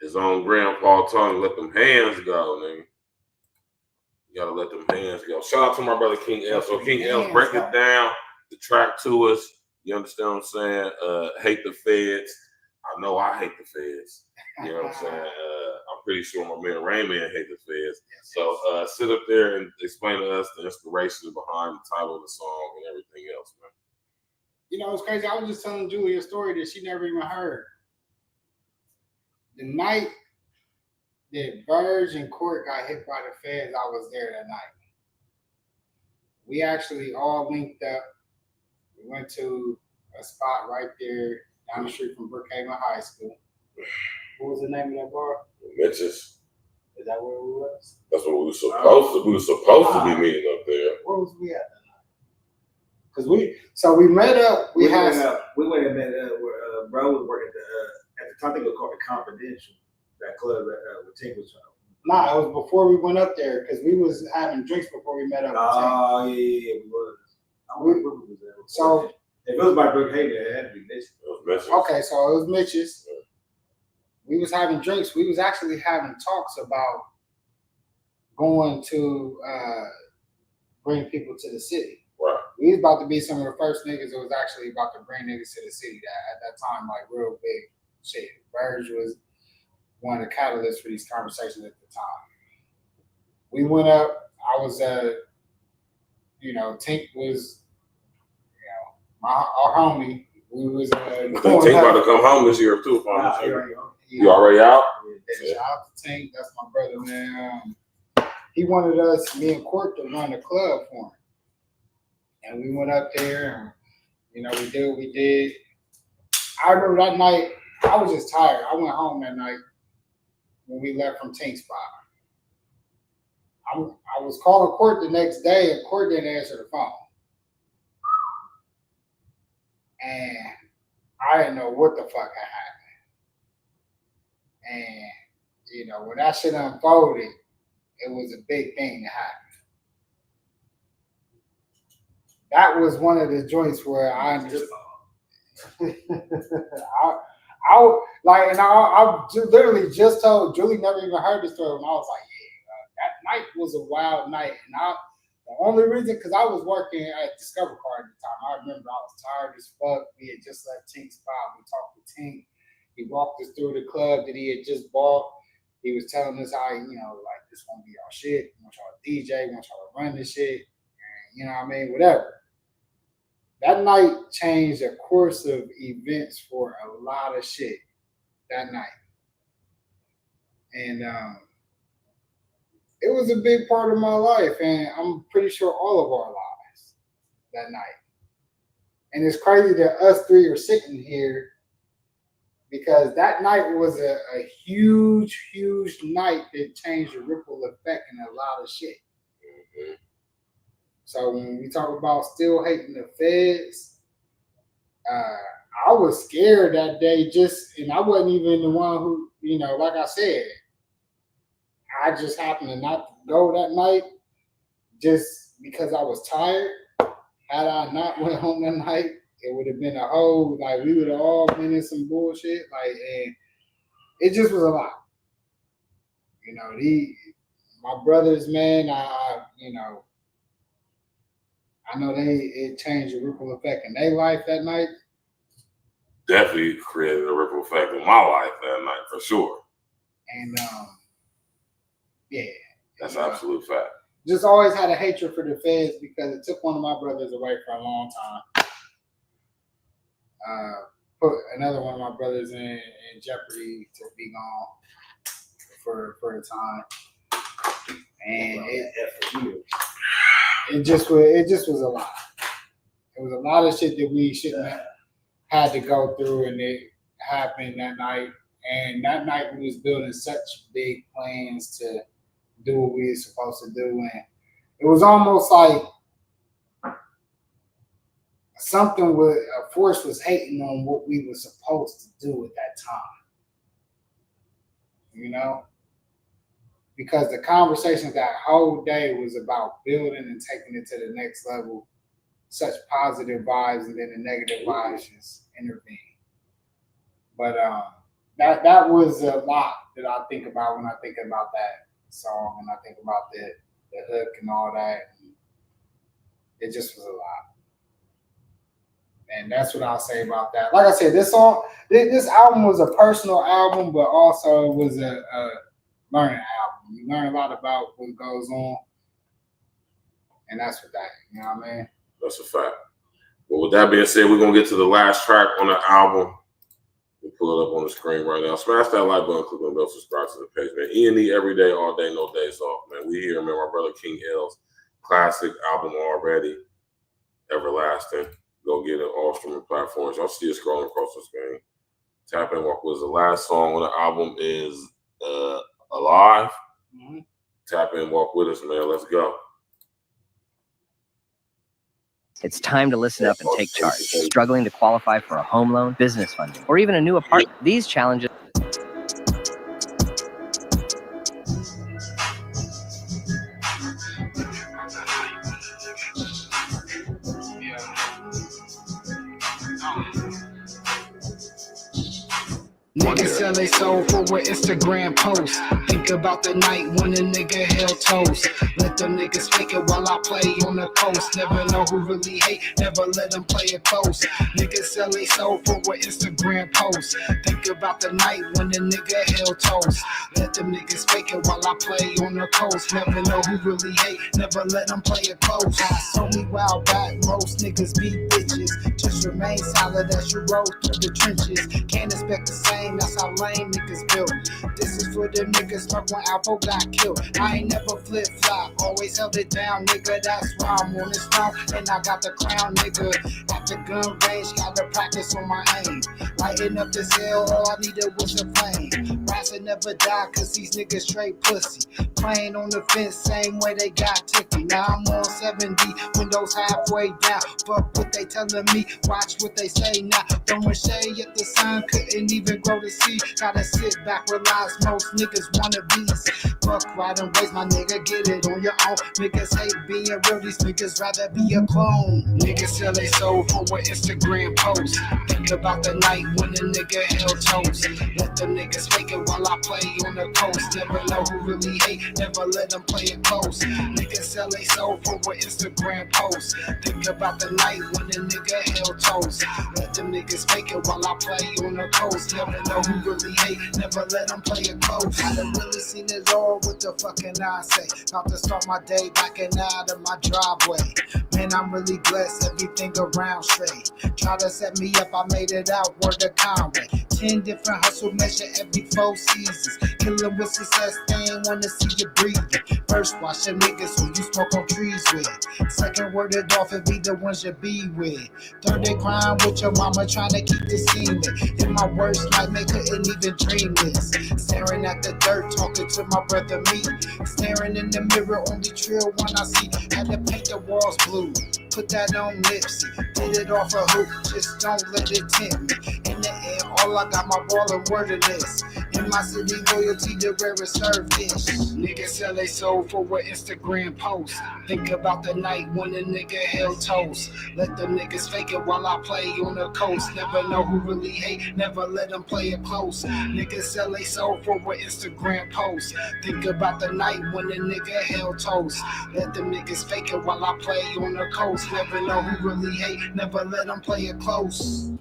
His own grandpa told him, let them hands go, nigga. You gotta let them hands go. Shout out to my brother King L. So King L, break it down, the track to us. You understand what I'm saying? Hate the feds. I know I hate the feds. You know what I'm saying? I'm pretty sure my man Rainman hate the feds. So sit up there and explain to us the inspiration behind the title of the song and everything else, man. You know, it's crazy. I was just telling Julie a story that she never even heard. The night that Verge and Court got hit by the feds, I was there that night. We actually all linked up. We went to a spot right there down the street from Brookhaven High School. What was the name of that bar? Mitch's. Is that where we was? That's what we were supposed to. We were supposed to be meeting up there. Where was we at Cause we met up. We went and met where bro was working at the time. I think it was called the Confidential. That club with Tink was. Nah, it was before we went up there because we was having drinks before we met up. Oh yeah, we was. I don't remember who was there. So if it was by Brook Haven, it had to be Mitch's. Okay, so it was Mitch's. We was having drinks. We was actually having talks about going to bring people to the city. Right. We was about to be some of the first niggas that was actually about to bring niggas to the city. That at that time, like real big shit. Verge was one of the catalysts for these conversations at the time. We went up. I was Tink was, our homie. We was I think Tink about to come home this year too. You already out? Yeah. Shout out to Tink. That's my brother, man. He wanted us, me and Court, to run the club for him. And we went up there and, we did what we did. I remember that night, I was just tired. I went home that night when we left from Tink's spot. I was calling Court the next day and Court didn't answer the phone. And I didn't know what the fuck had happened. And, when that shit unfolded, it was a big thing to happen. That was one of the joints where I understood. I literally just told Julie, never even heard the story, and I was like, that night was a wild night. And the only reason, because I was working at Discover Card at the time. I remember I was tired as fuck. We had just left Tink's spot. We talked with Tink. He walked us through the club that he had just bought. He was telling us how, this won't be our shit. We want y'all to DJ. We want y'all to run this shit. And, whatever. That night changed the course of events for a lot of shit that night. And it was a big part of my life, and I'm pretty sure all of our lives that night. And it's crazy that us three are sitting here because that night was a huge, huge night that changed the ripple effect in a lot of shit. Mm-hmm. So when we talk about still hating the feds, I was scared that day and I wasn't even the one who, like I said, I just happened to not go that night just because I was tired. Had I not went home that night, it would have been a whole, we would have all been in some bullshit. And it just was a lot. My brothers, man, I know it changed the ripple effect in their life that night. Definitely created a ripple effect in my life that night, for sure. And, yeah. That's absolute fact. Just always had a hatred for the feds because it took one of my brothers away for a long time. Put another one of my brothers in jeopardy to be gone for the time. And it just was a lot. It was a lot of shit that we shouldn't have had to go through, and it happened that night. And that night we was building such big plans to do what we were supposed to do, and it was almost like a force was hating on what we were supposed to do at that time. Because the conversation that whole day was about building and taking it to the next level, such positive vibes, and then the negative vibes just intervened. But that was a lot that I think about when I think about that song, and I think about the hook and all that. And it just was a lot. And that's what I'll say about that. Like I said, this album was a personal album, but also it was a learning album. You learn a lot about what goes on, and that's what that. You know what I mean? That's a fact. Well, with that being said, we're gonna get to the last track on the album. We'll pull it up on the screen right now. Smash that like button, click on the bell, subscribe to the page, man. E&E every day, all day, no days off, man. We here, man. My brother King L's classic album already, Everlasting. Go get it all streaming platforms. Y'all see it scrolling across the screen. Tap in, walk with us. The last song on the album is Alive. Mm-hmm. Tap in, walk with us, man. Let's go. It's time to listen up and take charge. Struggling to qualify for a home loan, business funding, or even a new apartment? These challenges Niggas sell they soul for an Instagram post. Think about the night when a nigga held toast. Let them niggas fake it while I play on the coast. Never know who really hate, never let them play it close. Niggas sell they soul for an Instagram post. Think about the night when a nigga held toast. Let them niggas fake it while I play on the coast. Never know who really hate, never let them play it close. Told me while back, most niggas be bitches. Just remain solid as you roll through the trenches. Can't expect the same. That's how lame niggas built. This is for the niggas smoke when Apple got killed. I ain't never flip flop, always held it down, nigga. That's why I'm on this throne and I got the crown, nigga. At the gun range, gotta practice on my aim. Lighting up this hill, all I needed was a flame. Rats will never die, cause these niggas straight pussy. Playing on the fence, same way they got ticky. Now I'm on 70, windows halfway down. Fuck what they telling me, watch what they say now. Throwing shade at the sun, couldn't even grow to see. Gotta sit back, realize most niggas wanna be. Fuck riding ways, my nigga, get it on your own. Niggas hate being real, these niggas rather be a clone. Niggas sell they soul for an Instagram post. Think about the night when a nigga held toast. Let them niggas fake it while I play on the coast. Never know who really hate, never let them play it close. Niggas sell they soul for an Instagram post. Think about the night when a nigga held toast. Let them niggas fake it while I play on the coast. Never know who really hate, never let them play it close. I done really seen it all, what the fucking I say. About to start my day backing out of my driveway. Man, I'm really blessed, everything around straight. Try to set me up, I made it out, word to Conway. 10 different hustle measure every 4 seasons. Killing with success, they ain't wanna see you breathing. First, watch your niggas who you smoke on trees with. Second, word it off and be the ones you be with. Third, they crying with your mama trying to keep the semen. In my worst nightmare, couldn't even dream this. Staring at the dirt, talking to my brother me. Staring in the mirror, only trill one I see. Had to paint the walls blue. Put that on Nipsey. Did it off a hoop, just don't let it tempt me. In the end, all I got my ball and word of this. In my city, loyalty to where it served this. Niggas sell they soul for an Instagram post. Think about the night when a nigga held toast. Let them niggas fake it while I play on the coast. Never know who really hate, never let them play it close. Niggas sell they soul for an Instagram post. Think about the night when a nigga held toast. Let them niggas fake it while I play on the coast. Never know who really hate, never let them play it close.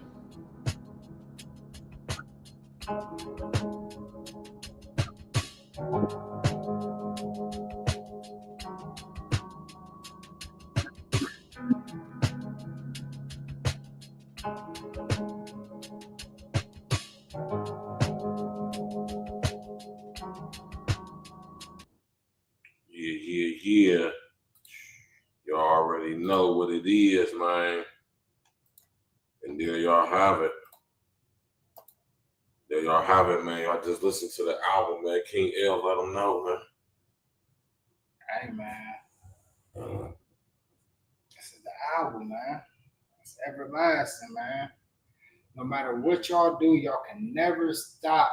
Yeah. You already know what it is, man. And there y'all have it. There y'all have it, man. Y'all just listen to the album, man. King L, let them know, man. Hey, man. This is the album, man. It's everlasting, man. No matter what y'all do, y'all can never stop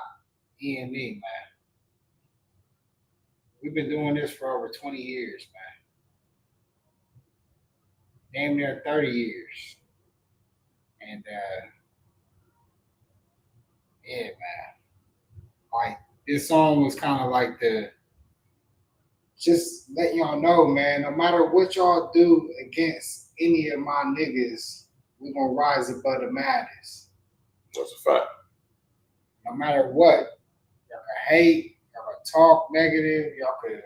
E&E, man. We've been doing this for over 20 years, man. Damn near 30 years. And, yeah, man. Like, this song was kind of like just let y'all know, man, no matter what y'all do against any of my niggas, we're going to rise above the madness. That's a fact. No matter what. Y'all can hate, y'all can talk negative, y'all could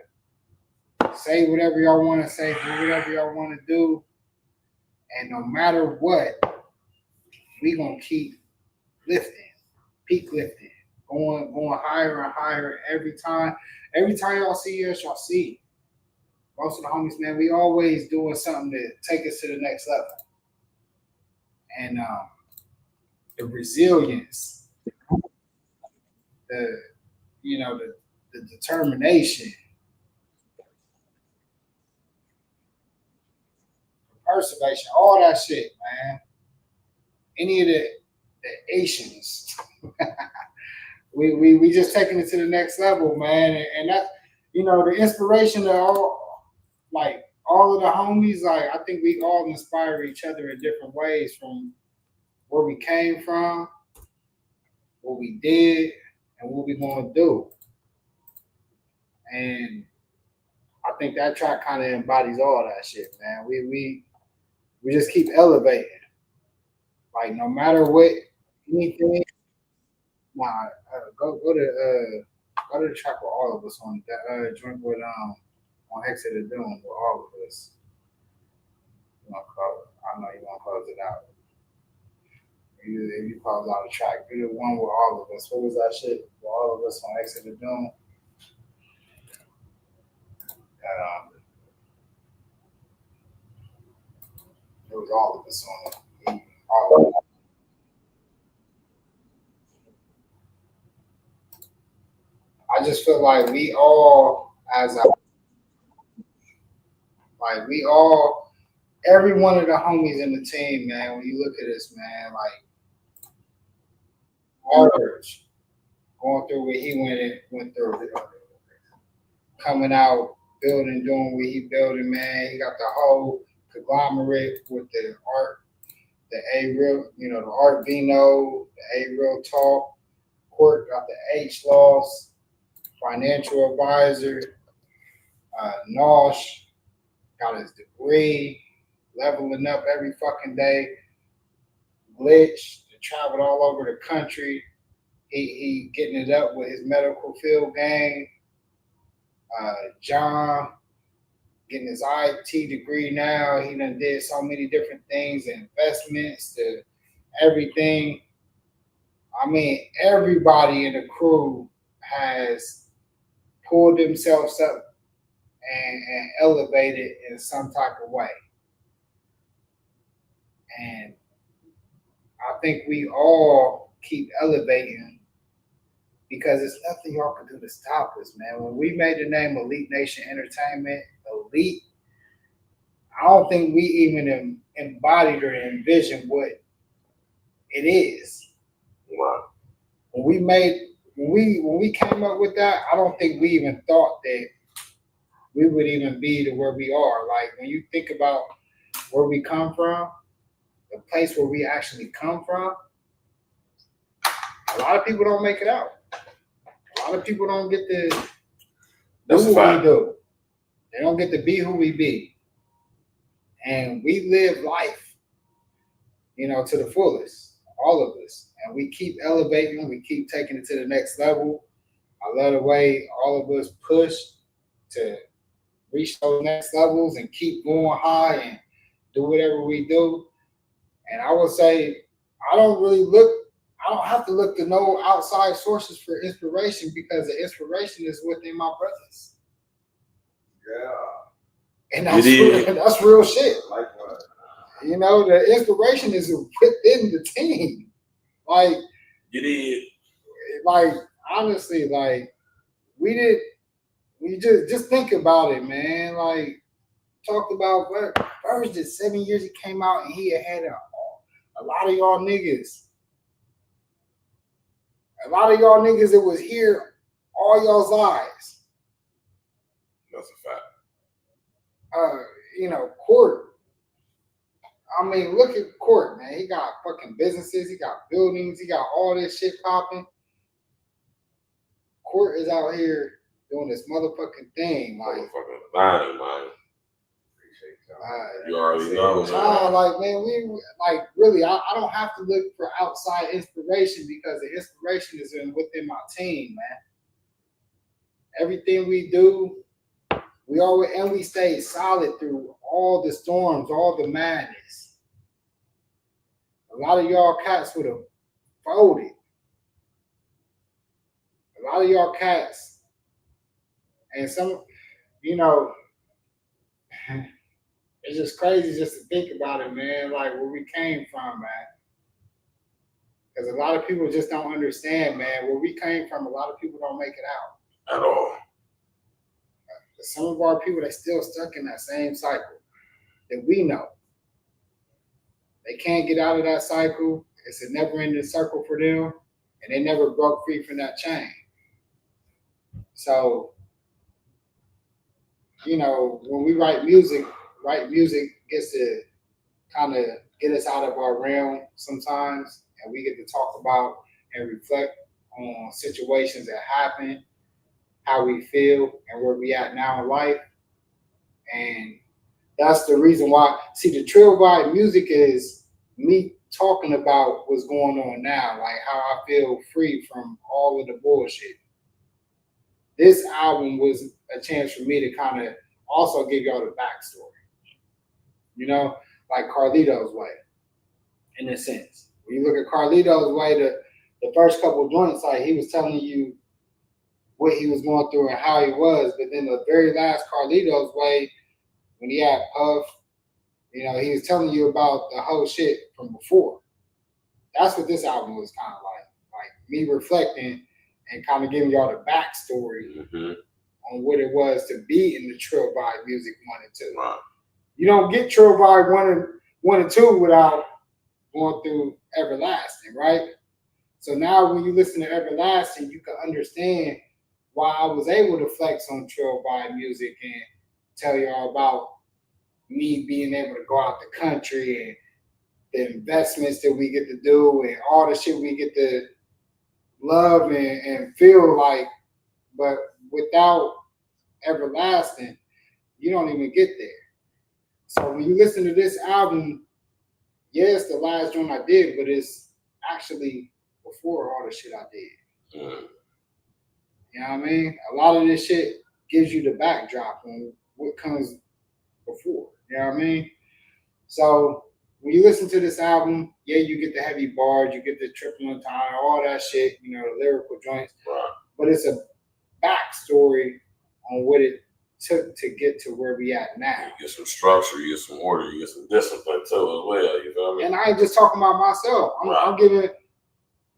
say whatever y'all want to say, do whatever y'all want to do. And no matter what, we going to keep lifting, peak lifting, going higher and higher every time. Every time y'all see us, y'all see. Most of the homies, man, we always doing something to take us to the next level. And the resilience, the determination, the Perseveration, all that shit, man. Any of the Asians. we just taking it to the next level, man. And that, you know, the inspiration of all of the homies, like I think we all inspire each other in different ways from where we came from, what we did, and what we gonna do. And I think that track kind of embodies all that shit, man. We just keep elevating. Like no matter what, anything. Nah, go to the track with all of us on that joint with on Exit of Doom with all of us. I know you want to close it out. If you close out a track, do the one with all of us. What was that shit? With all of us on Exit of Doom. It was all of us on it. All of us. I just feel like we all, every one of the homies in the team, man, when you look at us, man, like, Arch, going through what he went through, coming out, building, doing what he building, man. He got the whole conglomerate with the art, the A-Real, you know, the Art Vino, the A-Real Talk. Court got the H-Loss. Financial advisor, Nosh got his degree, leveling up every fucking day. Glitch, traveled all over the country. He getting it up with his medical field gang. John getting his IT degree now. He done did so many different things, investments to everything. I mean, everybody in the crew has pulled themselves up and elevated in some type of way. And I think we all keep elevating because there's nothing y'all can do to stop us, man. When we made the name Elite Nation Entertainment, Elite, I don't think we even embodied or envisioned what it is. Wow. When we came up with that, I don't think we even thought that we would even be to where we are. Like when you think about where we come from, the place where we actually come from, a lot of people don't make it out. A lot of people don't get to do what we do. They don't get to be who we be. And we live life, you know, to the fullest, all of us. And we keep elevating, we keep taking it to the next level. I love the way all of us push to reach those next levels and keep going high and do whatever we do. And I would say, I don't have to look to no outside sources for inspiration because the inspiration is within my brothers. Yeah. And that's real shit. You know, the inspiration is within the team. Like, you did. Like, honestly, like, we just think about it, man. Like, talked about what first did 7 years he came out and he had a lot of y'all niggas. A lot of y'all niggas that was here all y'all's lives. That's a fact. You know, Court. I mean, look at Court, man. He got fucking businesses, he got buildings, he got all this shit popping. Court is out here doing this motherfucking thing, like motherfucking thing, man. You already know, man. Like, man, really, I don't have to look for outside inspiration because the inspiration is within my team, man. Everything we do, we stay solid through all the storms, all the madness. A lot of y'all cats would have folded. A lot of y'all cats, and some, you know, it's just crazy just to think about it, man, like where we came from, man. Because a lot of people just don't understand, man. Where we came from, a lot of people don't make it out. At all. Some of our people, they still stuck in that same cycle that we know. They can't get out of that cycle. It's a never-ending circle for them, and they never broke free from that chain. So, you know, when we write music gets to kind of get us out of our realm sometimes, and we get to talk about and reflect on situations that happen, how we feel, and where we at now in life. And that's the reason why, see, the Trill Vibe music is me talking about what's going on now, like how I feel free from all of the bullshit. This album was a chance for me to kind of also give y'all the backstory, you know, like Carlito's Way, in a sense. When you look at Carlito's Way, the first couple of joints, like he was telling you what he was going through and how he was, but then the very last Carlito's Way, when he had Puff, you know, he was telling you about the whole shit from before. That's what this album was kind of like me reflecting and kind of giving y'all the backstory on what it was to be in the Trill Vibe music 1 and 2. Right. You don't get Trill Vibe 1 and 2 without going through Everlasting, right? So now when you listen to Everlasting, you can understand why I was able to flex on Trill Vibe music and tell y'all about me being able to go out the country and the investments that we get to do and all the shit we get to love and feel like, but without Everlasting, you don't even get there. So when you listen to this album, yes, the last joint I did, but it's actually before all the shit I did. You know what I mean? A lot of this shit gives you the backdrop on what comes before. You know what I mean? So when you listen to this album, yeah, you get the heavy bars, you get the triple entendre, all that shit, you know, the lyrical joints. Right. But it's a backstory on what it took to get to where we at now. You get some structure, you get some order, you get some discipline too as well. You feel me? And I ain't just talking about myself. I'm giving.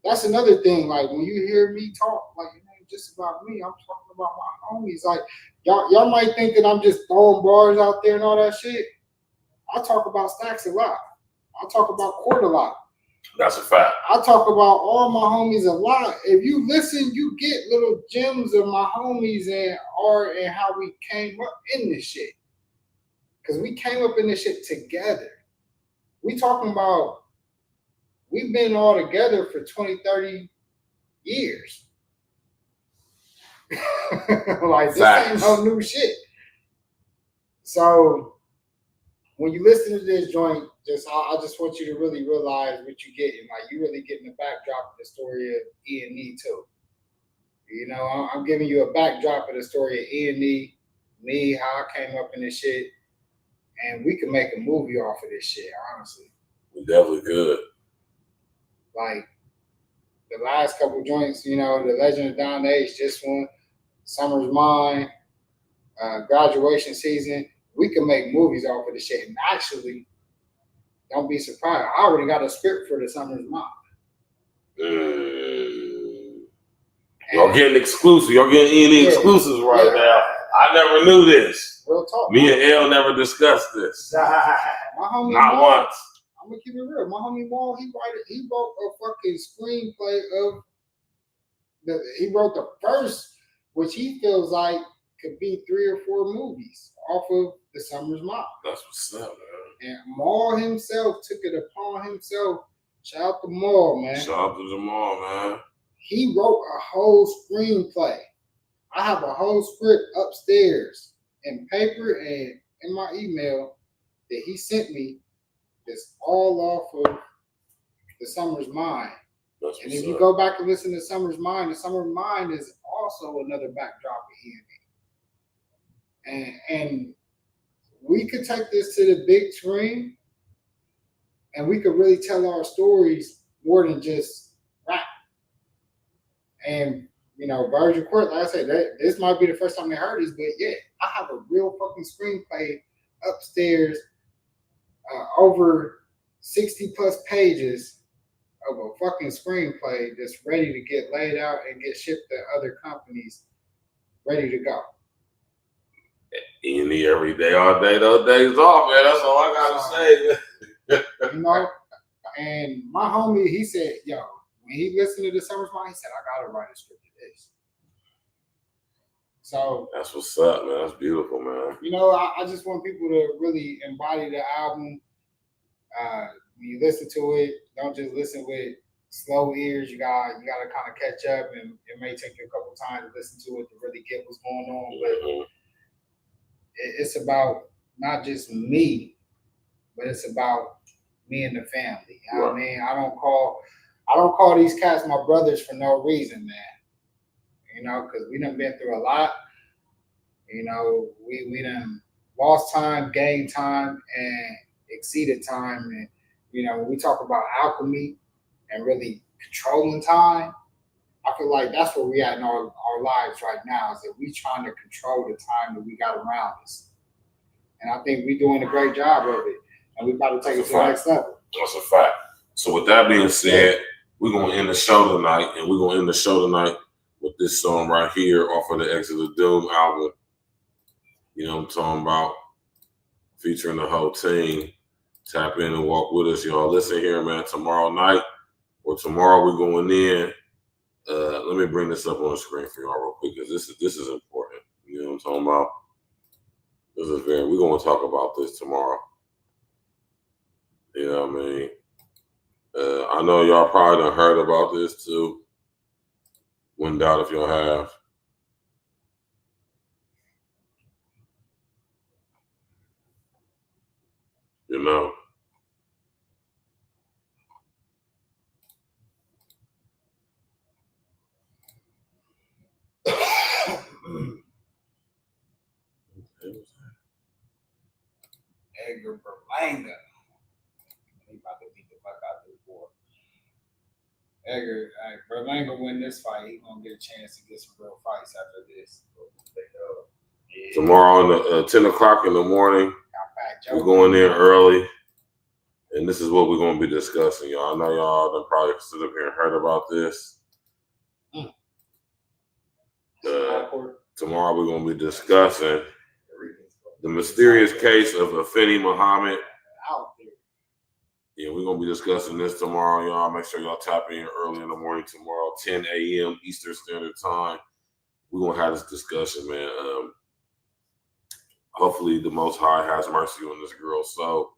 That's another thing. Like when you hear me talk, like it ain't just about me. I'm talking about my homies. Like y'all might think that I'm just throwing bars out there and all that shit. I talk about Stacks a lot. I talk about Court a lot. That's a fact. I talk about all my homies a lot. If you listen, you get little gems of my homies and art and how we came up in this shit. Because we came up in this shit together. We talking about, we've been all together for 20, 30 years. Like, this ain't no new shit. So, when you listen to this joint, I just want you to really realize what you're getting. Like, you really getting the backdrop of the story of E&E too. You know, I'm giving you a backdrop of the story of E&E, me, how I came up in this shit, and we can make a movie off of this shit, honestly. We definitely could. Like, the last couple joints, you know, The Legend of Don H, this one, Summer's Mine, Graduation Season, we can make movies off of this shit. And actually, don't be surprised, I already got a script for The Summer's Mine. Y'all getting exclusive. Y'all getting E&E exclusives right now. I never knew this. Real talk. Me and L never discussed this. My homie Not Maul, once. I'm gonna keep it real. My homie Maul, he wrote a fucking screenplay of he wrote the first, which he feels like could be 3 or 4 movies off of The Summer's Mine. That's what's up, man. And Maul himself took it upon himself. Shout out to Maul, man. Shout out to Jamal, man. He wrote a whole screenplay. I have a whole script upstairs in paper and in my email that he sent me. That's all off of The Summer's Mine. And if you go back and listen to Summer's Mine, The Summer's Mine is also another backdrop of E&E. And we could take this to the big screen and we could really tell our stories more than just rap. And, you know, Virgil Court, like I said, this might be the first time they heard this, but yeah, I have a real fucking screenplay upstairs, over 60 plus pages of a fucking screenplay that's ready to get laid out and get shipped to other companies, ready to go. E&E every day, all day, those days off, man. That's all I gotta say. You know? And my homie, he said, yo, when he listened to the Summer Song, he said, I gotta write a script of this. So that's what's up, man. That's beautiful, man. You know, I just want people to really embody the album. When you listen to it, don't just listen with slow ears. You gotta kind of catch up, and it may take you a couple times to listen to it to really get what's going on. But it's about not just me, but it's about me and the family. You know what I mean? I don't call these cats my brothers for no reason, man. You know, because we done been through a lot. You know, we done lost time, gained time, and exceeded time. And, you know, when we talk about alchemy and really controlling time, I feel like that's where we at in our lives right now, is that we trying to control the time that we got around us. And I think we're doing a great job of it. And we about to take it to the next level. That's a fact. So with that being said, we're going to end the show tonight. And we're going to end the show tonight with this song right here off of the Exit of Doom album. You know what I'm talking about? Featuring the whole team. Tap in and walk with us, y'all. Listen here, man. Tomorrow night or tomorrow we're going in. Let me bring this up on the screen for y'all real quick, because this is important. You know what I'm talking about? We're going to talk about this tomorrow. You know what I mean? I know y'all probably done heard about this too. Wouldn't doubt if y'all have. You know. Edgar Berlanga. He about to beat the fuck out of this boy. Edgar, Berlanga win this fight, he gonna get a chance to get some real fights after this. Yeah. Tomorrow at 10 o'clock in the morning, we're going in early. And this is what we're going to be discussing, y'all. I know y'all done probably stood up here and heard about this. Tomorrow we're going to be discussing the mysterious case of Afeni Muhammad. Yeah, we're going to be discussing this tomorrow, y'all. Make sure y'all tap in early in the morning tomorrow, 10 a.m. Eastern Standard Time. We're going to have this discussion, man. Hopefully the Most High has mercy on this girl. So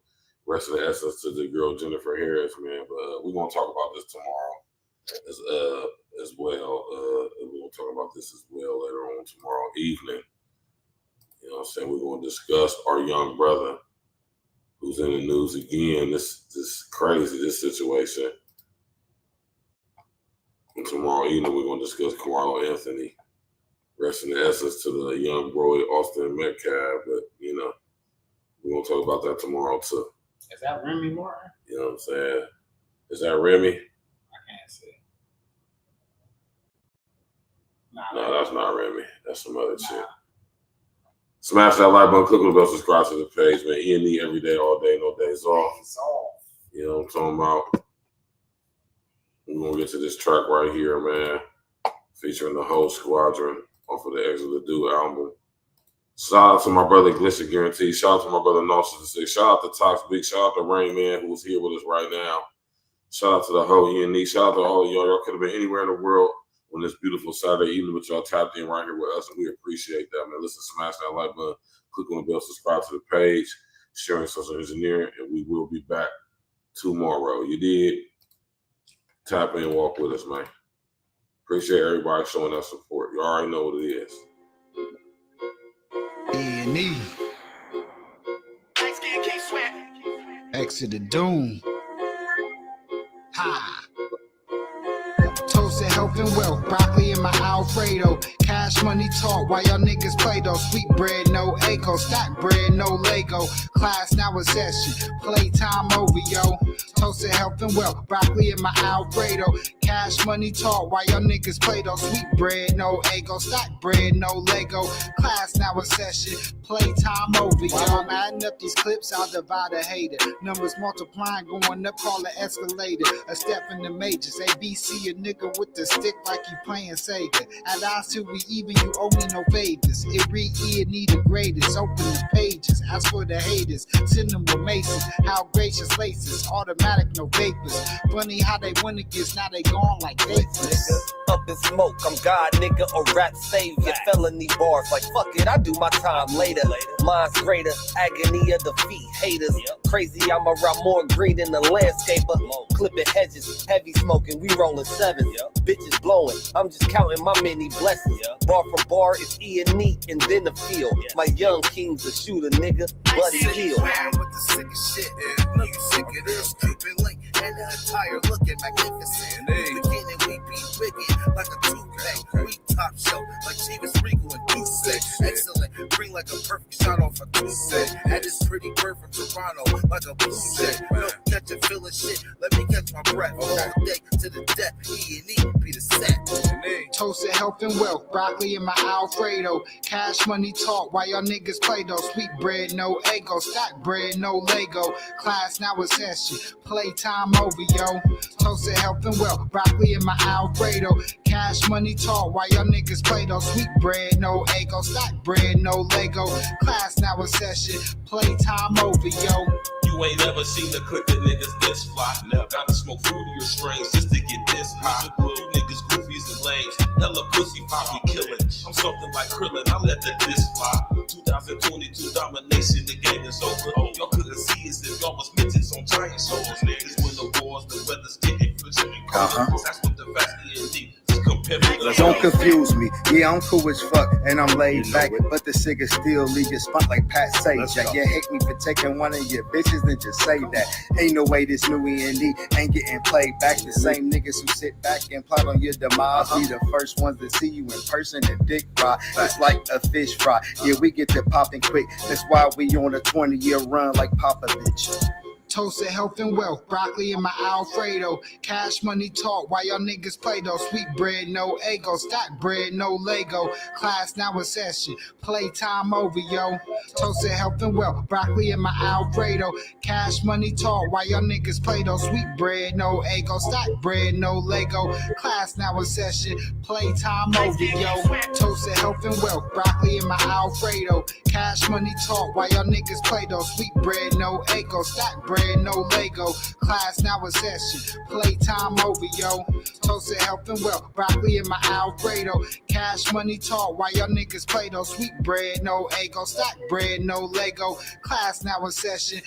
rest of the essence to the girl, Jennifer Harris, man. But we're going to talk about this tomorrow as well. We're going to talk about this as well later on tomorrow evening. You know what I'm saying? We're going to discuss our young brother who's in the news again. This crazy, this situation. And tomorrow evening, we're going to discuss Carmelo Anthony. Rest in the essence to the young boy, Austin Metcalf. But, you know, we're going to talk about that tomorrow, too. Is that Remy Martin? You know what I'm saying? Is that Remy? I can't see. No, that's not Remy. That's some other shit. Smash that like button, click on the bell, subscribe to the page, man. E&E every day, all day, no days off. You know what I'm talking about? We're going to get to this track right here, man, featuring the whole squadron off of the Exit of the Doom album. Shout out to my brother Glitcher Guarantee. Shout out to my brother Narcissist. Shout out to Tox Big. Shout out to Rain Man, who's here with us right now. Shout out to the whole E&E. Shout out to all of y'all. Y'all could have been anywhere in the world on this beautiful Saturday evening, but y'all tapped in right here with us, and we appreciate that, man. Listen, smash that like button, click on the bell, subscribe to the page, sharing social engineering, and we will be back tomorrow. You did? Tap in, walk with us, man. Appreciate everybody showing us support. You already know what it is. E&E. Exit the Doom. Ha. Toast and health and wealth, broccoli in my Alfredo. Cash money talk while y'all niggas play though. Sweet bread, no Aco. Stack bread, no Lego. Class now in session. Playtime over, yo. Toast and health and wealth, broccoli in my Alfredo. Cash money talk while y'all niggas play though. Sweet bread, no Aco. Stack bread, no Lego. Class now in session. Playtime over, yo. I'm adding up these clips, I'll divide a hater. Numbers multiplying, going up, call it escalator. A step in the majors. ABC, a nigga with the stick like he playing Sega. At us till we baby, even you owe me no favors. It read E and E the greatest. Open the pages, ask for the haters. Send them with maces, how gracious laces. Automatic, no vapors. Funny how they win against, now they gone like vapors. Up in smoke, I'm God, nigga, or rap savior. Felony bars, like fuck it, I do my time later. Mine's greater, agony of defeat, haters. Crazy, I'm around more green than the landscaper. Clipping hedges, heavy smoking, we rolling sevens. Bitches blowing, I'm just counting my many blessings. Bar for bar, it's E and E, and then the field. My young king's a shooter, nigga, bloody kill. With the sickest shit, know you sick of this. Cupid link and the attire looking magnificent. Beginning we be wicked like a toupee. We top shelf like Chivas Regal and Duce. Excellent, bring like a perfect shot off a Tuesday. And it's pretty bird from Toronto like a blue jay. No catching feeling shit, let me catch my breath. All day to the death, E and E be the set. Toast to health and wealth, broccoli in my Alfredo. Cash money talk while y'all niggas play though. Sweet bread, no ego. Stock bread, no Lego. Class now a session. Playtime over, yo. Toast to health and wealth, broccoli in my Alfredo. Cash money talk while y'all niggas play though. Sweet bread, no ego. Stock bread, no Lego. Class now a session. Playtime over, yo. You ain't ever seen the clip that niggas this fly. Never gotta smoke fruitier strains just to get this high. You niggas goofies and lames. Hella pussy pop, we killing. I'm something like Krillin, I let the disc fly. 2022 domination, the game is over. Y'all couldn't see us if y'all was minted on giant souls. Niggas win the wars, the weather's getting frigid and cold. That's what the fast E&D is comparing. Don't confuse me. Yeah, I'm cool as fuck and I'm laid back, but the cigar still leave your spot like Pat Sajak. You hate me for taking one of your bitches, then just say that. Ain't no way this new E&D ain't getting played back. The same niggas who sit back and plot on your demise be the first ones to see you in person and dick fry. It's like a fish fry. Yeah, we get to popping quick. That's why we on a 20-year run like Papa bitch. Toast to health and wealth, broccoli in my Alfredo. Cash money talk while y'all niggas play though. Sweet bread, no ego. Stock bread, no Lego. Class now a session. Playtime over, yo. Toast to health and wealth, broccoli in my Alfredo. Cash money talk while y'all niggas play though. Sweet bread, no ego. Stock bread, no Lego. Class now a session. Playtime over, yo. Toast to health and wealth, broccoli in my Alfredo. Cash money talk while y'all niggas play though. Sweet bread, no ego. Stock bread, no Lego. Class now a session. Playtime over, yo. Toast to health and wealth, broccoli in my Alfredo. Cash money talk while y'all niggas play though. Sweet bread, no ego. Stock bread, no Lego. Class now a session.